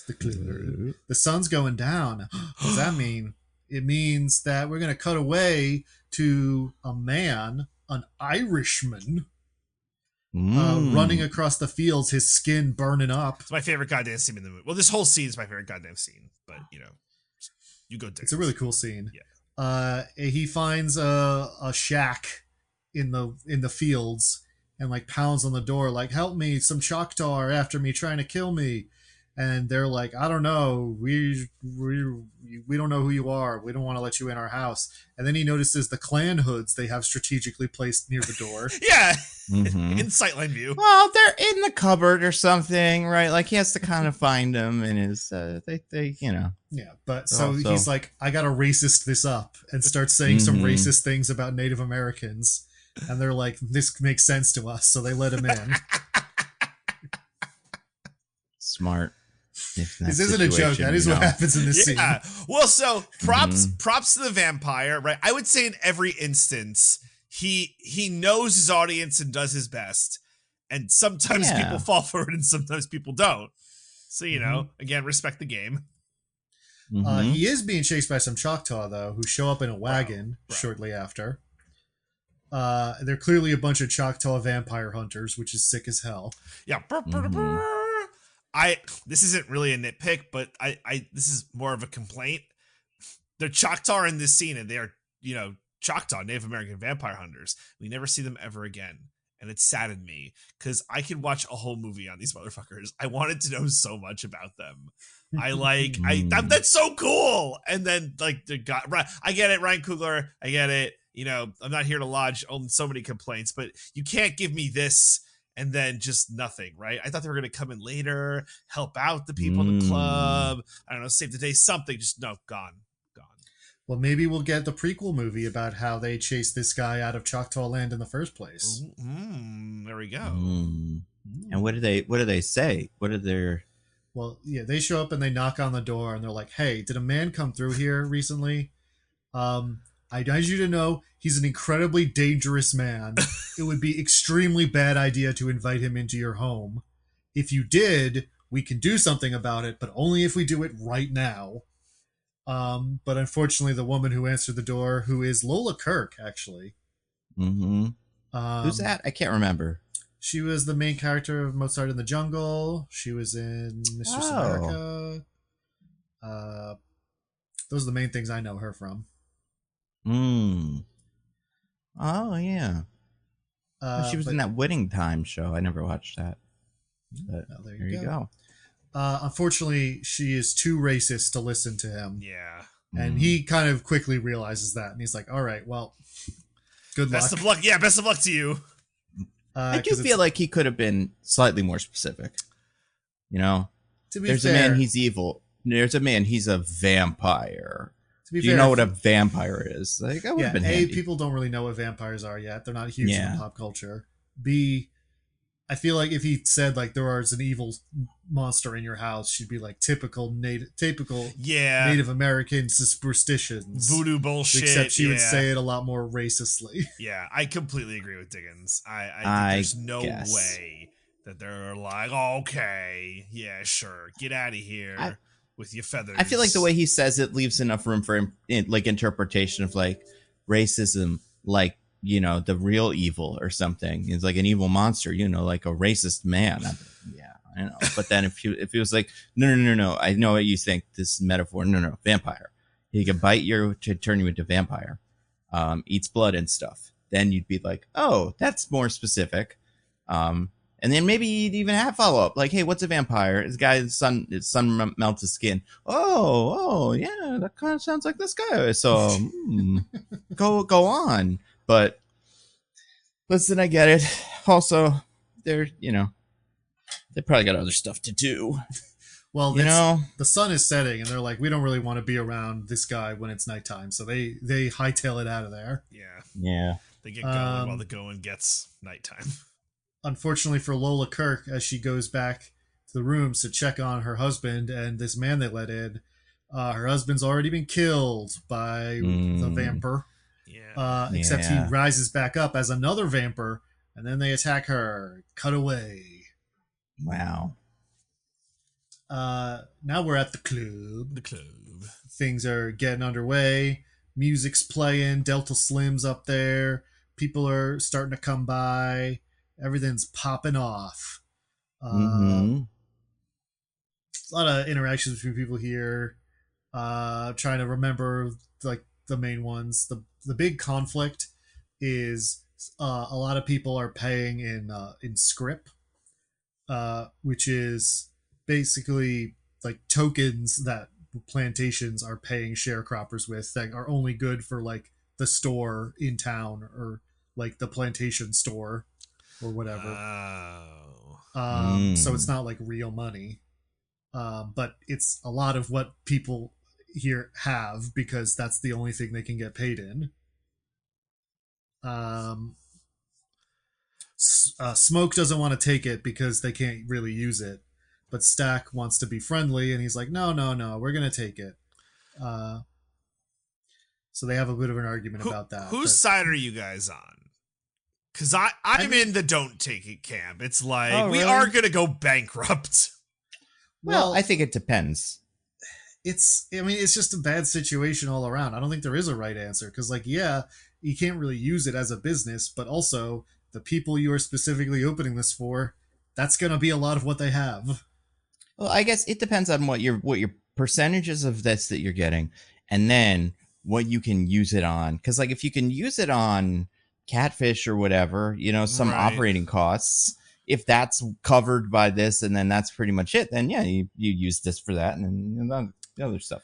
the club. The sun's going down. What does that mean? It means that we're going to cut away to a man, an Irishman, running across the fields, his skin burning up. It's my favorite goddamn scene in the movie. Well, this whole scene is my favorite goddamn scene, but, you know, you go dig it. It's a really cool scene. Yeah. He finds a shack in the fields and like pounds on the door like, help me, some Choctaw are after me trying to kill me. and they're like, I don't know, we don't know who you are. We don't want to let you in our house. And then he notices the clan hoods they have strategically placed near the door. Yeah, Mhm. in sightline view. Well, they're in the cupboard or something, right? Like he has to kind of find them, and his they you know. Yeah, but Oh, so- he's like, I gotta racist this up, and starts saying some Mhm. racist things about Native Americans. And they're like, this makes sense to us, so they let him in. Smart. This isn't a joke. That is what happens in this scene. Well, so props to the vampire, right? I would say in every instance, he knows his audience and does his best. And sometimes people fall for it and sometimes people don't. So, you know, again, respect the game. He is being chased by some Choctaw, though, who show up in a wagon shortly after. They're clearly a bunch of Choctaw vampire hunters, which is sick as hell. Yeah. This isn't really a nitpick, but I this is more of a complaint. They're Choctaw in this scene, and they are, you know, Choctaw, Native American vampire hunters. We never see them ever again. And it saddened me because I could watch a whole movie on these motherfuckers. I wanted to know so much about them. That's so cool. And then like I get it, Ryan Coogler. I get it. You know, I'm not here to lodge on so many complaints, but you can't give me this and then just nothing, right? I thought they were going to come in later, help out the people in the club. I don't know, save the day, something. Just no, gone. Well, maybe we'll get the prequel movie about how they chased this guy out of Choctaw land in the first place. There we go. And what do they say? What are their... Well, yeah, they show up and they knock on the door and they're like, hey, did a man come through here recently? I need you to know he's an incredibly dangerous man. It would be extremely bad idea to invite him into your home. If you did, we can do something about it, but only if we do it right now. But unfortunately, the woman who answered the door, who is Lola Kirk, actually. Who's that? I can't remember. She was the main character of Mozart in the Jungle. She was in Mistress America. Those are the main things I know her from. Oh, yeah. She was in that Wedding Time show. I never watched that. But there you go. Unfortunately, she is too racist to listen to him. Yeah. And he kind of quickly realizes that. And he's like, all right, well, good luck. Best of luck. Yeah, best of luck to you. I do feel like he could have been slightly more specific. You know? There's fair, a man, he's evil. There's a man, he's a vampire. Do you fair, know what a vampire is? Like, that would have been handy. people don't really know what vampires are yet. They're not huge in pop culture. B, I feel like if he said like there is an evil monster in your house, she'd be like typical Native American superstitions, voodoo bullshit. Except she would say it a lot more racistly. Yeah, I completely agree with Diggins. I think there's no way that they're like, okay, yeah, sure, get out of here with your feathers. I feel like the way he says it leaves enough room for like interpretation of like racism, like, you know, the real evil or something. It's like an evil monster, you know, like a racist man. I know. But then if he was like, no, I know what you think, this metaphor. No, vampire. He can bite you to turn you into vampire, eats blood and stuff. Then you'd be like, oh, that's more specific. And then maybe you'd even have follow up, like, hey, what's a vampire? This guy, his sun melts his skin. Oh, yeah, that kind of sounds like this guy. So go on. But listen, I get it. Also, they probably got other stuff to do. Well, the sun is setting, and they're like, we don't really want to be around this guy when it's nighttime, so they hightail it out of there. Yeah. They get going while the going gets nighttime. Unfortunately for Lola Kirk, as she goes back to the rooms to check on her husband and this man they let in, her husband's already been killed by the vampire. Except he rises back up as another vampire, and then they attack her. Cut away. Wow. Now we're at the club. Things are getting underway. Music's playing. Delta Slim's up there. People are starting to come by. Everything's popping off. A lot of interactions between people here. Trying to remember like the main ones. The big conflict is a lot of people are paying in script, which is basically like tokens that plantations are paying sharecroppers with that are only good for like the store in town or like the plantation store or whatever. So it's not like real money. But it's a lot of what people here have because that's the only thing they can get paid in. Smoke doesn't want to take it because they can't really use it, but Stack wants to be friendly and he's like, no, we're gonna take it. So they have a bit of an argument about that. Whose side are you guys on? Because I'm in the don't take it camp. It's like we are gonna go bankrupt. Well, I think it depends. It's just a bad situation all around. I don't think there is a right answer because, like, yeah, you can't really use it as a business, but also the people you are specifically opening this for, that's going to be a lot of what they have. Well, I guess it depends on what your percentages of this that you're getting, and then what you can use it on. Because, like, if you can use it on catfish or whatever, some operating costs. If that's covered by this and then that's pretty much it, then yeah, you use this for that and then the other stuff.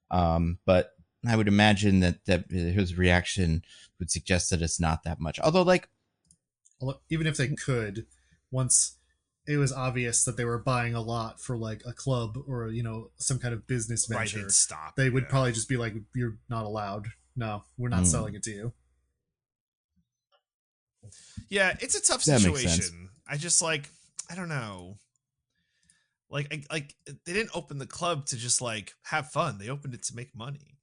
But I would imagine that his reaction would suggest that it's not that much. Although, like, even if they could, once it was obvious that they were buying a lot for like a club or some kind of business venture, they would probably just be like, "You're not allowed. No, we're not selling it to you." Yeah, it's a tough situation. I just I don't know. Like they didn't open the club to just like have fun. They opened it to make money.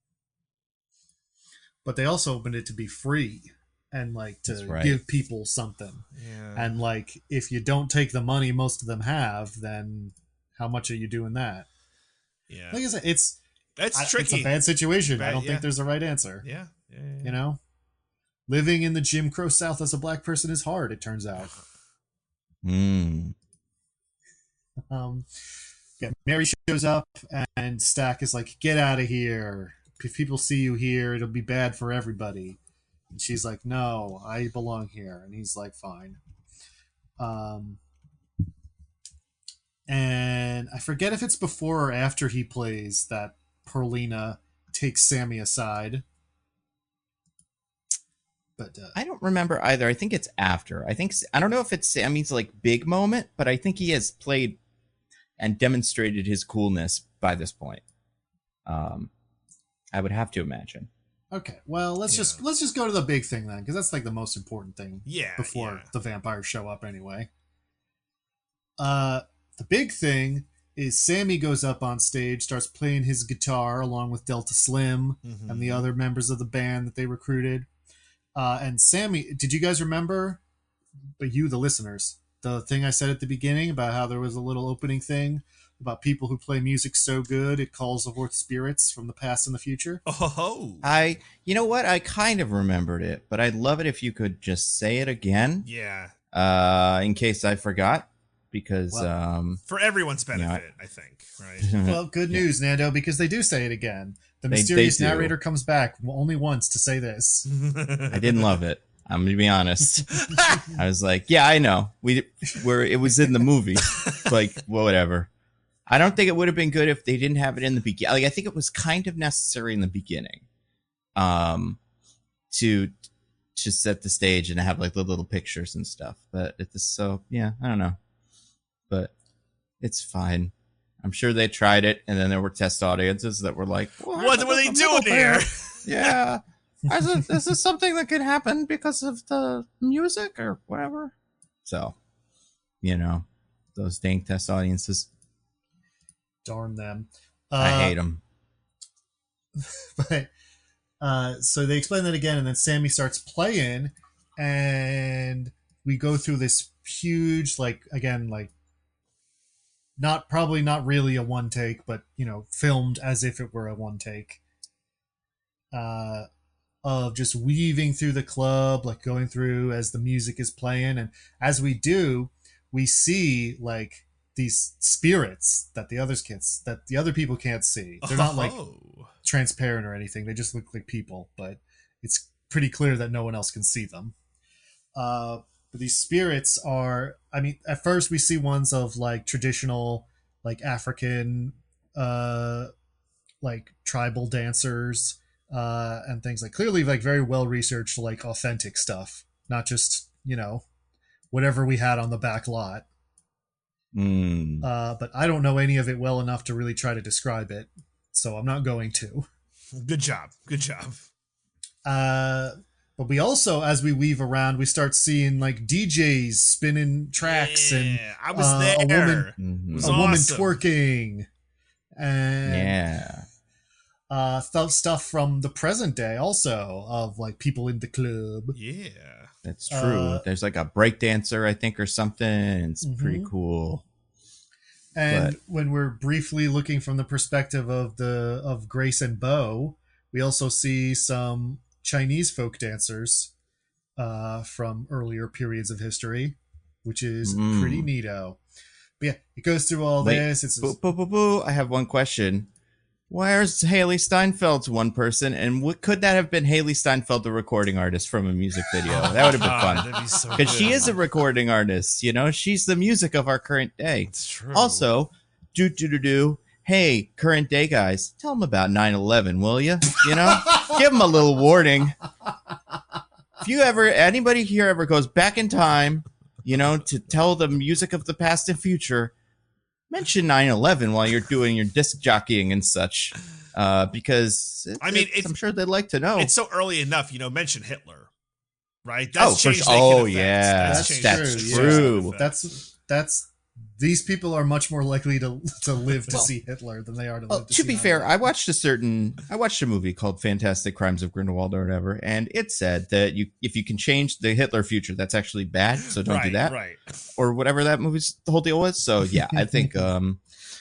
But they also opened it to be free and like to give people something. Yeah. And like if you don't take the money most of them have, then how much are you doing that? Yeah. Like I said, that's tricky. It's a bad situation. I don't think there's a right answer. Yeah. Living in the Jim Crow South as a black person is hard, it turns out. Mary shows up and Stack is like, "Get out of here. If people see you here, it'll be bad for everybody." And she's like, "No, I belong here." And he's like, "Fine." And I forget if it's before or after he plays that Perlina takes Sammy aside. But I don't remember either. I think it's after. I don't know if it's Sammy's like big moment, but I think he has played and demonstrated his coolness by this point. I would have to imagine. Okay, well let's just go to the big thing then, because that's like the most important thing. Yeah. Before the vampires show up, anyway. The big thing is Sammy goes up on stage, starts playing his guitar along with Delta Slim and the other members of the band that they recruited. And Sammy, did you guys remember, but you, the listeners, the thing I said at the beginning about how there was a little opening thing about people who play music so good it calls forth spirits from the past and the future? Oh, you know what? I kind of remembered it, but I'd love it if you could just say it again. Yeah. In case I forgot, because for everyone's benefit, I think. Right. Well, good news, Nando, because they do say it again. The mysterious narrator comes back only once to say this. I didn't love it. I'm gonna be honest. I was like, yeah, I know. It was in the movie. Like, well, whatever. I don't think it would have been good if they didn't have it in the beginning. Like, I think it was kind of necessary in the beginning, to set the stage and have like the little pictures and stuff. But I don't know. But it's fine. I'm sure they tried it, and then there were test audiences that were like, "What were they doing here?" Yeah, this is something that could happen because of the music or whatever. So, those dang test audiences. Darn them. I hate them. But so they explain that again, and then Sammy starts playing, and we go through this huge, not really a one take, but filmed as if it were a one take, of just weaving through the club, like going through as the music is playing, and as we do, we see like these spirits that the other people can't see. They're not like transparent or anything. They just look like people, but it's pretty clear that no one else can see them. But these spirits are, at first we see ones of like traditional like African like tribal dancers and things, like clearly like very well researched, like authentic stuff, not just, you know, whatever we had on the back lot. But I don't know any of it well enough to really try to describe it, so I'm not going to. Good job. But we also, as we weave around, we start seeing like DJs spinning tracks, and I was there. A It was woman awesome. twerking, and stuff from the present day also, of like people in the club. Yeah, that's true. There's like a break dancer, I think, or something. It's pretty cool. And when we're briefly looking from the perspective of Grace and Bo, we also see some Chinese folk dancers from earlier periods of history, which is pretty neato. But yeah, it goes through all this. It's boo. I have one question. Where's Haley Steinfeld's one person? And could that have been Haley Steinfeld, the recording artist from a music video? That would have been fun. That'd be so Because she is a recording artist, you know? She's the music of our current day. It's true. Also, hey, current day guys, tell them about 9/11, will you? You know? Give them a little warning. If anybody here ever goes back in time, you know, to tell the music of the past and future, mention 9/11 while you're doing your disc jockeying and such, because I'm sure they'd like to know. It's so early enough, you know. Mention Hitler, right? That's That's true. That's these people are much more likely to live to see Hitler than they are to live to see. To be fair, I watched a movie called Fantastic Crimes of Grindelwald or whatever, and it said that if you can change the Hitler future, that's actually bad, so don't do that. Right. Or whatever that movie's the whole deal was. So yeah, I think well,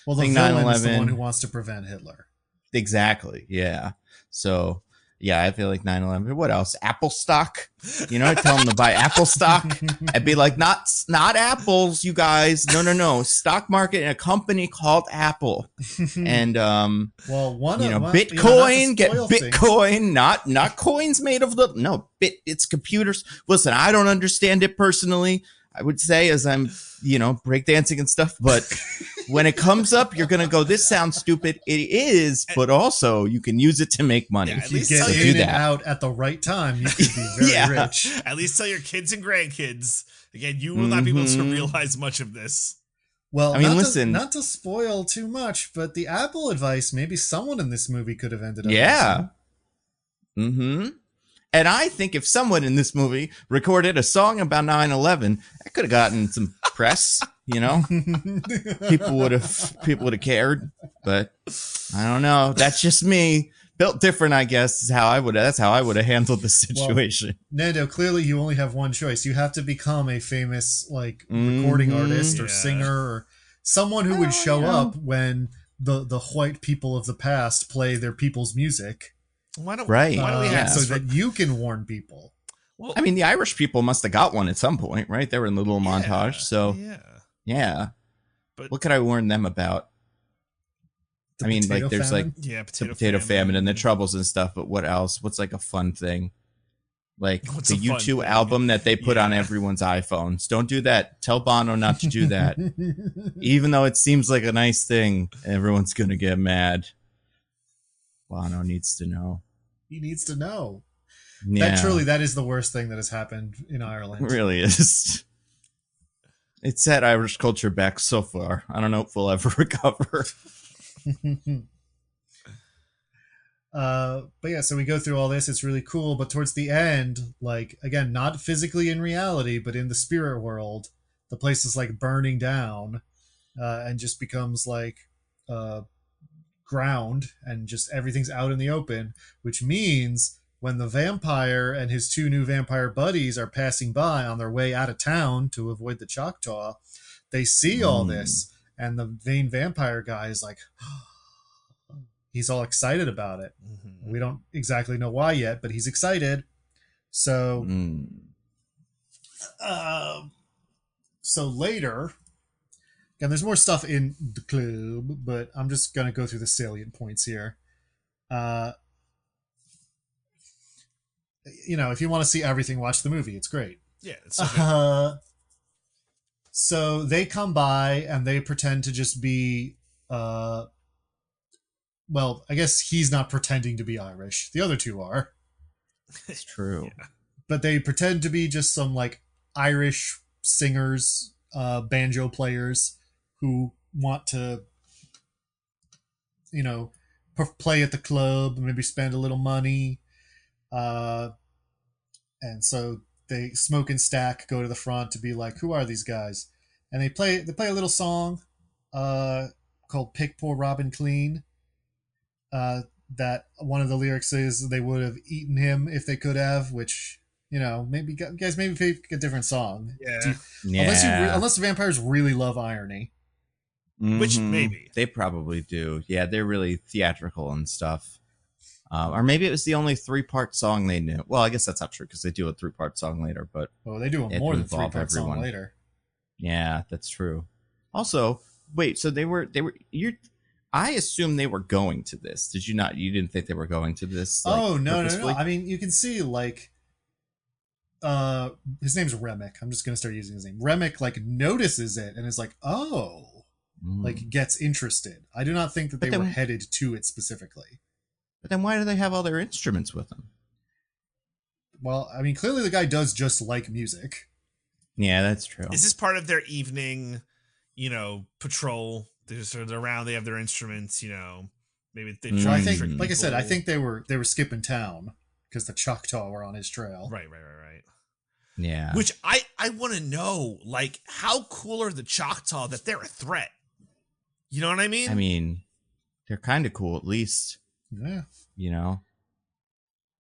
the villain is the one who wants to prevent Hitler. Exactly. Yeah. So yeah, I feel like 9/11. What else? Apple stock. You know, I tell them to buy Apple stock. I'd be like, not apples, you guys. No. Stock market in a company called Apple. And Bitcoin, get Bitcoin, not coins made of it's computers. Listen, I don't understand it personally. I would say, as I'm, breakdancing and stuff, but when it comes up, you're gonna go, this sounds stupid. It is, but also you can use it to make money. Yeah, if you get in and out at the right time, you can be very rich. At least tell your kids and grandkids. Again, you will not be able to realize much of this. Well, listen, not to spoil too much, but the Apple advice, maybe someone in this movie could have ended up. Yeah. And I think if someone in this movie recorded a song about 9/11, I could have gotten some press, people would have cared, but I don't know. That's just me. Built different, I guess, that's how I would have handled the situation. Well, Nando, clearly you only have one choice. You have to become a famous, recording artist or singer or someone who would show up when the white people of the past play their people's music. Why don't we have so that you can warn people? Well, I mean, the Irish people must have got one at some point, right? They were in the little montage, so yeah. But what could I warn them about? There's famine? potato famine and the troubles and stuff. But what else? What's like a fun thing? Like What's the U2 album that they put on everyone's iPhones. Don't do that. Tell Bono not to do that. Even though it seems like a nice thing, everyone's gonna get mad. Bono needs to know. He needs to know. Yeah. That is the worst thing that has happened in Ireland. It really is. It's set Irish culture back so far. I don't know if we'll ever recover. But yeah, so we go through all this. It's really cool. But towards the end, again, not physically in reality, but in the spirit world, the place is burning down and just becomes ground, and just everything's out in the open, which means when the vampire and his two new vampire buddies are passing by on their way out of town to avoid the Choctaw, they see all this, and the vain vampire guy is he's all excited about it. We don't exactly know why yet, but he's excited. So so later, and there's more stuff in the club, but I'm just going to go through the salient points here. If you want to see everything, watch the movie. It's great. Yeah. It's so So they come by and they pretend to just be, well, I guess he's not pretending to be Irish. The other two are. It's true. Yeah. But they pretend to be just some like Irish singers, banjo players who want to, play at the club, maybe spend a little money. And so they Smoke and Stack go to the front to be like, who are these guys? And they play a little song called Pick Poor Robin Clean. That one of the lyrics is they would have eaten him if they could have, which, maybe guys, maybe pick a different song. Yeah. Unless vampires really love irony. Which maybe. They probably do. Yeah, they're really theatrical and stuff. Or maybe it was the only 3-part song they knew. Well, I guess that's not true because they do a 3-part song later, but they do a more than 3-part song later. Yeah, that's true. Also, wait, so I assume they were going to this. Did you not? You didn't think they were going to this? No. I mean, you can see like his name's Remick. I'm just gonna start using his name. Remick like notices it and is like, like gets interested. I do not think that they were headed to it specifically. But then why do they have all their instruments with them? Well, I mean, clearly the guy does just like music. Yeah, that's true. Is this part of their evening, patrol? They're just around. They have their instruments. Maybe they try. I think, like I said, I think they were skipping town because the Choctaw were on his trail. Right. Yeah. Which I want to know, like, how cool are the Choctaw that they're a threat? You know what I mean? I mean, they're kind of cool, at least. Yeah.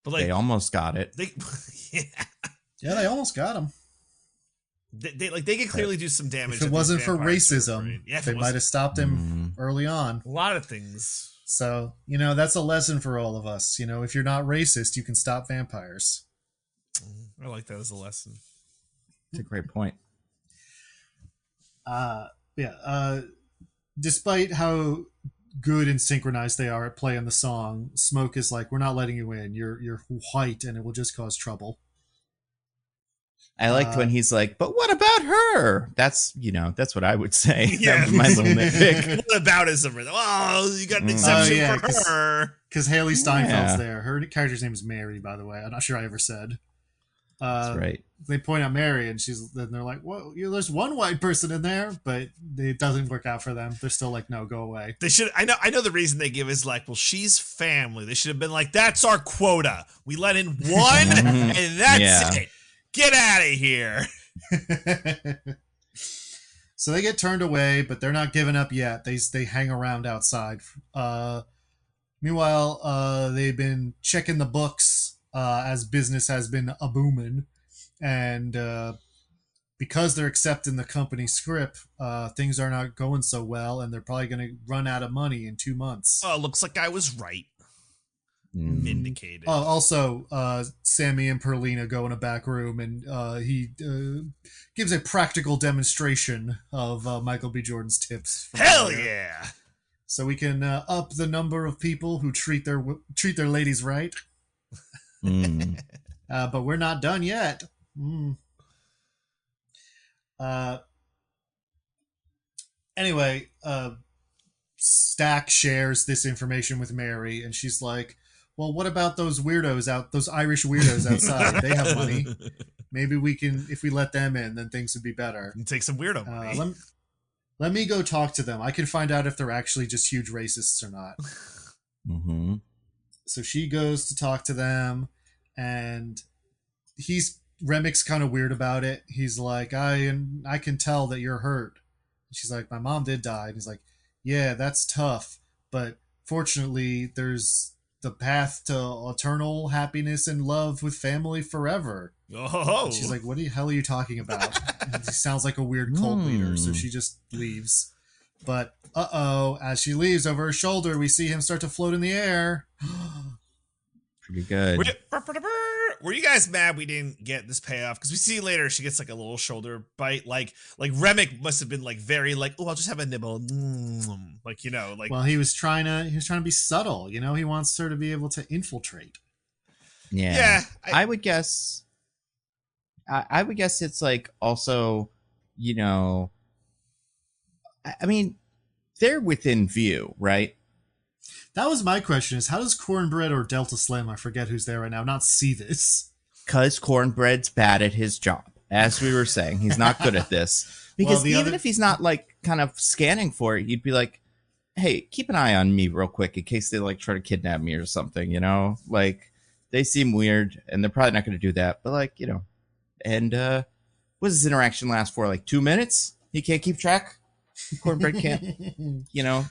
But like, they almost got it. Yeah, they almost got him. They could clearly do some damage. If it wasn't for racism, they might have stopped him early on. A lot of things. So, that's a lesson for all of us. If you're not racist, you can stop vampires. I like that as a lesson. It's a great point. Despite how good and synchronized they are at playing the song, Smoke is like, we're not letting you in. You're white and it will just cause trouble. I liked when he's like, but what about her? That's what I would say. Yeah. That was my little nitpick. What aboutism? Oh, you got an exception for her. Because Haley Steinfeld's there. Her character's name is Mary, by the way. I'm not sure I ever said. That's right. They point out Mary, and they're like, "Well, there's one white person in there," but it doesn't work out for them. They're still like, "No, go away." They should. I know the reason they give is like, well, she's family. They should have been like, "That's our quota. We let in one, and that's it. Get out of here." So they get turned away, but they're not giving up yet. They hang around outside. Meanwhile, they've been checking the books. As business has been a booming, and because they're accepting the company script, things are not going so well, and they're probably going to run out of money in 2 months. Oh, looks like I was right. Vindicated. Also, Sammy and Perlina go in a back room, and he gives a practical demonstration of Michael B. Jordan's tips. Hell yeah! So we can up the number of people who treat their ladies right. But we're not done yet. Anyway, Stack shares this information with Mary, and she's like, well, what about those Irish weirdos outside? They have money. Maybe we can, if we let them in, then things would be better. You take some weirdo money. Let me go talk to them. I can find out if they're actually just huge racists or not. So she goes to talk to them, and Remick's kind of weird about it. He's like, I can tell that you're hurt. She's like, my mom did die. And he's like, yeah, that's tough, but fortunately there's the path to eternal happiness and love with family forever. Oh, and she's like, what the hell are you talking about? And he sounds like a weird cult leader, so she just leaves. But as she leaves, over her shoulder we see him start to float in the air. Pretty good. Were you guys mad we didn't get this payoff? Because we see later she gets like a little shoulder bite. Like Remick must have been like very like, oh, I'll just have a nibble. Like, like. Well, he was trying to be subtle. He wants her to be able to infiltrate. Yeah. I would guess. I would guess it's like also, I mean, they're within view, right? That was my question: is how does Cornbread or Delta Slim, I forget who's there right now, not see this? Because Cornbread's bad at his job. As we were saying, he's not good at this. Because even if he's not like kind of scanning for it, you'd be like, hey, keep an eye on me real quick in case they like try to kidnap me or something, you know? Like, they seem weird and they're probably not going to do that, but like, you know. And what does this interaction last for? Like 2 minutes? He can't keep track? Cornbread can't, you know,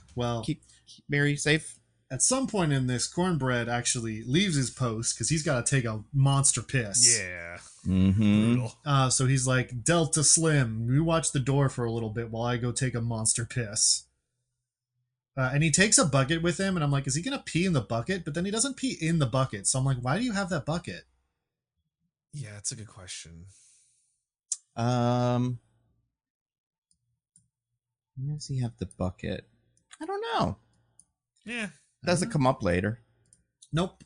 keep Mary safe? At some point in this, Cornbread actually leaves his post because he's got to take a monster piss. Yeah. Mm-hmm. So he's like, Delta Slim, you watch the door for a little bit while I go take a monster piss. And he takes a bucket with him, and I'm like, is he going to pee in the bucket? But then he doesn't pee in the bucket. So I'm like, why do you have that bucket? Yeah, that's a good question. Where does he have the bucket? I don't know. Yeah. Doesn't come up later. Nope.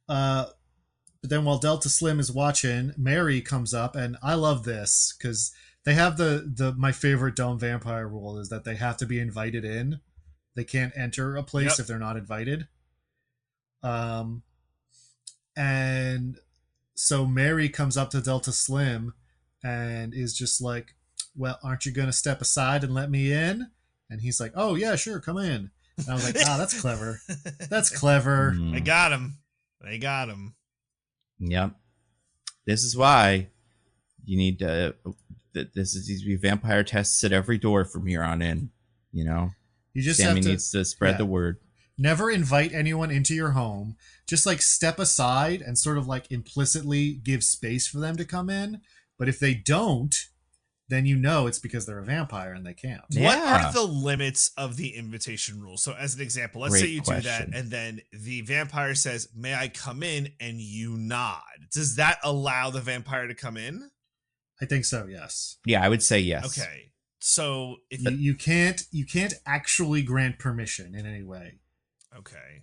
But then while Delta Slim is watching, Mary comes up, and I love this because they have my favorite dumb vampire rule is that they have to be invited in. They can't enter a place if they're not invited. And so Mary comes up to Delta Slim and is just like, well, aren't you going to step aside and let me in? And he's like, oh, yeah, sure, come in. And I was like, that's clever. That's clever. They got him. They got him. Yep. This is why you need to. This is these be vampire tests at every door from here on in. You know, you just Sammy have to, needs to spread the word. Never invite anyone into your home. Just like step aside and sort of like implicitly give space for them to come in. But if they don't, then you know it's because they're a vampire and they can't. Yeah. What are the limits of the invitation rule? So as an example, let's say you do that and then the vampire says, may I come in? And you nod. Does that allow the vampire to come in? I think so, yes. Yeah, I would say yes. Okay. So if you can't actually grant permission in any way. Okay.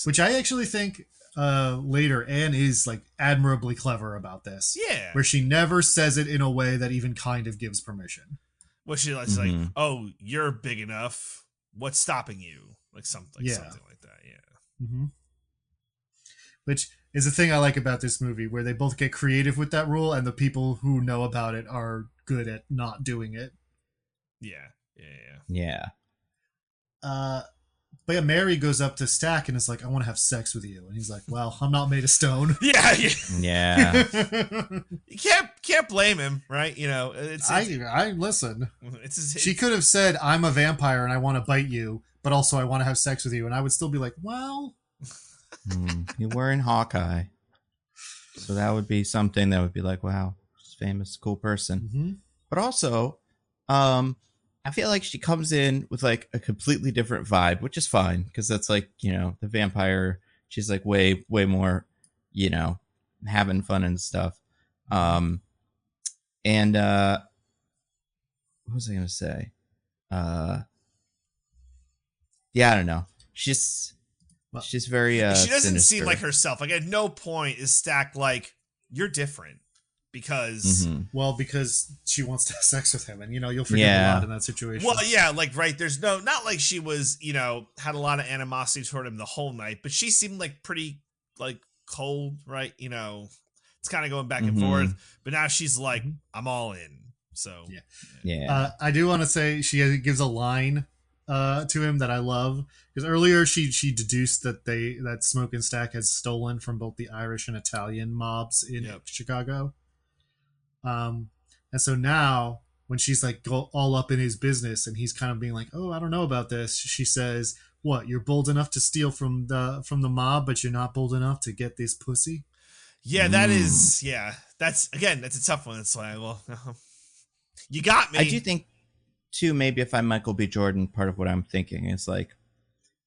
Which I actually think later Anne is like admirably clever about this. Yeah. Where she never says it in a way that even kind of gives permission. Well, she's like, oh, you're big enough. What's stopping you? Like something like that. Yeah. Mm-hmm. Which is the thing I like about this movie, where they both get creative with that rule, and the people who know about it are good at not doing it. Yeah. But yeah, Mary goes up to Stack and is like, I want to have sex with you. And he's like, well, I'm not made of stone. Yeah. You can't blame him, right? You know, I listen. It's she could have said, I'm a vampire and I want to bite you, but also I want to have sex with you. And I would still be like, well. You were in Hawkeye. So that would be something that would be like, wow, famous, cool person. Mm-hmm. But also, I feel like she comes in with like a completely different vibe, which is fine because that's like, you know, the vampire. She's like way more, you know, having fun and stuff. And what was I gonna say? Yeah, I don't know. She's very. She doesn't sinister. seem like herself. Like at no point is Stack like, you're different. Because because she wants to have sex with him, and you know you'll forgive a lot in that situation. Well, yeah, like right, there's not like she was, you know, had a lot of animosity toward him the whole night, but she seemed like pretty like cold, right? You know, it's kind of going back and forth, but now she's like, I'm all in. So yeah. I do want to say she gives a line to him that I love, because earlier she deduced that Smoke and Stack has stolen from both the Irish and Italian mobs in Chicago. And so now when she's like all up in his business and he's kind of being like, oh, I don't know about this, she says, what, you're bold enough to steal from the mob, but you're not bold enough to get this pussy? Yeah, that is, that's a tough one. It's like, well, you got me. I do think too, maybe if I'm Michael B. Jordan, part of what I'm thinking is like,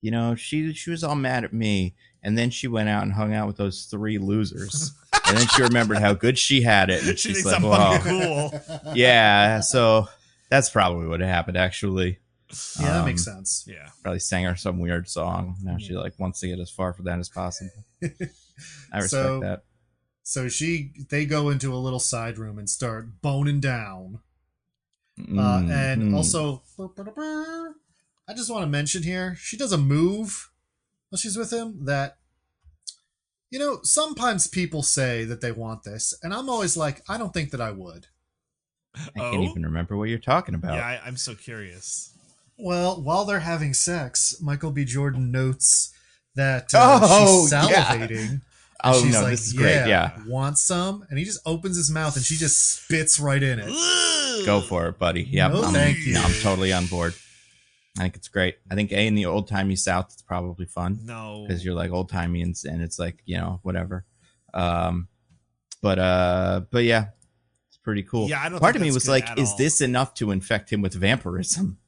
you know, she was all mad at me, and then she went out and hung out with those 3 losers. And then she remembered how good she had it. And she's like, wow. Cool. Yeah, so that's probably what happened, actually. Yeah, that makes sense. Yeah. Probably sang her some weird song. Now she like wants to get as far from that as possible. I respect that. So they go into a little side room and start boning down. And also, I just want to mention here, she does a move while she's with him that, you know, sometimes people say that they want this, and I'm always like, I don't think that I would. I can't even remember what you're talking about. Yeah, I'm so curious. Well, while they're having sex, Michael B. Jordan notes that she's salivating. Yeah. Oh, she's no, like, this is great. Yeah. Want some? And he just opens his mouth and she just spits right in it. Go for it, buddy. Yeah, thank you. I'm totally on board. I think it's great. I think in the old timey South, it's probably fun. No, because you're like old timey and it's like, you know, whatever. But yeah, it's pretty cool. Yeah, I don't. Part of me was like, is this enough to infect him with vampirism?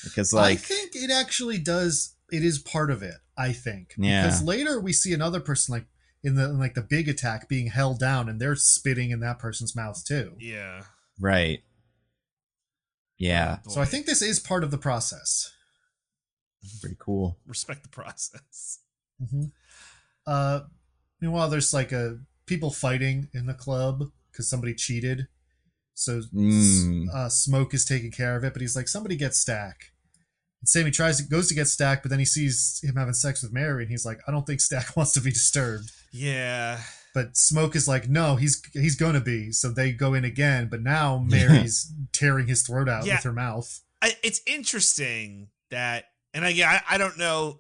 Because like, I think it actually does. It is part of it. I think. Yeah. Because later we see another person like in the big attack being held down and they're spitting in that person's mouth too. Yeah. Right. Yeah. So I think this is part of the process. Pretty cool. Respect the process. Mm-hmm. Meanwhile, there's like people fighting in the club because somebody cheated. So Smoke is taking care of it, but he's like, somebody get Stack. And Sammy goes to get Stack, but then he sees him having sex with Mary, and he's like, I don't think Stack wants to be disturbed. Yeah. But Smoke is like, no, he's gonna be. So they go in again, but now Mary's tearing his throat out with her mouth. It's interesting that, and again, I don't know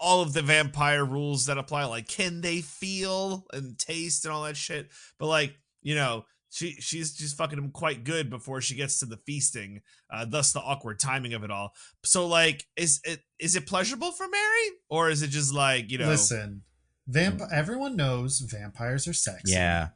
all of the vampire rules that apply. Like, can they feel and taste and all that shit? But like, you know, she's just fucking him quite good before she gets to the feasting. Thus the awkward timing of it all. So like, is it pleasurable for Mary, or is it just like, you know? Listen, everyone knows vampires are sexy. Yeah.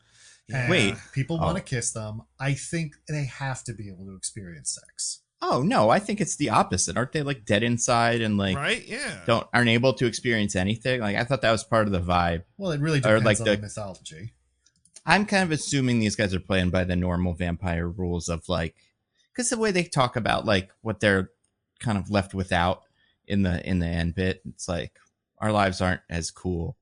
And wait, people want to kiss them. I think they have to be able to experience sex. Oh no, I think it's the opposite. Aren't they like dead inside and like right? Yeah. aren't able to experience anything? Like I thought that was part of the vibe. Well, it really depends on the mythology. I'm kind of assuming these guys are playing by the normal vampire rules of like, because the way they talk about like what they're kind of left without in the end bit, it's like our lives aren't as cool.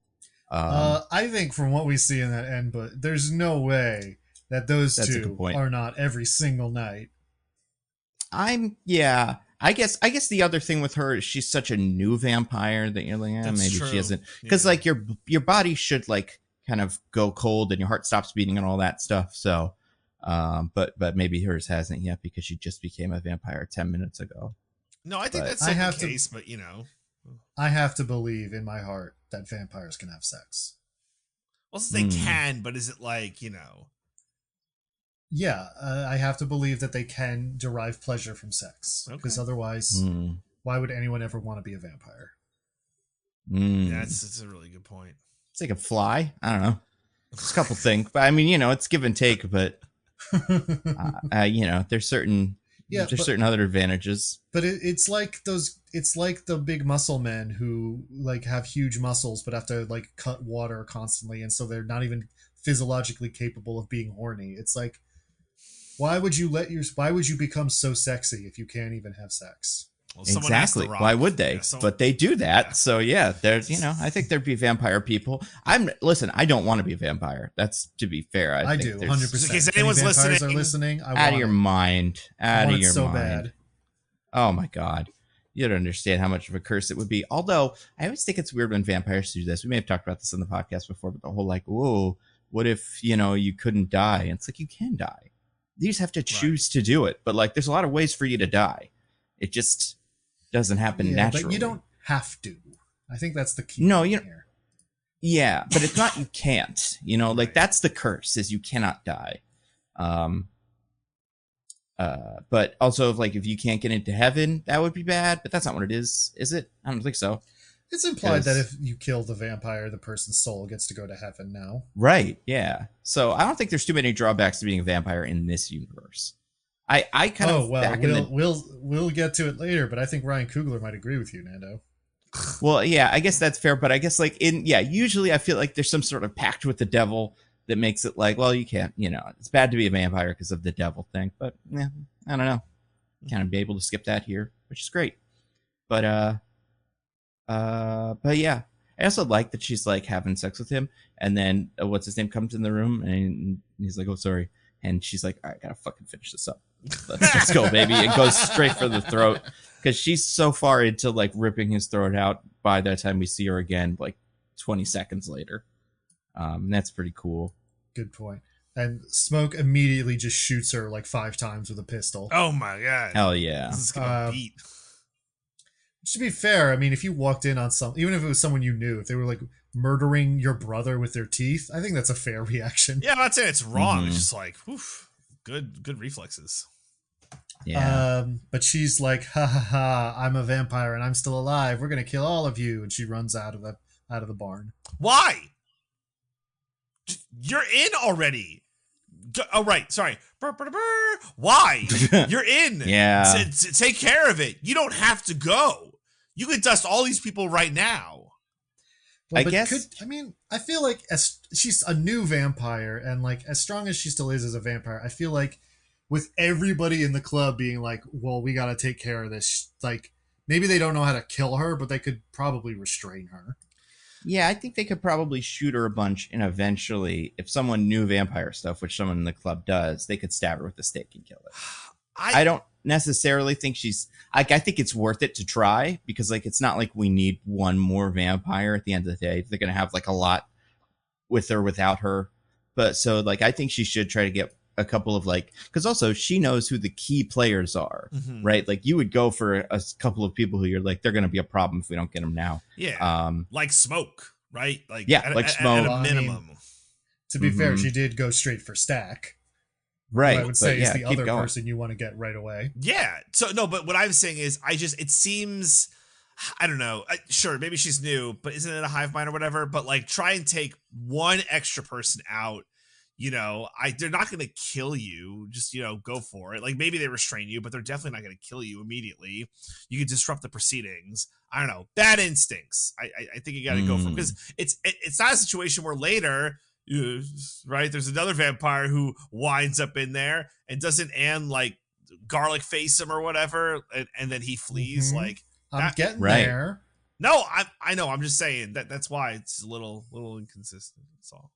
I think from what we see in that end, but there's no way that those two are not every single night. I guess the other thing with her is she's such a new vampire that you're like, maybe true. She isn't, because like your body should like kind of go cold and your heart stops beating and all that stuff. So, but maybe hers hasn't yet because she just became a vampire 10 minutes ago. No, I think that's the case, but you know, I have to believe in my heart that vampires can have sex. Well, they can, but is it like, you know? Yeah, I have to believe that they can derive pleasure from sex. Because otherwise, why would anyone ever want to be a vampire? Yeah, that's a really good point. It's like a fly. I don't know. It's a couple things. But I mean, you know, it's give and take. But, you know, there's certain other advantages. But it's like the big muscle men who like have huge muscles but have to like cut water constantly. And so they're not even physiologically capable of being horny. It's like, why would you become so sexy if you can't even have sex? Well, exactly. Why would they? But they do that. Yeah. So yeah, there's, you know, I think there'd be vampire people. I don't want to be a vampire. That's to be fair. I do 100%. In case anyone's listening, out of your mind. Out of your so mind. Bad. Oh my God. You don't understand how much of a curse it would be. Although I always think it's weird when vampires do this. We may have talked about this on the podcast before, but the whole like, whoa, what if, you know, you couldn't die? And it's like, you can die. You just have to choose to do it. But like, there's a lot of ways for you to die. It just doesn't happen naturally. But you don't have to. I think that's the key. No, here. Yeah, but it's not you can't. You know, like that's the curse is you cannot die. But also like if you can't get into heaven, that would be bad. But that's not what it is it? I don't think so. It's implied that if you kill the vampire, the person's soul gets to go to heaven now. Right, yeah. So I don't think there's too many drawbacks to being a vampire in this universe. I kind of... we'll get to it later, but I think Ryan Coogler might agree with you, Nando. Well, yeah, I guess that's fair, but I guess like usually I feel like there's some sort of pact with the devil that makes it like, well, you can't, you know, it's bad to be a vampire because of the devil thing, but yeah, I don't know. Kind of be able to skip that here, which is great. But yeah, I also like that she's like having sex with him, and then what's his name comes in the room, and he's like, "Oh, sorry," and she's like, "All right, I gotta fucking finish this up." Let's go, baby. It goes straight for the throat because she's so far into like ripping his throat out by the time we see her again, like 20 seconds later. That's pretty cool. Good point. And Smoke immediately just shoots her like 5 times with a pistol. Oh my god. Hell yeah. This is gonna beat. To be fair, I mean, if you walked in on even if it was someone you knew, if they were like murdering your brother with their teeth, I think that's a fair reaction. Yeah, I'm not saying it's wrong. It's just like, oof, good reflexes. Yeah. But she's like, ha ha ha, I'm a vampire and I'm still alive. We're gonna kill all of you. And she runs out of the barn. Why? You're in already. Oh, right. Sorry. Why? You're in. Yeah. Take care of it. You don't have to go. You could dust all these people right now. Well, I guess. I feel like as she's a new vampire, and like as strong as she still is as a vampire, I feel like with everybody in the club being like, well, we got to take care of this. Like maybe they don't know how to kill her, but they could probably restrain her. Yeah, I think they could probably shoot her a bunch, and eventually, if someone knew vampire stuff, which someone in the club does, they could stab her with a stake and kill her. I don't necessarily think she's like, I think it's worth it to try because like it's not like we need one more vampire at the end of the day. They're gonna have like a lot with or without her. But so like I think she should try to get a couple of like, because also she knows who the key players are, right? Like you would go for a couple of people who you're like, they're gonna be a problem if we don't get them now. Yeah. Like Smoke, right? Like Smoke at a minimum. To be fair, she did go straight for Stack. Right. I would say is the other going. person you want to get right away. Yeah. So no, but what I'm saying is it seems, I don't know. Sure, maybe she's new, but isn't it a hive mind or whatever? But like try and take one extra person out. They're not going to kill you. Just, go for it. Like maybe they restrain you, but they're definitely not going to kill you immediately. You could disrupt the proceedings. I don't know. Bad instincts. I think you got to go for it because it's not a situation where later, right? There's another vampire who winds up in there and doesn't Anne like garlic face him or whatever, and then he flees. Like I'm getting there. No, I know. I'm just saying that's why it's a little inconsistent. That's all.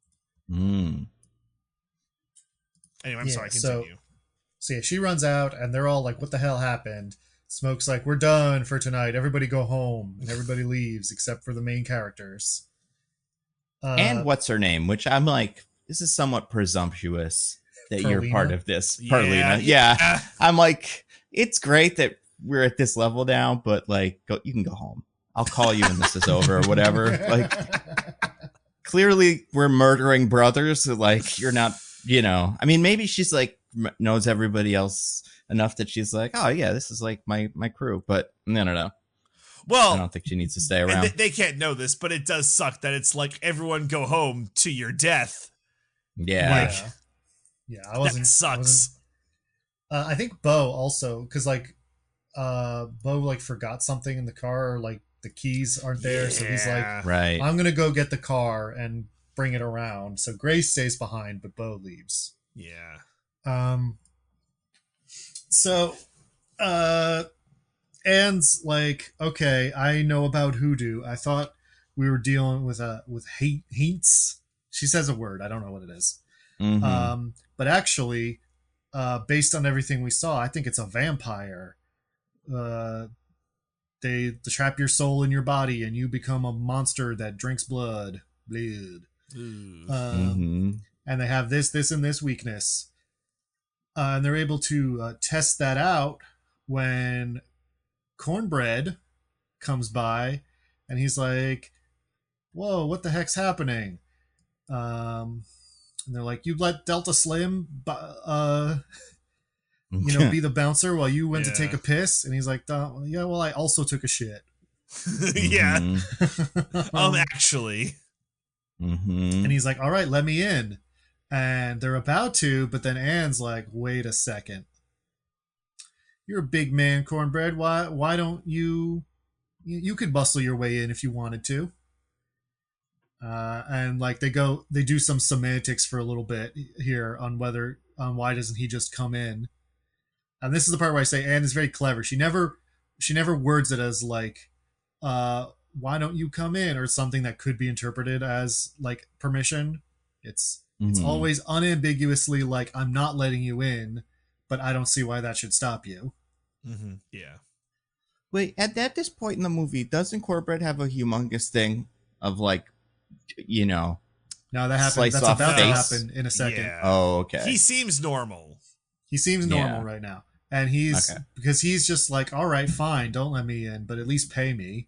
Anyway, I'm sorry. Continue. So yeah, she runs out, and they're all like, "What the hell happened?" Smoke's like, "We're done for tonight. Everybody go home." And everybody leaves except for the main characters. And what's her name? Which I'm like, this is somewhat presumptuous that you're part of this. Parlena. Yeah. I'm like, it's great that we're at this level now, but like, you can go home. I'll call you when this is over or whatever. Like, clearly we're murdering brothers. So like, you're not. I mean, maybe she's like knows everybody else enough that she's like, oh yeah, this is like my crew. But no. Well, I don't think she needs to stay around. They can't know this, but it does suck that it's like everyone go home to your death. Yeah, that sucks. I think Bo also because like Bo like forgot something in the car, or like the keys aren't there, so he's like, right, I'm gonna go get the car and bring it around. So Grace stays behind, but Bo leaves. Yeah. So Anne's like, okay, I know about hoodoo. I thought we were dealing with haints. She says a word. I don't know what it is. But actually, based on everything we saw, I think it's a vampire. They trap your soul in your body and you become a monster that drinks blood. And they have this and this weakness, and they're able to test that out when Cornbread comes by, and he's like, whoa, what the heck's happening? And they're like, you let Delta Slim be the bouncer while you went to take a piss? And he's like, yeah, well, I also took a shit. Yeah. Actually. And he's like, all right, let me in. And they're about to, but then Anne's like, wait a second. You're a big man, Cornbread. Why don't you could bustle your way in if you wanted to. And like they do some semantics for a little bit here on why doesn't he just come in. And this is the part where I say Anne is very clever. She never words it as like, why don't you come in, or something that could be interpreted as like permission. It's always unambiguously like, I'm not letting you in, but I don't see why that should stop you. Mm-hmm. Yeah. Wait, at this point in the movie, doesn't Cornbread have a humongous thing of like, you know, No, that happened. slice That's off about face? to happen in a second. Yeah. Oh, okay. He seems normal. He seems normal right now. And he's, Okay. because he's just like, all right, fine, don't let me in, but at least pay me.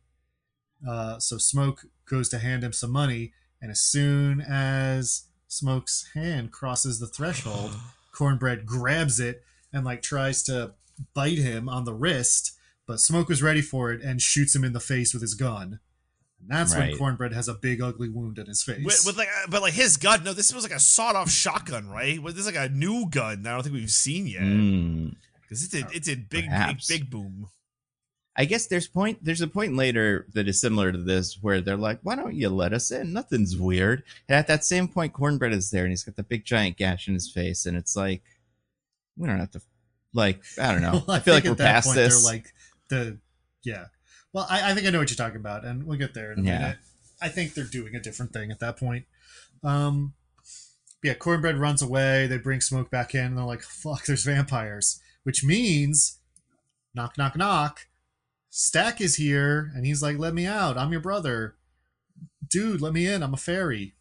So Smoke goes to hand him some money, and as soon as Smoke's hand crosses the threshold, Cornbread grabs it and like tries to bite him on the wrist, but Smoke was ready for it and shoots him in the face with his gun. And that's when Cornbread has a big ugly wound in his face. With like, but like his gun, no, this was like a sawed-off shotgun, right? This is like a new gun that I don't think we've seen yet. Because it did big boom. I guess there's a point later that is similar to this where they're like, why don't you let us in? Nothing's weird. And at that same point, Cornbread is there and he's got the big giant gash in his face, and it's like, we don't have to, like, I don't know. Well, I feel like we're at that past point, this. They're like Well, I think I know what you're talking about, and we'll get there in a minute. I think they're doing a different thing at that point. Cornbread runs away. They bring Smoke back in, and they're like, fuck, there's vampires. Which means, knock, knock, knock, Stack is here, and he's like, let me out. I'm your brother. Dude, let me in. I'm a fairy.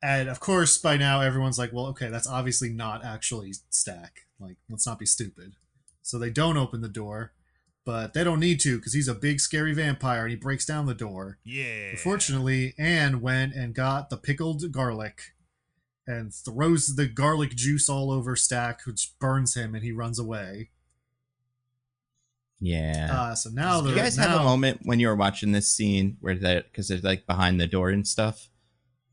And of course, by now, everyone's like, well, okay, that's obviously not actually Stack. Like, let's not be stupid. So they don't open the door, but they don't need to because he's a big, scary vampire, and he breaks down the door. Yeah. Unfortunately, Anne went and got the pickled garlic and throws the garlic juice all over Stack, which burns him, and he runs away. Yeah. So now you guys have a moment when you were watching this scene where because they're like behind the door and stuff,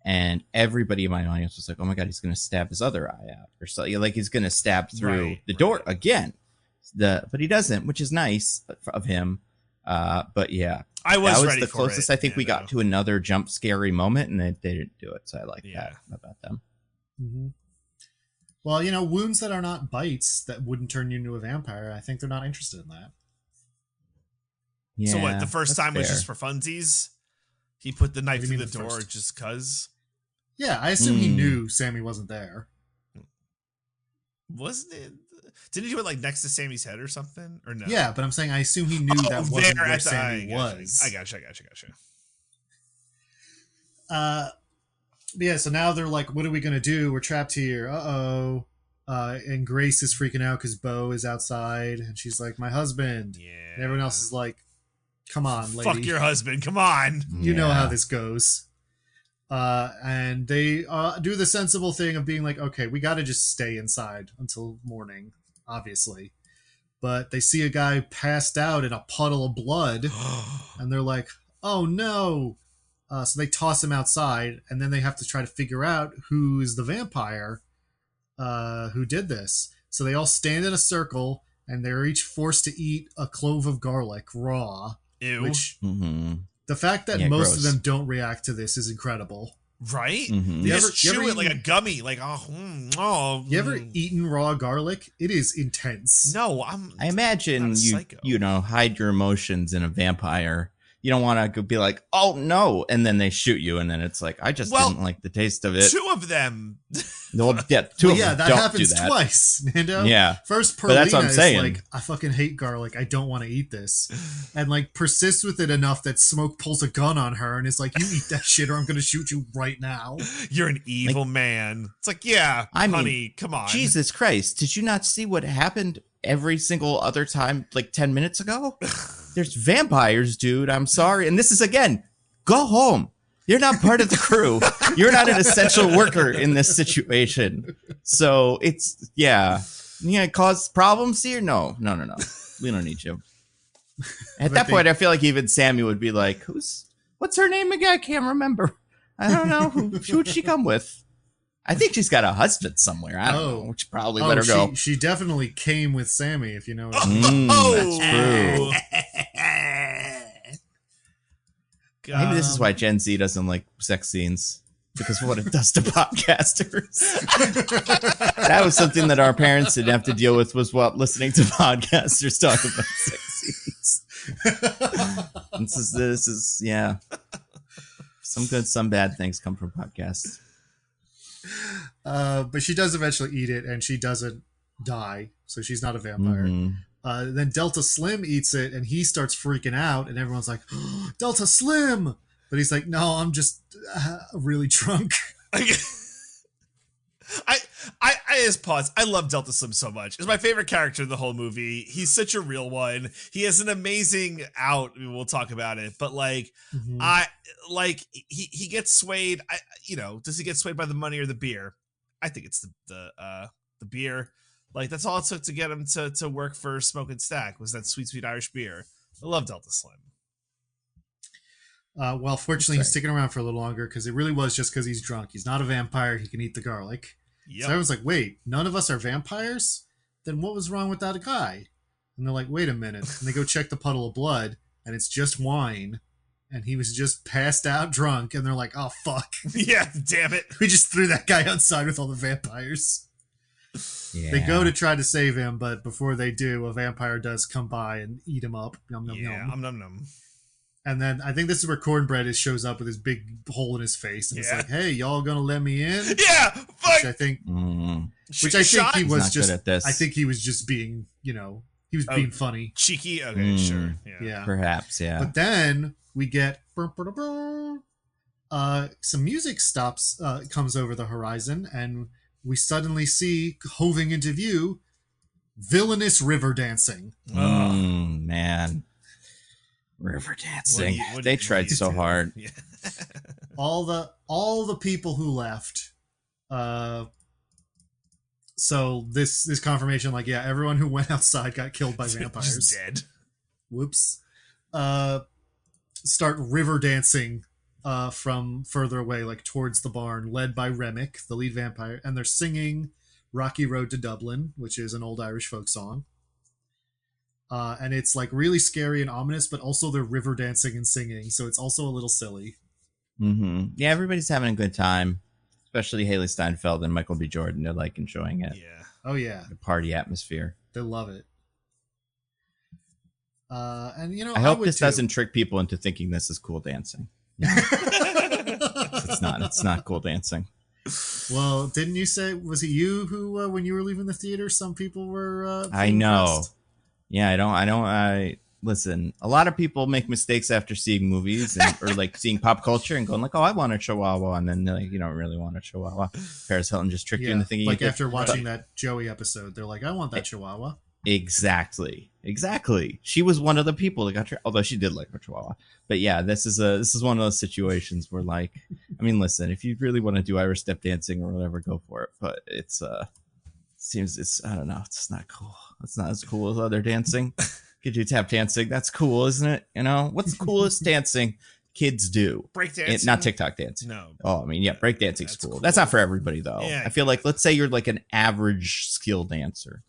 and everybody in my audience was like, "Oh my god, he's going to stab his other eye out," or so. Like he's going to stab through the door again. But he doesn't, which is nice of him. But yeah, that was ready the closest I think we got to another jump scary moment, and they didn't do it. So I like that about them. Mm-hmm. Well, wounds that are not bites that wouldn't turn you into a vampire, I think they're not interested in that. Yeah, so what? The first time fair. was just for funsies. He put the knife through the door just cause. Yeah, I assume he knew Sammy wasn't there. Wasn't it? Didn't he do it like next to Sammy's head or something? Or no? Yeah, but I'm saying I assume he knew that wasn't where Sammy was. I gotcha. So now they're like, what are we going to do? We're trapped here. Uh-oh. And Grace is freaking out because Bo is outside, and she's like, my husband. Yeah. And everyone else is like, come on, lady. Fuck your husband. Come on. You know how this goes. And they do the sensible thing of being like, okay, we got to just stay inside until morning, obviously. But they see a guy passed out in a puddle of blood, and they're like, oh no. So they toss him outside, and then they have to try to figure out who is the vampire who did this. So they all stand in a circle, and they're each forced to eat a clove of garlic raw. Ew. Which the fact that most of them don't react to this is incredible. Right? Mm-hmm. They just chew it like a gummy. Like, You ever eaten raw garlic? It is intense. No, I imagine you hide your emotions in a vampire. You don't want to be like, oh no, and then they shoot you, and then it's like, I just didn't like the taste of it. Two of them. Two of them that don't happens do that. Twice, Nando. Yeah. First, But that's what I'm Perlina saying. is like, I fucking hate garlic. I don't want to eat this. And like persists with it enough that Smoke pulls a gun on her and is like, you eat that shit or I'm going to shoot you right now. You're an evil man. It's like, honey, come on. Jesus Christ. Did you not see what happened every single other time like 10 minutes ago? There's vampires, dude. I'm sorry. And this is, again, go home. You're not part of the crew. You're not an essential worker in this situation. So it's, you gonna cause problems here? No. We don't need you. At that point, I feel like even Sammy would be like, what's her name again? I can't remember. I don't know. Who'd she come with? I think she's got a husband somewhere. I don't know. Which probably let her go. She definitely came with Sammy, if you know what That's true. God. Maybe this is why Gen Z doesn't like sex scenes, because of what it does to podcasters. That was something that our parents didn't have to deal with, was listening to podcasters talk about sex scenes. This is some good, some bad things come from podcasts. But she does eventually eat it, and she doesn't die, so she's not a vampire. Then Delta Slim eats it, and he starts freaking out, and everyone's like, oh, Delta Slim! But he's like, no, I'm just really drunk. I just pause. I love Delta Slim so much. It's my favorite character in the whole movie. He's such a real one. He has an amazing out. We'll talk about it, but like, he gets swayed. Does he get swayed by the money or the beer? I think it's the beer. Like, that's all it took to get him to work for Smoke & Stack was that sweet, sweet Irish beer. I love Delta Slim. Well, fortunately, he's sticking around for a little longer because it really was just because he's drunk. He's not a vampire. He can eat the garlic. Yep. So everyone's like, wait, none of us are vampires? Then what was wrong with that guy? And they're like, wait a minute. And they go check the puddle of blood, and it's just wine. And he was just passed out drunk. And they're like, oh, fuck. Yeah, damn it. We just threw that guy outside with all the vampires. Yeah. They go to try to save him, but before they do, a vampire does come by and eat him up. Yum, yum, yum. Num, num. And then I think this is where Cornbread shows up with his big hole in his face, and it's like, "Hey, y'all gonna let me in?" Yeah, fuck. Which I think he was just. At this. I think he was just being, he was being funny, cheeky. Okay, sure, yeah, perhaps, yeah. But then we get some music comes over the horizon, and we suddenly see hoving into view villainous river dancing. Man. River dancing. They tried so hard. Yeah. all the people who left. So this confirmation, like, yeah, everyone who went outside got killed by vampires. Just dead. Whoops. Start river dancing from further away, like towards the barn, led by Remick, the lead vampire, and they're singing Rocky Road to Dublin, which is an old Irish folk song. And it's like really scary and ominous, but also they're river dancing and singing, so it's also a little silly. Yeah, everybody's having a good time, especially Haley Steinfeld and Michael B. Jordan. They're like enjoying it. Yeah. Oh yeah. The party atmosphere. They love it. And I hope this doesn't trick people into thinking this is cool dancing. No. It's not. It's not cool dancing. Well, didn't you say, was it you who, when you were leaving the theater, some people were? I know. Impressed? Yeah, I listen, a lot of people make mistakes after seeing movies or like seeing pop culture and going like, oh, I want a chihuahua. And then like, you don't really want a chihuahua. Paris Hilton just tricked you into thinking like after watching that Joey episode, they're like, I want that chihuahua. Exactly. She was one of the people that got although she did like her chihuahua. But yeah, this is one of those situations where like, I mean, listen, if you really want to do Irish step dancing or whatever, go for it. But it's I don't know, it's not cool. It's not as cool as other dancing. Could do tap dancing. That's cool, isn't it? What's the coolest dancing kids do? Break dancing. Not TikTok dancing. No. Oh, I mean, yeah, break dancing's cool. That's not for everybody though. Yeah, I feel like, let's say you're like an average skill dancer.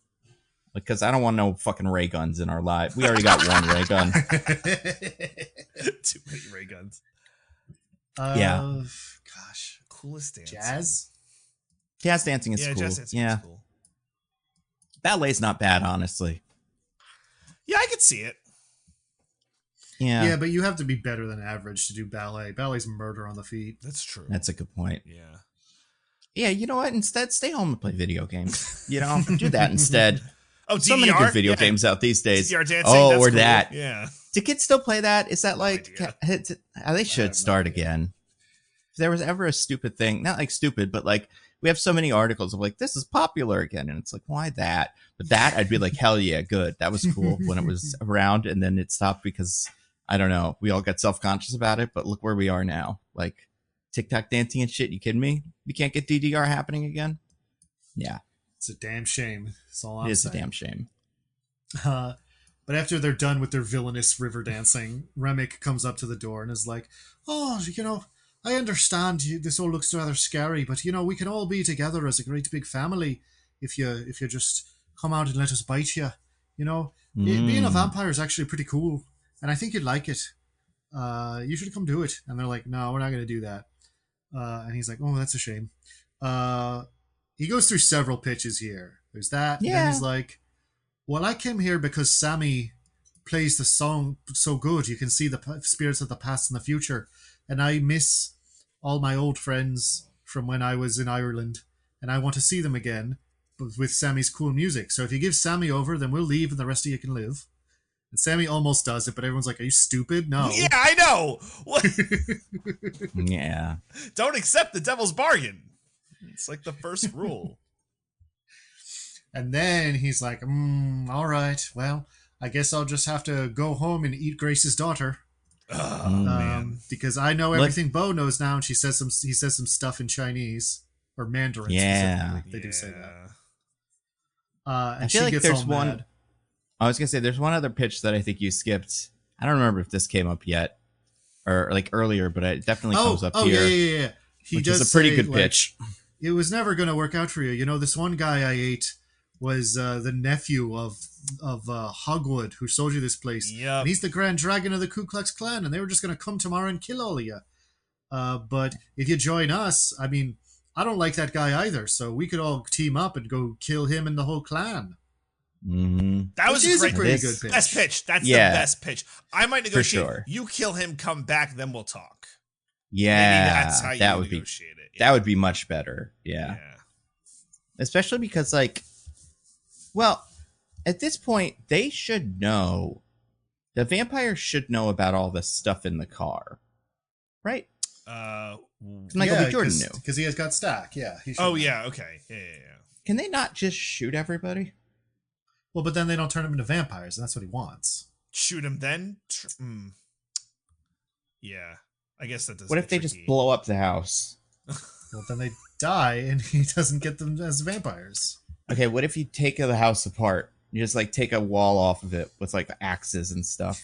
Because I don't want no fucking ray guns in our life. We already got one ray gun. Too many ray guns. Yeah. Gosh, coolest dancing. Jazz dancing is cool. Jazz dancing is cool. Ballet's not bad, honestly. Yeah, I could see it. Yeah, but you have to be better than average to do ballet. Ballet's murder on the feet. That's true. That's a good point. Yeah. Yeah, you know what? Instead, stay home and play video games. Do that instead. Oh, DDR? So many good video games out these days. DDR dancing, that's or cool. that. Yeah. Do kids still play that? Is that like... they should start again. If there was ever a stupid thing, not like stupid, but like... We have so many articles of like, this is popular again. And it's like, why that? But that, I'd be like, hell yeah, good. That was cool when it was around. And then it stopped because, I don't know, we all got self-conscious about it. But look where we are now. Like, TikTok dancing and shit. You kidding me? We can't get DDR happening again? Yeah. It's a damn shame. That's all I'm saying. It is a damn shame. But after they're done with their villainous river dancing, Remick comes up to the door and is like, oh, I understand this all looks rather scary, but we can all be together as a great big family if you just come out and let us bite you. Being a vampire is actually pretty cool, and I think you'd like it. You should come do it. And they're like, no, we're not going to do that. And he's like, oh, that's a shame. He goes through several pitches here. There's that. Yeah. And then he's like, well, I came here because Sammy plays the song so good. You can see the spirits of the past and the future. And I miss all my old friends from when I was in Ireland. and I want to see them again, but with Sammy's cool music. So if you give Sammy over, then we'll leave and the rest of you can live. And Sammy almost does it, but everyone's like, are you stupid? No. Yeah, I know. What? Yeah. Don't accept the devil's bargain. It's like the first rule. And then he's like, all right, well, I guess I'll just have to go home and eat Grace's daughter. Man. Because I know everything Bo knows now, and he says some stuff in Chinese or Mandarin. Yeah, they do say that. And I feel like there's one. I was gonna say there's one other pitch that I think you skipped. I don't remember if this came up yet or like earlier, but it definitely comes up here. Yeah. He does a pretty say, good pitch. It was never going to work out for you. You know, this one guy I ate was the nephew of Hogwood, who sold you this place. Yep. And he's the Grand Dragon of the Ku Klux Klan, and they were just going to come tomorrow and kill all of you. But if you join us, I mean, I don't like that guy either, so we could all team up and go kill him and the whole clan. Mm-hmm. That was a pretty good pitch. Best pitch. That's the best pitch. I might negotiate. For sure. You kill him, come back, then we'll talk. Yeah, maybe that's how you would negotiate be, it. That would be much better. Yeah. Especially because, like, well, at this point, they should know. The vampires should know about all this stuff in the car, right? Michael B. Jordan knew because he has got stack. Yeah. He oh know. yeah. Okay. Yeah. Can they not just shoot everybody? Well, but then they don't turn him into vampires, and that's what he wants. Shoot him then? Yeah. I guess that does. What if they just blow up the house? Well, then they die, and he doesn't get them as vampires. Okay, what if you take the house apart? You just like take a wall off of it with like axes and stuff.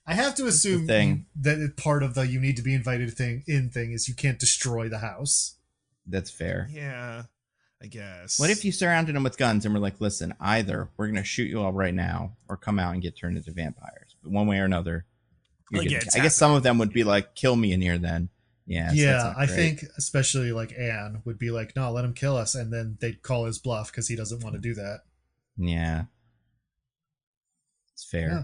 I have to assume that part of the you need to be invited thing is you can't destroy the house. That's fair. Yeah, I guess. What if you surrounded them with guns and were like, listen, either we're going to shoot you all right now or come out and get turned into vampires. But one way or another, I guess some of them would be like, kill me in here then. Yeah. Yeah, I think especially like Anne would be like, no, let him kill us. And then they'd call his bluff because he doesn't want to do that. Yeah. It's fair. Yeah.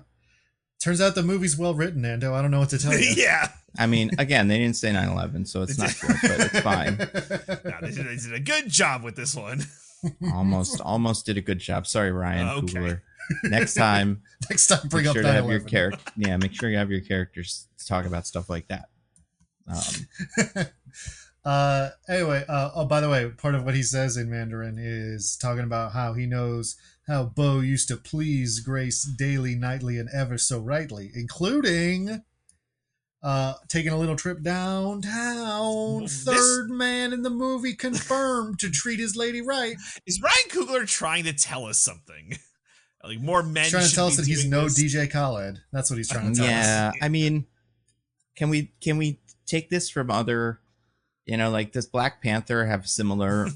Turns out the movie's well written, Nando. I don't know what to tell you. Yeah. I mean, again, they didn't say 9/11, so it's not good, but it's fine. No, they did a good job with this one. Almost did a good job. Sorry, Ryan Okay. Coogler. Next time, bring up sure 9/11. to have your character. Yeah, make sure you have your characters to talk about stuff like that. Anyway, by the way, part of what he says in Mandarin is talking about how he knows how Bo used to please Grace daily, nightly, and ever so rightly, including taking a little trip downtown. Third man in the movie confirmed to treat his lady right. Is Ryan Coogler trying to tell us something? Like more men. He's trying to tell us that he's no this? DJ Khaled. That's what he's trying to tell us. Yeah, I mean, can we take this from other, like does Black Panther have similar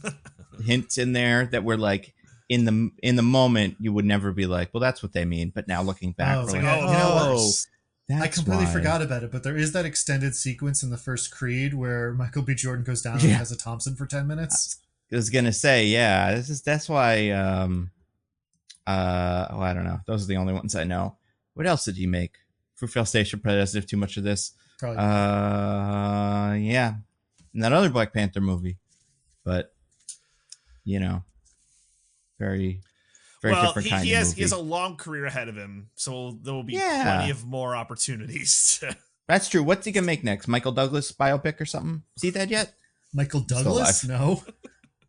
hints in there that were like in the moment you would never be like, well, that's what they mean, but now looking back, we're like, I completely forgot about it, but there is that extended sequence in the first Creed where Michael B. Jordan goes down and has a Thompson for 10 minutes. I was gonna say, yeah, that's why. I don't know. Those are the only ones I know. What else did he make? Fruitvale Station probably doesn't have too much of this. Probably. Yeah, and that other Black Panther movie, but very different kind of movie. He has a long career ahead of him, so there will be plenty of more opportunities. That's true. What's he gonna make next? Michael Douglas biopic or something? See that yet? Michael Douglas? No.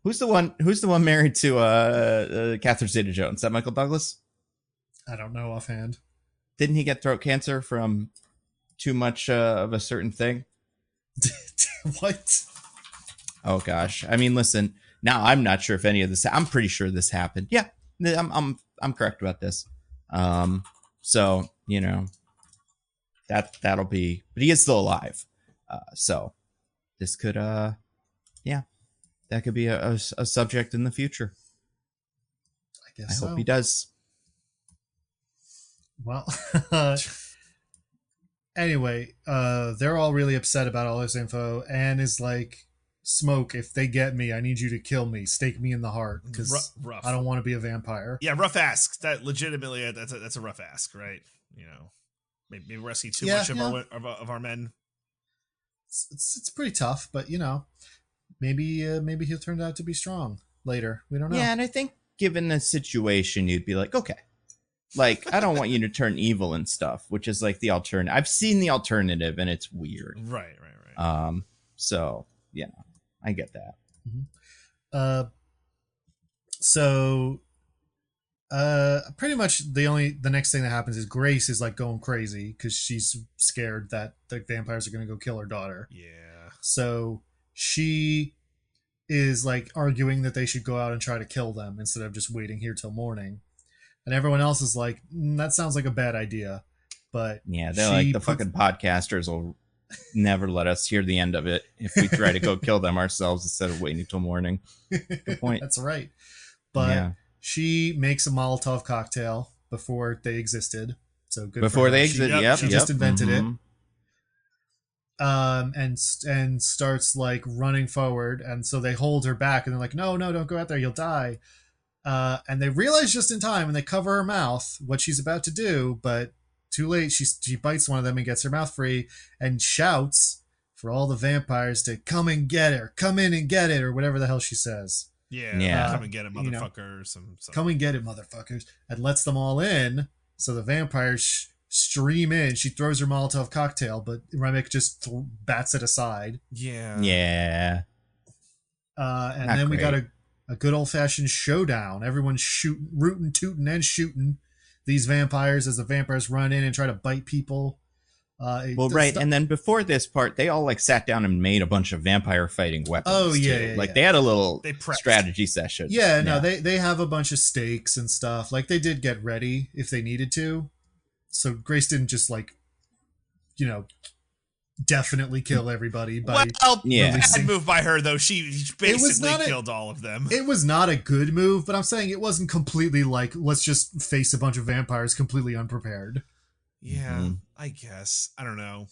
Who's the one married to Catherine Zeta-Jones? Is that Michael Douglas? I don't know offhand. Didn't he get throat cancer from too much of a certain thing? What? Oh gosh. I mean, listen. Now I'm not sure if any of this. I'm pretty sure this happened. Yeah, I'm correct about this. So that'll be. But he is still alive. So this could that could be a subject in the future. I guess I hope he does. Well, anyway, they're all really upset about all this info. Anne is like, Smoke, if they get me, I need you to kill me. Stake me in the heart, because I don't want to be a vampire. Yeah, rough ask. That legitimately, that's a rough ask, right? Maybe rescue too much of our men. It's pretty tough, but maybe he'll turn out to be strong later. We don't know. Yeah, and I think given the situation, you'd be like, okay, like I don't want you to turn evil and stuff, which is like the alternative. I've seen the alternative, and it's weird. Right. So yeah, I get that. Mm-hmm. So pretty much the next thing that happens is Grace is like going crazy because she's scared that the vampires are going to go kill her daughter. Yeah. So she is like arguing that they should go out and try to kill them instead of just waiting here till morning. And everyone else is like, that sounds like a bad idea. But yeah, they're like, the fucking podcasters will never let us hear the end of it if we try to go kill them ourselves instead of waiting till morning. Good point. That's right. But she makes a Molotov cocktail before they existed. So good before they existed. Yep, she just invented it. And starts like running forward, and so they hold her back, and they're like, no, don't go out there, you'll die. And they realize just in time, and they cover her mouth what she's about to do, but too late. She bites one of them and gets her mouth free, and shouts for all the vampires to come and get her, come in and get it, or whatever the hell she says. Yeah. Come and get it, motherfuckers. Come and get it, motherfuckers, and lets them all in. So the vampires stream in. She throws her Molotov cocktail, but Remick just bats it aside. Yeah. And then we got a good old-fashioned showdown. Everyone's shooting, rooting, tooting, and shooting these vampires as the vampires run in and try to bite people. And then before this part, they all like sat down and made a bunch of vampire fighting weapons. Oh yeah, like they had a little they strategy session. Yeah, no, they have a bunch of stakes and stuff. Like they did get ready if they needed to. So Grace didn't just like, definitely kill everybody by bad move by her though. She basically killed all of them. It was not a good move, but I'm saying it wasn't completely like, let's just face a bunch of vampires completely unprepared. Yeah, I guess. I don't know.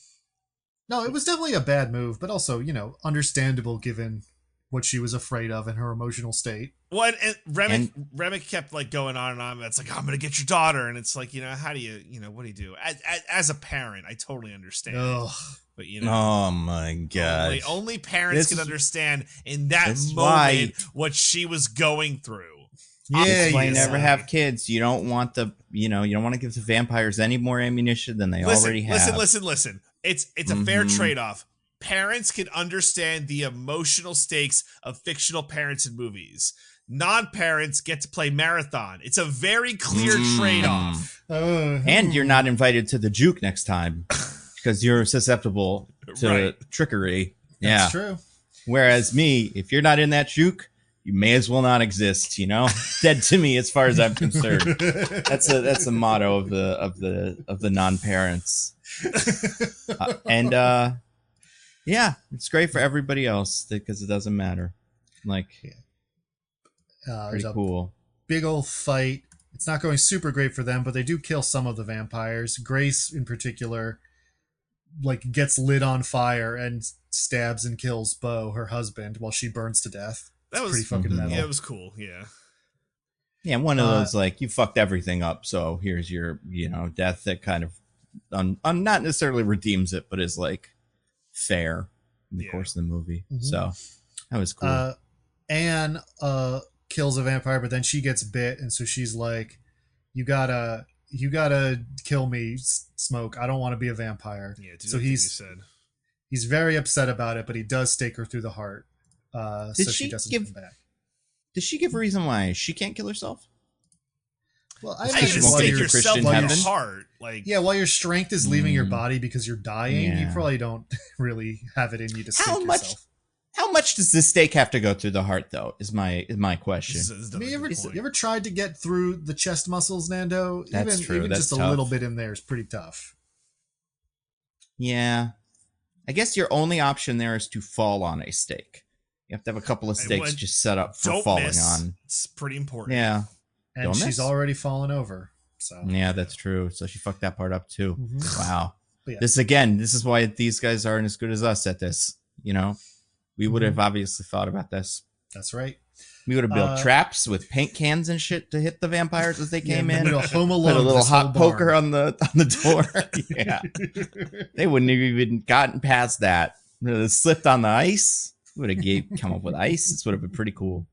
No, it was definitely a bad move, but also, understandable given what she was afraid of in her emotional state. Well, and Remick kept like going on and on. It's like, I'm going to get your daughter. And it's like, how do you, what do you do? As a parent, I totally understand. Ugh. But, oh my God. Only parents can understand in that moment what she was going through. Yeah, you never have kids. You don't want you don't want to give the vampires any more ammunition than they already have. Listen. It's a fair trade-off. Parents can understand the emotional stakes of fictional parents in movies. Non-parents get to play marathon. It's a very clear trade-off. And you're not invited to the juke next time because you're susceptible to trickery. That's true. Whereas me, if you're not in that juke, you may as well not exist, Dead to me as far as I'm concerned. That's a motto of the non-parents. Yeah, it's great for everybody else because it doesn't matter. Like, pretty cool. Big old fight. It's not going super great for them, but they do kill some of the vampires. Grace, in particular, like gets lit on fire and stabs and kills Beau, her husband, while she burns to death. That was pretty fucking metal. Yeah, it was cool. Yeah. Yeah, one of those like you fucked everything up, so here's your death that kind of not necessarily redeems it, but is like fair in the course of the movie. So that was cool. Anne kills a vampire, but then she gets bit, and so she's like, you gotta kill me, Smoke. I don't want to be a vampire. Yeah, so he's very upset about it, but he does stake her through the heart. So she doesn't come back. Did she give a reason why she can't kill herself? Well, I imagine stake yourself in your heart. Like, while your strength is leaving your body because you're dying, you probably don't really have it in you to stake yourself. How much does this stake have to go through the heart, though? Is my question. You ever tried to get through the chest muscles, Nando? That's true. Even That's just tough. A little bit in there is pretty tough. Yeah, I guess your only option there is to fall on a stake. You have to have a couple of stakes just set up for falling on. It's pretty important. Yeah. And she's already fallen over. So yeah, that's true. So she fucked that part up too. Wow. Yeah. This is why these guys aren't as good as us at this. We would have obviously thought about this. That's right. We would have built traps with paint cans and shit to hit the vampires as they came in. Home Alone, put a little hot poker on the door. Yeah. They wouldn't have even gotten past that. Slipped on the ice. Would have come up with ice. This would have been pretty cool.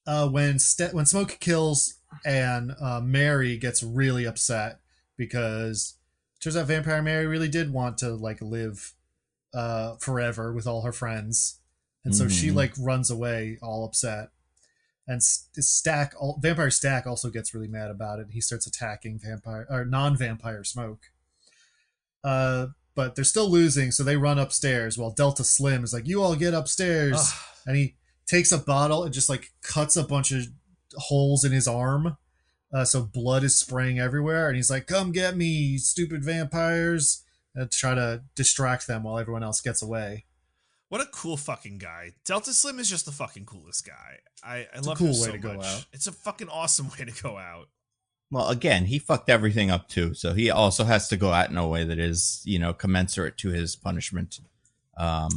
When Smoke kills and Mary gets really upset because it turns out Vampire Mary really did want to like live forever with all her friends, and so she like runs away all upset. And Vampire Stack also gets really mad about it. He starts attacking non-vampire Smoke. But they're still losing, so they run upstairs while Delta Slim is like, "You all get upstairs," and he takes a bottle and just like cuts a bunch of holes in his arm, so blood is spraying everywhere. And he's like, "Come get me, you stupid vampires!" And try to distract them while everyone else gets away. What a cool fucking guy. Delta Slim is just the fucking coolest guy. I love him so way to much. Go out. It's a fucking awesome way to go out. Well, again, he fucked everything up too, so he also has to go out in a way that is, you know, commensurate to his punishment of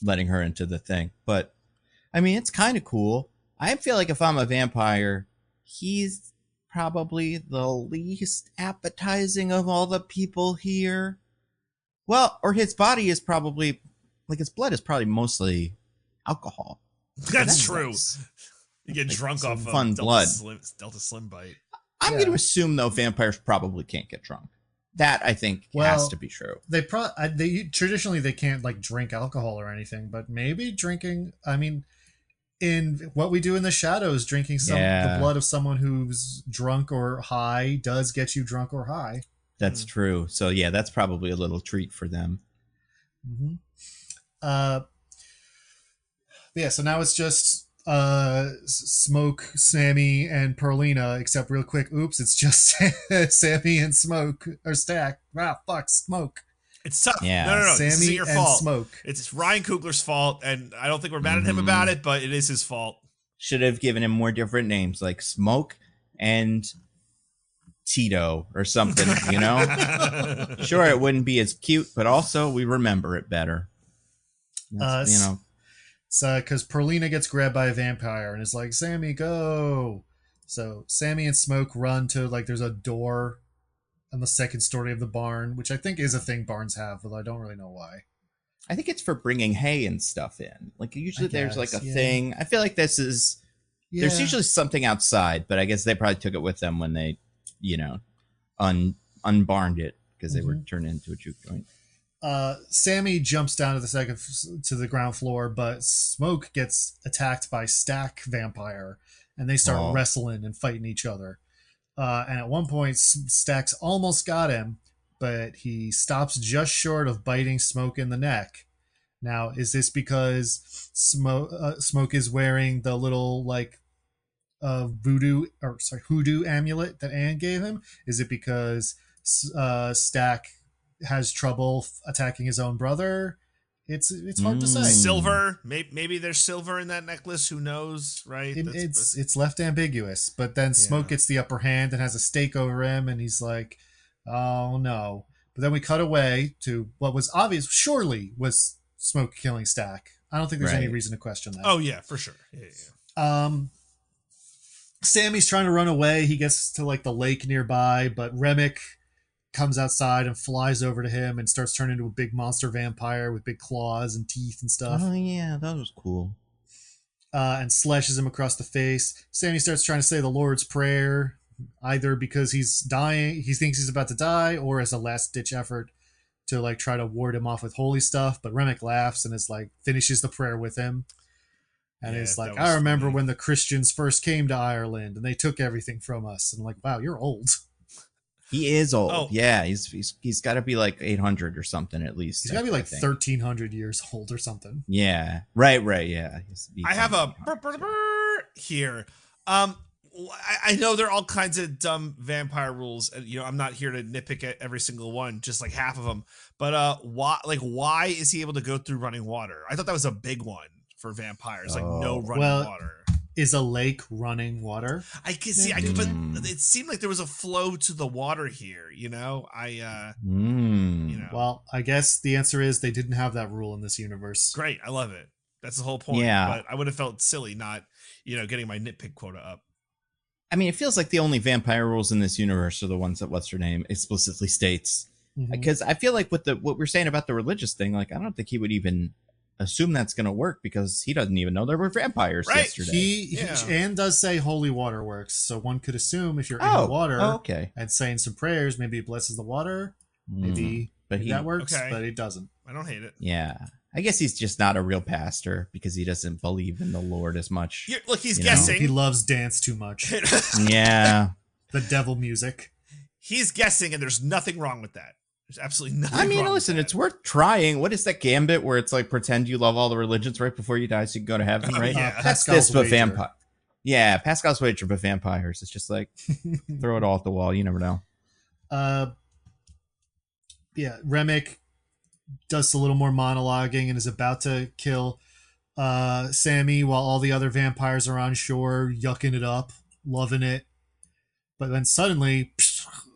letting her into the thing. But I mean, it's kind of cool. I feel like if I'm a vampire, he's probably the least appetizing of all the people here. Well, or his body is probably, like, his blood is probably mostly alcohol. That's true. Nice. You get like drunk off fun of blood. Delta Slim bite. I'm going to assume, though, vampires probably can't get drunk. That, I think, has to be true. They traditionally they can't like drink alcohol or anything, but maybe drinking. I mean, in What We Do in the Shadows, drinking the blood of someone who's drunk or high does get you drunk or high. That's true. So yeah, that's probably a little treat for them. Mm-hmm. Yeah. So now it's just Smoke, Sammy, and Perlina. Except real quick, oops, it's just Sammy and Smoke or Stack. Wow, fuck, Smoke. It's tough. Yeah. No. Sammy this isn't your and fault. Smoke. It's Ryan Coogler's fault, and I don't think we're mad at him about it, but it is his fault. Should have given him more different names, like Smoke and Tito or something, you know? Sure, it wouldn't be as cute, but also we remember it better. You know. So, because Perlina gets grabbed by a vampire and is like, "Sammy, go!" So Sammy and Smoke run to like there's a door on the second story of the barn, which I think is a thing barns have, although I don't really know why. I think it's for bringing hay and stuff in. Like usually there's like a thing. I feel like this is there's usually something outside, but I guess they probably took it with them when they, you know, unbarned it because they were turned into a juke joint. Sammy jumps down to the ground floor, but Smoke gets attacked by Stack Vampire, and they start wrestling and fighting each other. And at one point, Stack's almost got him, but he stops just short of biting Smoke in the neck. Now, is this because Smoke is wearing the little like hoodoo amulet that Anne gave him? Is it because Stack has trouble attacking his own brother? It's hard to say. Silver, maybe there's silver in that necklace. Who knows, right? It's left ambiguous. But then Smoke gets the upper hand and has a stake over him, and he's like, "Oh no!" But then we cut away to what was obvious. Surely was Smoke killing Stack. I don't think there's any reason to question that. Oh yeah, for sure. Yeah. Sammy's trying to run away. He gets to like the lake nearby, but Remick comes outside and flies over to him and starts turning into a big monster vampire with big claws and teeth and stuff. Oh yeah, that was cool. And slashes him across the face. Sammy starts trying to say the Lord's Prayer, either because he's dying, he thinks he's about to die, or as a last ditch effort to like try to ward him off with holy stuff. But Remick laughs and is like finishes the prayer with him. And it's like, I remember when the Christians first came to Ireland and they took everything from us. And I'm like, wow, you're old. He is old. Oh. Yeah, he's got to be like 800 or something at least. He's got to be like 1,300 years old or something. Yeah, right. Yeah. I have a here. I know there are all kinds of dumb vampire rules, and you know I'm not here to nitpick at every single one, just like half of them. But why is he able to go through running water? I thought that was a big one for vampires, like no running water. Is a lake running water? I can see, but it seemed like there was a flow to the water here. You know, you know. Well, I guess the answer is they didn't have that rule in this universe. Great, I love it. That's the whole point. Yeah, but I would have felt silly not, getting my nitpick quota up. I mean, it feels like the only vampire rules in this universe are the ones that what's her name explicitly states. Because I feel like with what we're saying about the religious thing, like I don't think he would even assume that's going to work because he doesn't even know there were vampires yesterday. He Anne does say holy water works, so one could assume if you're in the water and saying some prayers, maybe it blesses the water. Maybe that works, but it doesn't. I don't hate it. Yeah. I guess he's just not a real pastor because he doesn't believe in the Lord as much. Look, he's guessing. He loves dance too much. Yeah. The devil music. He's guessing, and there's nothing wrong with that. There's absolutely nothing I mean, wrong listen, with it's worth trying. What is that gambit where it's like pretend you love all the religions right before you die so you can go to heaven, right? That's this, but vampire. Yeah, Pascal's wager, but vampires. It's just like throw it all at the wall. You never know. Yeah, Remick does a little more monologuing and is about to kill Sammy while all the other vampires are on shore, yucking it up, loving it. But then suddenly,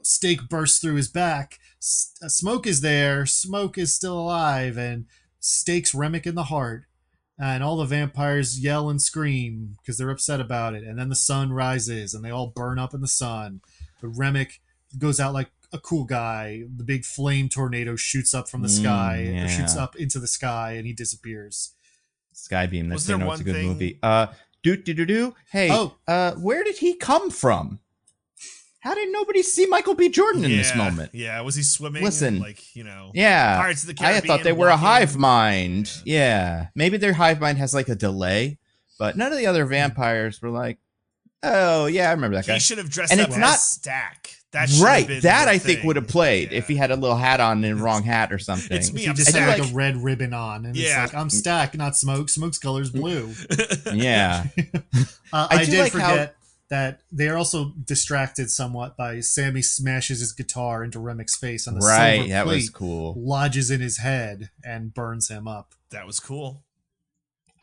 stake bursts through his back. Smoke is there. Smoke is still alive and stakes Remick in the heart. And all the vampires yell and scream because they're upset about it. And then the sun rises and they all burn up in the sun. But Remick goes out like a cool guy. The big flame tornado shoots up from the sky, or shoots up into the sky, and he disappears. Skybeam. That's it's a good movie. Hey, where did he come from? How did nobody see Michael B. Jordan in this moment? Yeah, was he swimming? Listen, Pirates of the Caribbean. I thought they were a hive mind. Yeah, maybe their hive mind has like a delay, but none of the other vampires were like, "Oh yeah, I remember that guy." He should have dressed up as Stack. That I think would have played if he had a little hat on and wrong hat or something. It's me. He just had like a red ribbon on, and it's like I'm Stack, not Smoke. Smoke's color's blue. Yeah, I did forget that they are also distracted somewhat by Sammy smashes his guitar into Remick's face on the silver plate. That was cool. Lodges in his head and burns him up. That was cool.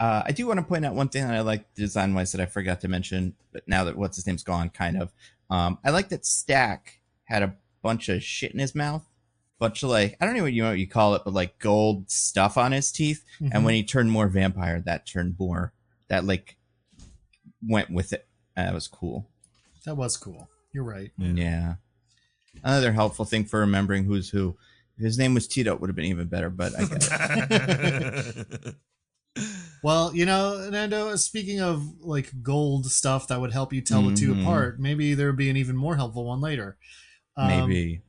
I do want to point out one thing that I like design-wise that I forgot to mention, but now that what's his name's gone, kind of. I like that Stack had a bunch of shit in his mouth, bunch of like I don't know what you call it, but like gold stuff on his teeth. Mm-hmm. And when he turned more vampire, that turned more that like went with it. That was cool. That was cool. You're right. Yeah. Another helpful thing for remembering who's who. If his name was Tito, it would have been even better, but I get it. Well, Nando, speaking of like gold stuff that would help you tell the two apart, maybe there would be an even more helpful one later. Maybe.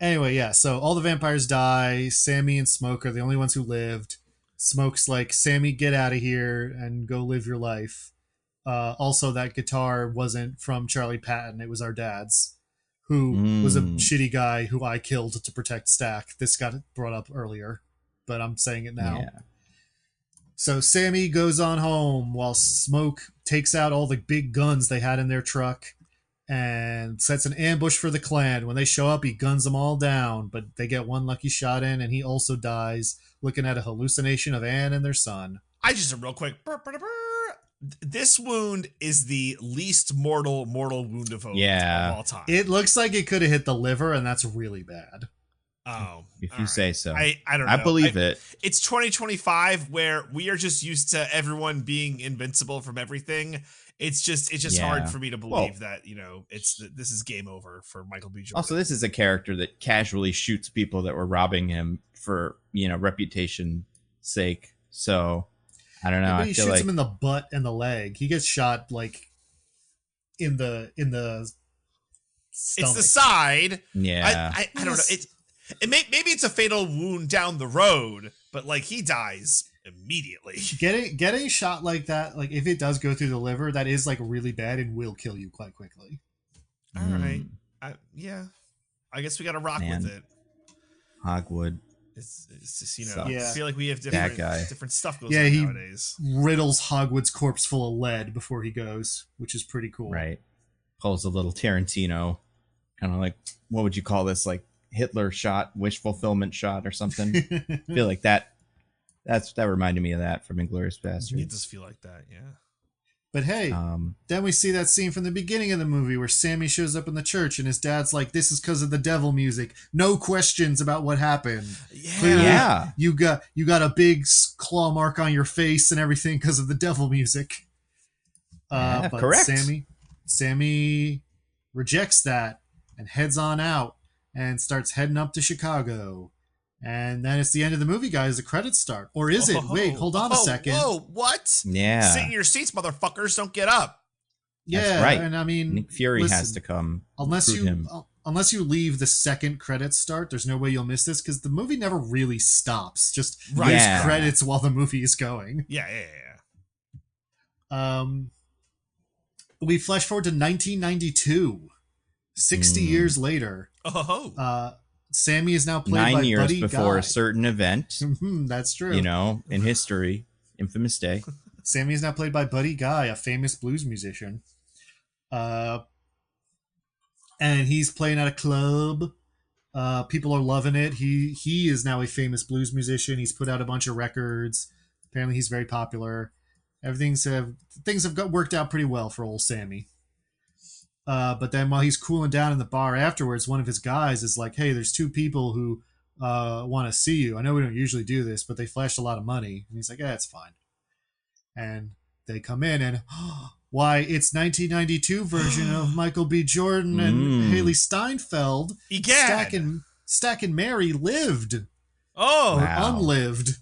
Anyway, yeah, so all the vampires die. Sammy and Smoke are the only ones who lived. Smoke's like, Sammy, get out of here and go live your life. Also, that guitar wasn't from Charlie Patton. It was our dad's, who was a shitty guy who I killed to protect Stack. This got brought up earlier, but I'm saying it now. Yeah. So Sammy goes on home while Smoke takes out all the big guns they had in their truck and sets an ambush for the clan. When they show up, he guns them all down, but they get one lucky shot in, and he also dies looking at a hallucination of Anne and their son. I just real quick. This wound is the least mortal wound of all time. It looks like it could have hit the liver, and that's really bad. Oh, if you say so. I don't know. I believe it. It's 2025 where we are just used to everyone being invincible from everything. It's just hard for me to believe that, this is game over for Michael B. Jordan. Also, this is a character that casually shoots people that were robbing him for, reputation sake. So I don't know. He shoots him in the butt and the leg. He gets shot like in the stomach. It's the side. Yeah. I don't know. Maybe it's a fatal wound down the road, but like he dies immediately. Getting shot like that, like if it does go through the liver, that is like really bad and will kill you quite quickly. All right. I guess we got to rock with it. Hogwood. It's just, I feel like we have different stuff goes on he nowadays. Riddles Hogwood's corpse full of lead before he goes, which is pretty cool. Right. Pulls a little Tarantino, kind of like, what would you call this? Like Hitler shot, wish fulfillment shot or something. I feel like that reminded me of that from Inglourious Basterds. It does feel like that, yeah. But hey, then we see that scene from the beginning of the movie where Sammy shows up in the church and his dad's like, this is because of the devil music. No questions about what happened. Yeah. Clearly, you got a big claw mark on your face and everything because of the devil music. But correct. Sammy rejects that and heads on out. and starts heading up to Chicago. And then it's the end of the movie, guys. The credits start. Or is it? Wait, hold on a second. Whoa, what? Yeah. Sit in your seats, motherfuckers. Don't get up. Yeah, that's right. And I mean, Nick Fury has to come. Unless you leave the second credits start, there's no way you'll miss this because the movie never really stops. Just use credits while the movie is going. Yeah. We flash forward to 1992, 60 years later. Sammy is now played by 9 years Buddy before Guy. a certain event. That's true. You know, in history, infamous day. Sammy is now played by Buddy Guy, a famous blues musician. And he's playing at a club. People are loving it. He is now a famous blues musician. He's put out a bunch of records. Apparently, he's very popular. Things have worked out pretty well for old Sammy. But then while he's cooling down in the bar afterwards, one of his guys is like, "Hey, there's 2 people who want to see you. I know we don't usually do this, but they flashed a lot of money." And he's like, "Yeah, it's fine." And they come in and, why, it's 1992 version of Michael B. Jordan and Haley Steinfeld. Egad. Stack and Mary lived. Oh, or unlived.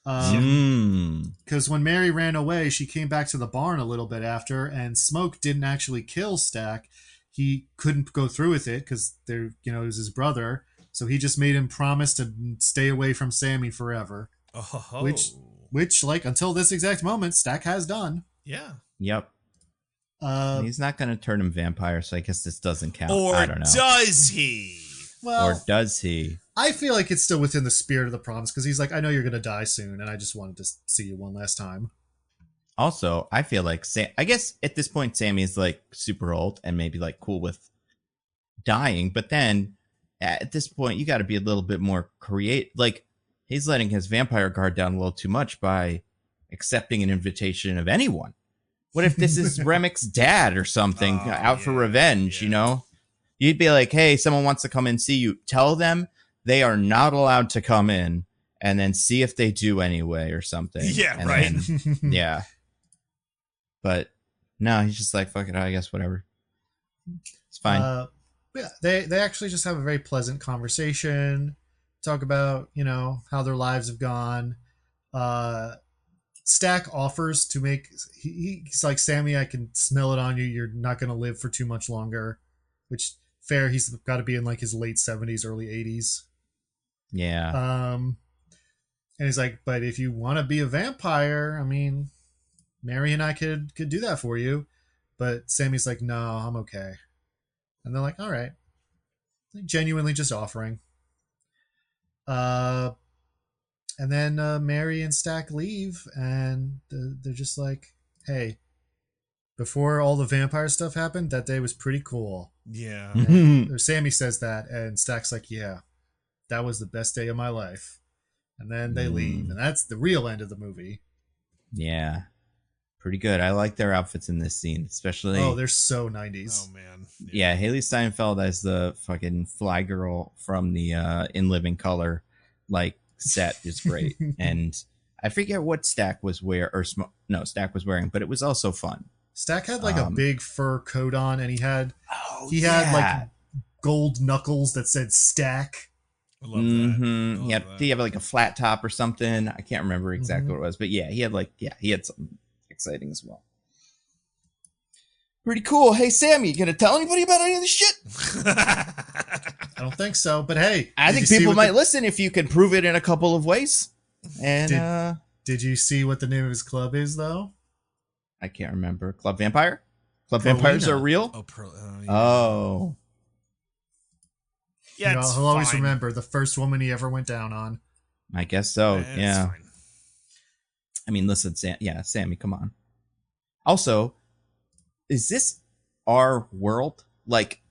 Because when Mary ran away, she came back to the barn a little bit after, and Smoke didn't actually kill Stack. He couldn't go through with it because it was his brother. So he just made him promise to stay away from Sammy forever. Which, like, until this exact moment, Stack has done. Yeah. Yep. He's not going to turn him vampire, so I guess this doesn't count. Or I don't know. does he? Well, or does he? I feel like it's still within the spirit of the promise because he's like, I know you're going to die soon, and I just wanted to see you one last time. Also, I feel like I guess at this point, Sammy's like super old and maybe like cool with dying, but then at this point, you got to be a little bit more creative. Like, he's letting his vampire guard down a little too much by accepting an invitation of anyone. What if this is Remic's dad or something out for revenge, you know? You'd be like, hey, someone wants to come and see you. Tell them they are not allowed to come in and then see if they do anyway or something. Yeah, and right. Then, yeah. But no, he's just like, fuck it, I guess, whatever. It's fine. Yeah, they actually just have a very pleasant conversation, talk about, how their lives have gone. Stack offers to make, he's like, Sammy, I can smell it on you. You're not going to live for too much longer, which fair. He's got to be in like his late 70s, early 80s. Yeah. And he's like, but if you want to be a vampire, I mean, Mary and I could do that for you. But Sammy's like, no, I'm okay. And they're like, all right. Genuinely just offering. And then Mary and Stack leave, and they're just like, hey, before all the vampire stuff happened, that day was pretty cool. Yeah. Or Sammy says that, and Stack's like, yeah, that was the best day of my life. And then they leave, and that's the real end of the movie. Yeah. Pretty good. I like their outfits in this scene, especially. Oh, they're so 90s. Oh, man. Yeah, Haley Steinfeld as the fucking fly girl from the In Living Color, like, set is great. And I forget what Stack was Stack was wearing, but it was also fun. Stack had like a big fur coat on, and he had like gold knuckles that said Stack. I love that. He had like a flat top or something. I can't remember exactly what it was, but yeah, he had something exciting as well. Pretty cool. Hey, Sammy, you gonna tell anybody about any of this shit? I don't think so, but hey, I think people might listen if you can prove it in a couple of ways. And did you see what the name of his club is, though? I can't remember. Club Vampire? Club Vampires are real? Oh. Yeah, he'll always remember the first woman he ever went down on. I guess so. Yeah. Fine. I mean, listen, Sammy, come on. Also, is this our world? Like,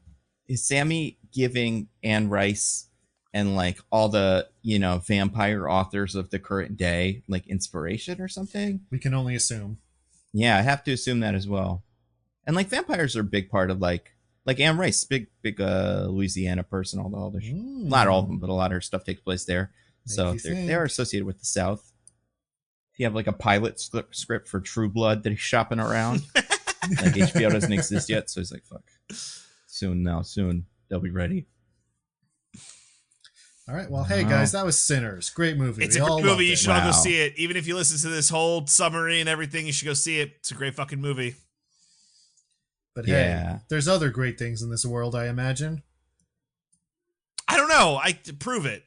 is Sammy giving Anne Rice and like all the, vampire authors of the current day, like, inspiration or something? We can only assume. Yeah, I have to assume that as well. And like, vampires are a big part of like Anne Rice, big Louisiana person, although there's not all of them, but a lot of her stuff takes place there. So they're associated with the South. If you have like a pilot script for True Blood that he's shopping around, like HBO doesn't exist yet, so he's like, fuck. Soon they'll be ready. All right. Well, hey guys, that was Sinners. Great movie. It's We a all great movie. loved You it. should all go see it. Even if you listen to this whole summary and everything, you should go see it. It's a great fucking movie. But hey, there's other great things in this world, I imagine. I don't know. I prove it.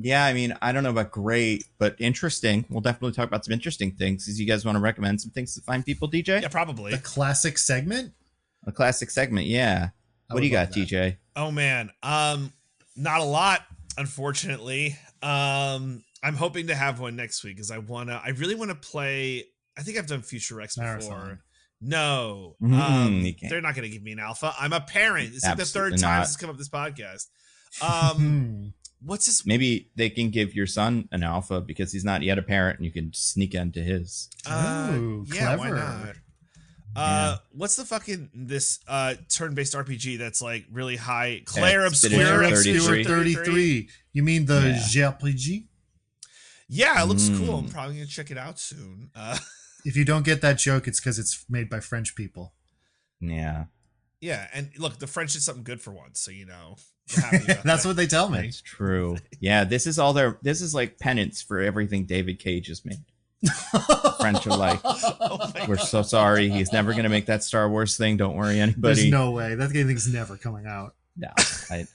Yeah, I mean, I don't know about great, but interesting. We'll definitely talk about some interesting things. Do you guys want to recommend some things to find people, DJ? Yeah, probably. The classic segment? A classic segment, yeah. What do you got, DJ? Oh, man. Not a lot, unfortunately. I'm hoping to have one next week because I really want to play. I think I've done Future Rex before. Marathon. No. They're not going to give me an alpha. I'm a parent. It's like the third time this has come up this podcast. What's this? Maybe they can give your son an alpha because he's not yet a parent and you can sneak into his. Yeah, clever. why not? What's the fucking this turn-based RPG that's like really high? Clair Obscur 33. You mean the JRPG? Yeah, it looks cool. I'm probably gonna check it out soon. If you don't get that joke, it's because it's made by French people. Yeah. Yeah, and look, the French did something good for once, so you know. That's what they tell me. That's true. Yeah, this is like penance for everything David Cage has made. French are like, we're so sorry. He's never going to make that Star Wars thing. Don't worry, anybody. There's no way. That thing's never coming out. No,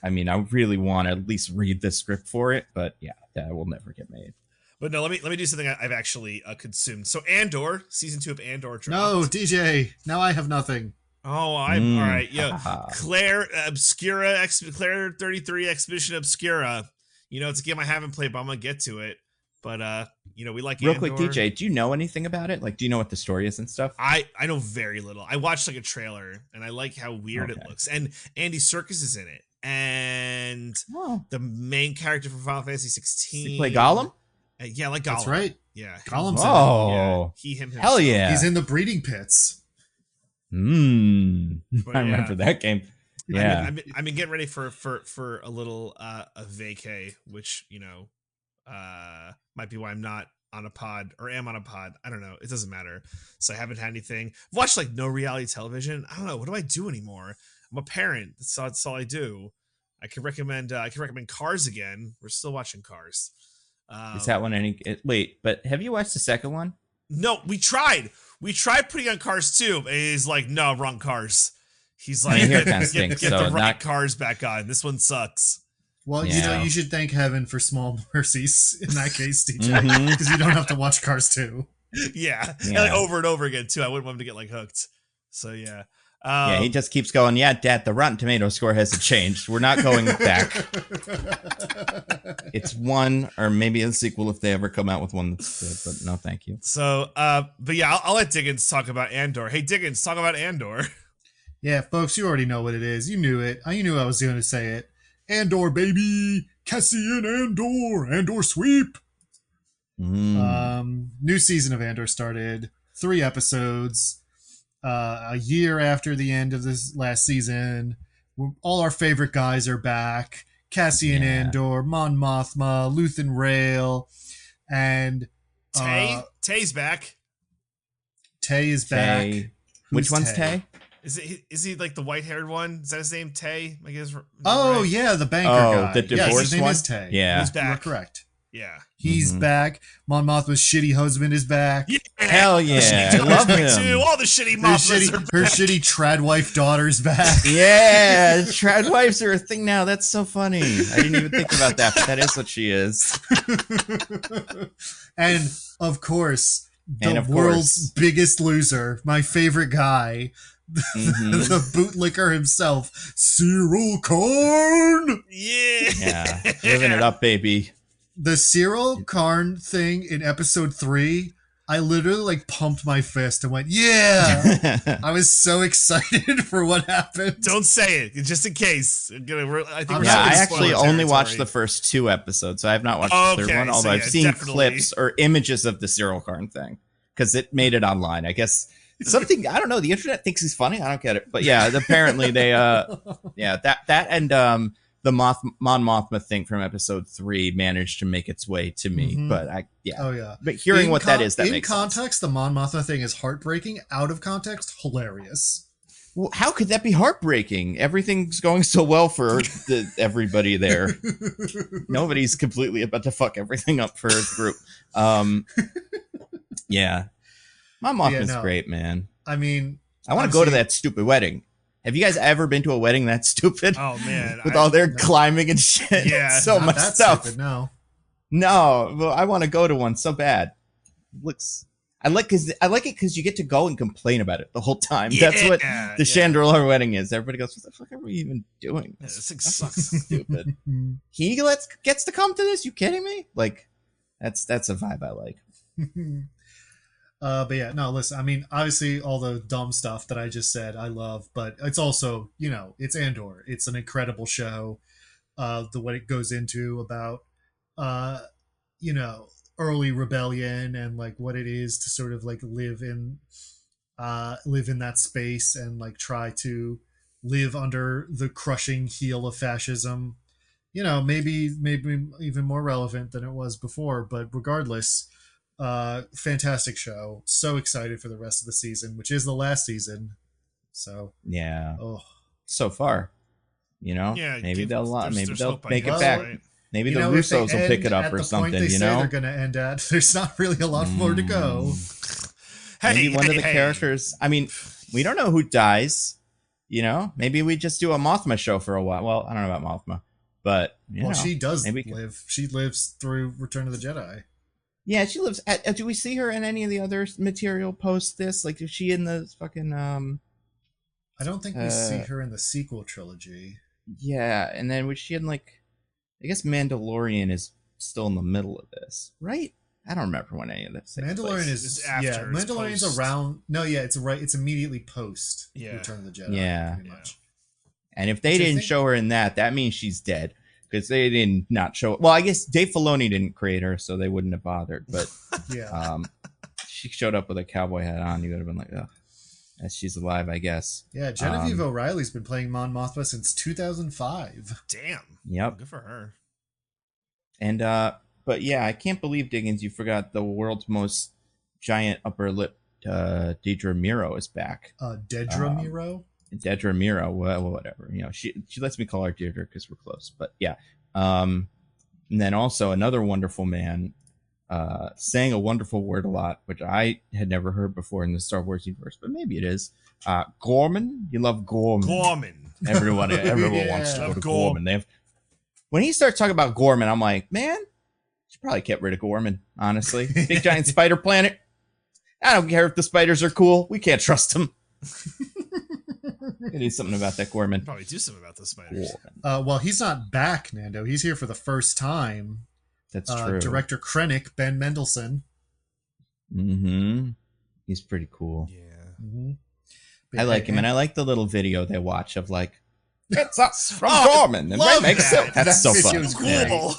I mean, I really want to at least read the script for it, but yeah, that will never get made. But no, let me do something I've actually consumed. So Andor, season 2 of Andor dropped. No, DJ. Now I have nothing. Oh, I'm all right. Yeah, Clair Obscura, Clair 33 Expedition Obscura. You know, it's a game I haven't played, but I'm gonna get to it. But you know, we like real Andor. quick, DJ. Do you know anything about it? Like, do you know what the story is and stuff? I know very little. I watched like a trailer, and I like how weird it looks. And Andy Serkis is in it, and the main character from Final Fantasy 16. Does he play Gollum? Yeah, like Gollum. That's right. Yeah, Gollum's in it. Yeah, he him himself. Hell yeah. He's in the breeding pits. I remember that game. Yeah, I've been getting ready for a little a vacay, which you know might be why I'm not on a pod or am on a pod. I don't know. It doesn't matter. So I haven't had anything. I've watched like no reality television. I don't know. What do I do anymore? I'm a parent. That's all I do. I can recommend Cars again. We're still watching Cars. Is that one any? Wait, but have you watched the second one? No, we tried. We tried putting on Cars 2, and he's like, no, wrong Cars. He's like, get the right Cars back on. This one sucks. Well, you know, you should thank heaven for small mercies in that case, DJ, because you don't have to watch Cars 2. Yeah. And like over and over again, too. I wouldn't want him to get like hooked. So, yeah. Yeah, he just keeps going, yeah, Dad, the Rotten Tomato score hasn't changed. We're not going back. It's one, or maybe a sequel if they ever come out with one that's good, but no, thank you. So, but yeah, I'll let Diggins talk about Andor. Hey, Diggins, talk about Andor. Yeah, folks, you already know what it is. You knew it. You knew I was going to say it. Andor, baby! Cassian Andor! Andor sweep! New season of Andor started. 3 episodes. A year after the end of this last season, all our favorite guys are back. Cassian Andor, Mon Mothma, Luthen Rail, and Tay's back. Tay is back. Which one's Tay? Is he like the white-haired one? Is that his name, Tay? I guess. Oh, right? Yeah, the banker guy. The divorced his name one? is Tay. Yeah. He's back. You're correct. Yeah. He's back. Mon Mothma's shitty husband is back. Yeah. Hell yeah. I love him. Too. All the shitty Mothmas are back. Her shitty trad wife daughter's back. Yeah, trad wives are a thing now. That's so funny. I didn't even think about that, but that is what she is. And of course, the world's biggest loser, my favorite guy, the bootlicker himself, Cyril Karn. Yeah, living it up, baby. The Cyril Karn thing in episode 3, I literally like pumped my fist and went, yeah. I was so excited for what happened. Don't say it, just in case. I actually only watched the first 2 episodes, so I have not watched the third one, although I've seen clips or images of the Cyril Karn thing because it made it online. I guess something, I don't know, the internet thinks he's funny. I don't get it. But yeah, apparently they, that and the Mon Mothma thing from episode 3 managed to make its way to me, but but hearing what that is, that makes sense. In context, the Mon Mothma thing is heartbreaking. Out of context, hilarious. Well, how could that be heartbreaking? Everything's going so well for everybody there. Nobody's completely about to fuck everything up for the group. Yeah. Mon Mothma's great, man. I mean, I want to go to that stupid wedding. Have you guys ever been to a wedding that stupid? Oh, man. With all their climbing and shit. Yeah. So much stuff. Stupid, no. No, well, I want to go to one so bad. I like it because you get to go and complain about it the whole time. Yeah, that's what the Chandelier wedding is. Everybody goes, "What the fuck are we even doing? This thing sucks." Stupid. He gets to come to this? You kidding me? Like, that's a vibe I like. But yeah, no. Listen, I mean, obviously, all the dumb stuff that I just said, I love, but it's also, it's Andor. It's an incredible show. What it goes into about, early rebellion and like what it is to sort of like live in that space and like try to live under the crushing heel of fascism. Maybe even more relevant than it was before, but regardless, fantastic show. So excited for the rest of the season, which is the last season. So yeah, so far, maybe they'll make it back. Right? Maybe the Russos will pick it up or something. They're going to end at. There's not really a lot more to go. Maybe one of the characters. I mean, we don't know who dies. Maybe we just do a Mothma show for a while. Well, I don't know about Mothma, but she does live. She lives through Return of the Jedi. Yeah, she lives. Do we see her in any of the other material post this? Like, is she in the fucking? I don't think we see her in the sequel trilogy. Yeah, and then was she in like? I guess Mandalorian is still in the middle of this, right? I don't remember when any of this. Mandalorian is after. Yeah, Mandalorian's post. Around. No, yeah, it's right. It's immediately post Return of the Jedi. Yeah, pretty much. And if they didn't show her in that means she's dead because they did not show. Well, I guess Dave Filoni didn't create her, so they wouldn't have bothered. But yeah, she showed up with a cowboy hat on. You would have been like, oh, she's alive, I guess. Yeah, Genevieve O'Reilly's been playing Mon Mothma since 2005. Damn. Yep. Good for her. And but yeah, I can't believe, Diggins, you forgot the world's most giant upper lip. Deidre Miro is back. Dedra Miro. Dedra Miro. Well, whatever. She lets me call her Deirdre because we're close. But yeah. And then also another wonderful man, saying a wonderful word a lot, which I had never heard before in the Star Wars universe, but maybe it is. Gorman. You love Gorman. Gorman. Everyone wants to go to Gorman. When he starts talking about Gorman, I'm like, man, should probably get rid of Gorman, honestly. Big giant spider planet. I don't care if the spiders are cool. We can't trust them. Gotta do something about that Gorman. Probably do something about the spiders. Well, he's not back, Nando. He's here for the first time. That's true. Director Krennic, Ben Mendelsohn. Mm-hmm. He's pretty cool. Yeah. Mm-hmm. I like him, and I like the little video they watch of like, it's us from Gorman, and Ray makes it. That's so fun. Cool.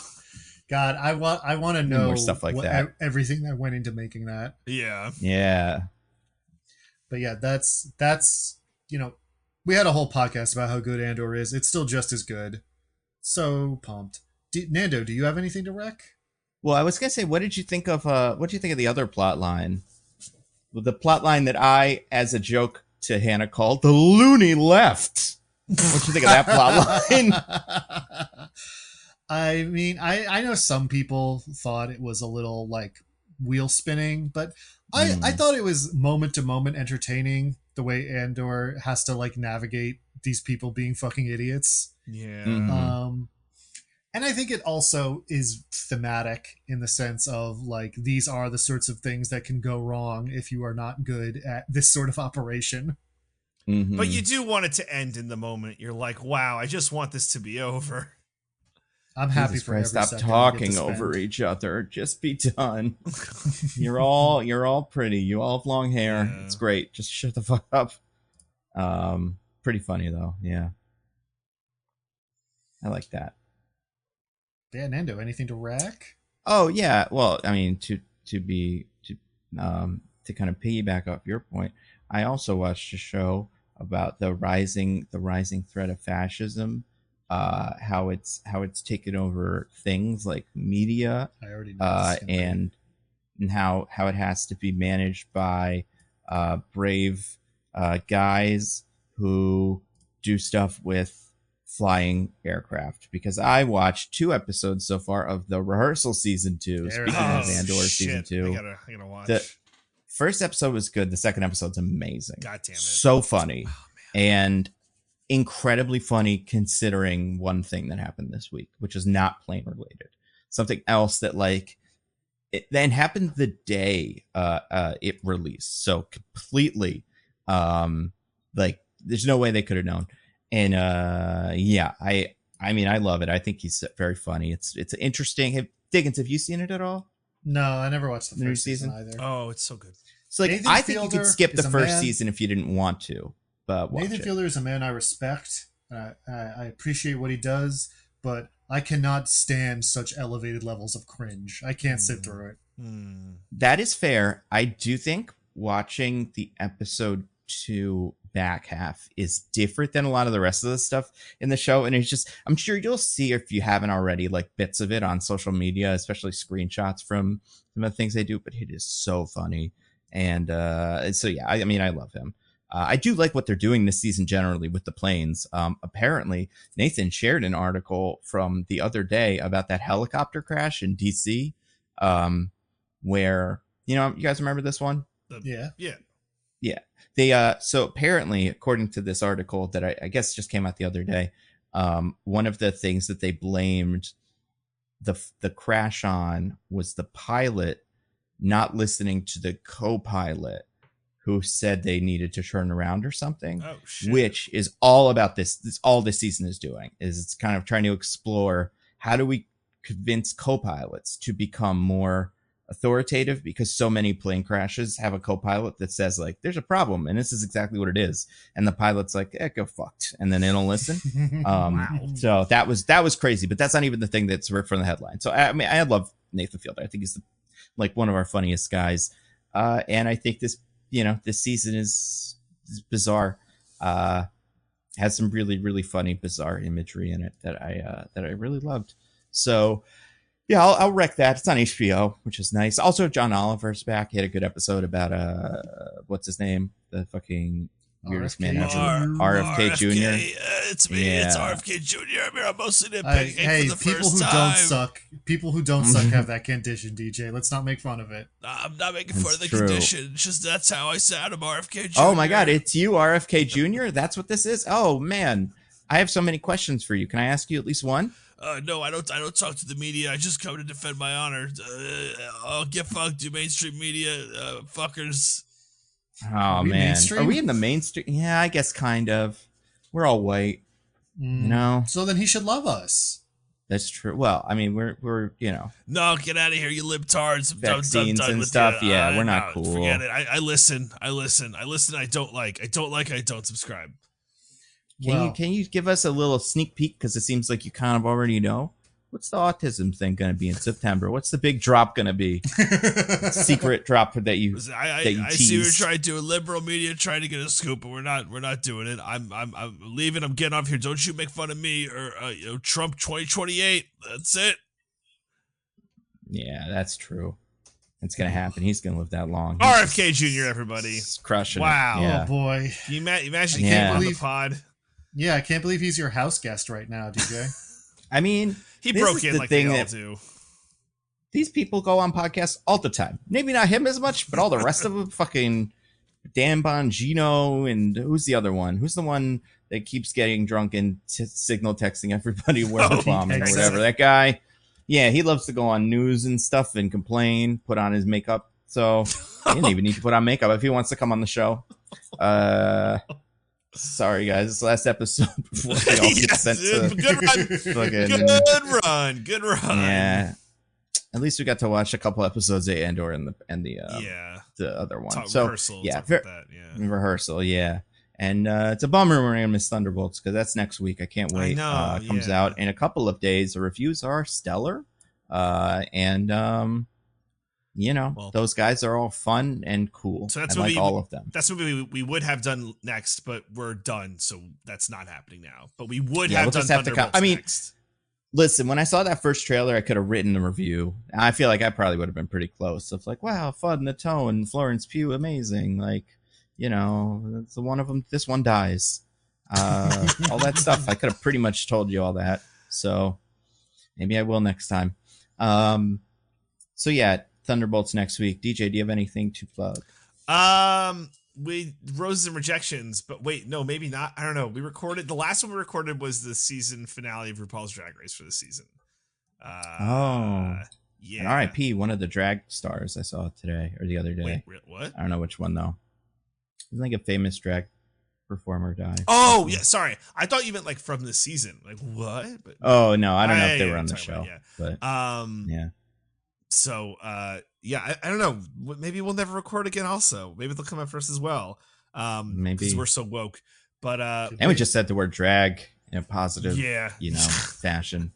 God, I want to know more stuff like that. Everything that went into making that. Yeah. Yeah. But yeah, that's we had a whole podcast about how good Andor is. It's still just as good. So pumped. Nando, do you have anything to rec? Well, I was gonna say, what did you think of the other plot line? Well, the plot line that I, as a joke to Hannah, called the loony left. What'd you think of that plot line? I mean, I know some people thought it was a little like wheel spinning, but I thought it was moment to moment entertaining the way Andor has to like navigate these people being fucking idiots. Yeah. Mm-hmm. And I think it also is thematic in the sense of like, these are the sorts of things that can go wrong if you are not good at this sort of operation. Mm-hmm. But you do want it to end in the moment. You're like, wow, I just want this to be over. I'm happy for every stop second talking over each other. Just be done. You're all pretty. You all have long hair. Yeah. It's great. Just shut the fuck up. Pretty funny though. Yeah. I like that. Yeah, Nando, anything to rack? Oh yeah. Well, I mean, to kind of piggyback off your point, I also watched a show about the rising threat of fascism, how it's taken over things like media, I already know and how it has to be managed by brave guys who do stuff with flying aircraft, because I watched 2 episodes so far of the Rehearsal season 2. Speaking of Andor season 2, I gotta watch. the first episode was good. The second episode's amazing. God damn it. So funny. And incredibly funny considering one thing that happened this week, which is not plane related. Something else that like it then happened the day it released. So completely like there's no way they could have known. And yeah, I mean I love it. I think he's very funny. It's interesting. Diggins, have you seen it at all? No, I never watched the New first season either. Oh, it's so good. So like Nathan I think you Fielder could skip the is a first man. season if you didn't want to. But watch Nathan it. Fielder is a man I respect. I appreciate what he does, but I cannot stand such elevated levels of cringe. I can't sit through it. That is fair. I do think watching the episode 2 back half is different than a lot of the rest of the stuff in the show. And it's just, I'm sure you'll see, if you haven't already, like bits of it on social media, especially screenshots from some of the things they do, but it is so funny. And so, yeah, I mean, I love him. I do like what they're doing this season generally with the planes. Apparently, Nathan shared an article from the other day about that helicopter crash in DC, where, you know, you guys remember this one? Yeah. They so apparently, according to this article that I guess just came out the other day, one of the things that they blamed the crash on was the pilot not listening to the co-pilot who said they needed to turn around or something. Oh, shit. Which is all about this all this season is doing, is it's kind of trying to explore how do we convince co-pilots to become more authoritative, because so many plane crashes have a co-pilot that says like there's a problem and this is exactly what it is, and the pilot's like go fucked, and then they don't listen. Wow. So that was crazy, but that's not even the thing that's ripped from the headline. So I mean, I love Nathan Fielder. I think he's like one of our funniest guys, and I think this season is bizarre, has some really funny bizarre imagery in it that I really loved. So yeah, I'll rec that. It's on HBO, which is nice. Also, John Oliver's back. He had a good episode about what's his name? The fucking weirdest man ever. RFK Jr. It's me. Yeah. It's RFK Jr. I'm here. I'm mostly nitpicking Hey, for the people first who time. don't suck. People who don't suck have that condition, DJ. Let's not make fun of it. I'm not making fun That's of the true. condition. It's just that's how I sound. I'm RFK Jr. Oh my God, it's you, RFK Jr. That's what this is. Oh man, I have so many questions for you. Can I ask you at least one? No, I don't talk to the media. I just come to defend my honor. I'll get fucked, you mainstream media fuckers. Oh we man, mainstream? are we in the mainstream? Yeah, I guess kind of. We're all white, you know. So then he should love us. That's true. Well, I mean, we're No, get out of here, you libtards. vaccines I'm done and with stuff. you. Yeah, we're not cool. Forget it. I listen. I don't like. I don't subscribe. Can you give us a little sneak peek, because it seems like you kind of already know? What's the autism thing going to be in September? What's the big drop going to be? Secret drop that you Listen, that I you see what you're tease. trying to do. Liberal media trying to get a scoop, but we're not doing it. I'm leaving. I'm getting off here. Don't you make fun of me or Trump 2028. That's it. Yeah, that's true. It's going to happen. He's going to live that long. RFK Jr. Everybody. He's crushing Wow. it. Yeah. Oh boy. Can you imagine Yeah. him on the Believe- pod? Yeah, I can't believe he's your house guest right now, DJ. I mean, He this broke is in the like they thing all that- do. these people go on podcasts all the time. Maybe not him as much, but all the rest of them, fucking Dan Bongino, and who's the other one? Who's the one that keeps getting drunk and signal texting everybody where they're bombing or Texas. whatever? That guy. Yeah, he loves to go on news and stuff and complain, put on his makeup. So he didn't even need to put on makeup if he wants to come on the show. Sorry, guys. This last episode before we all get Yes, sent to good run. fucking... Good run. Yeah. At least we got to watch a couple episodes of Andor and the other one. Talk So rehearsal. yeah, Talk about that. Yeah. Rehearsal, yeah. And it's a bummer we're gonna miss Thunderbolts, because that's next week. I can't wait. know, It comes yeah. out in a couple of days. The reviews are stellar, Well, those guys are all fun and cool. So that's I what like all of them. That's what we would have done next, but we're done, so that's not happening now. But we would Yeah, have we'll done just have to Thunderbolts I mean, next. Listen, when I saw that first trailer, I could have written a review. I feel like I probably would have been pretty close. Of like, wow, fun, the tone, Florence Pugh, amazing. Like, it's one of them. This one dies. all that stuff. I could have pretty much told you all that. So maybe I will next time. So yeah, Thunderbolts next week. DJ, do you have anything to plug? We Roses and Rejections, but wait, no, maybe not. I don't know. We recorded the last one we recorded was the season finale of RuPaul's Drag Race for the season. Yeah. And R.I.P. one of the drag stars I saw today or the other day. Wait, what? I don't know which one though. Isn't like a famous drag performer died? Oh yeah, sorry. I thought you meant like from the season. Like what? But, oh no, I don't know if they were on the show. But yeah. So yeah, I don't know. Maybe we'll never record again. Also, maybe they'll come up for us as well. Maybe because we're so woke. But and we just said the word drag in a positive, yeah, fashion.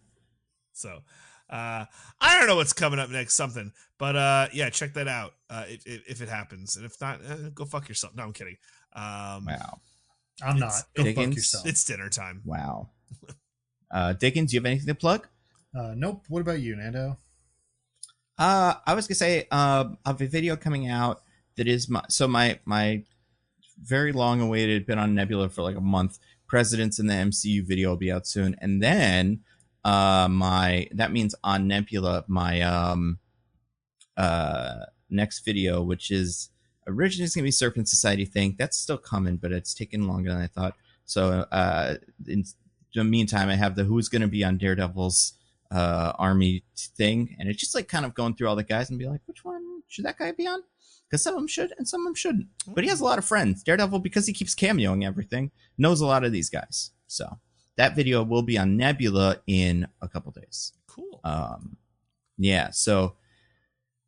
So I don't know what's coming up next. Something, but yeah, check that out if it happens, and if not, go fuck yourself. No, I'm kidding. Wow, I'm not. Go Diggins? fuck yourself. It's dinner time. Wow. Diggins, do you have anything to plug? Nope. What about you, Nando? I was gonna say of a video coming out that is my very long awaited, been on Nebula for like a month, Presidents in the MCU video will be out soon, and then that means on Nebula my next video, which is originally it's gonna be Serpent Society thing, that's still coming, but it's taking longer than I thought. So in the meantime, I have the who's gonna be on Daredevil's army thing, and it's just like kind of going through all the guys and be like, which one should that guy be on? Because some of them should and some of them shouldn't. But he has a lot of friends. Daredevil, because he keeps cameoing everything, knows a lot of these guys. So that video will be on Nebula in a couple days. Cool. Yeah. So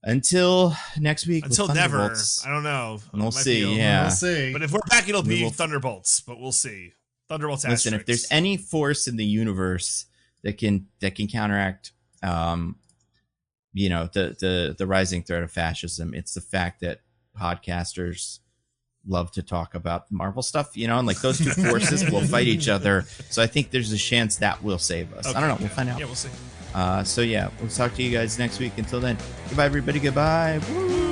until next week. Until never. I don't know. We'll see. Yeah. We'll see. But if we're back, it'll be Thunderbolts. But we'll see. Thunderbolts. Listen, if there's any force in the universe that can counteract, the rising threat of fascism, it's the fact that podcasters love to talk about Marvel stuff, and like those two forces will fight each other. So I think there's a chance that will save us. Okay, I don't know. We'll find out. Yeah, we'll see. So yeah, we'll talk to you guys next week. Until then, goodbye, everybody. Goodbye. Woo!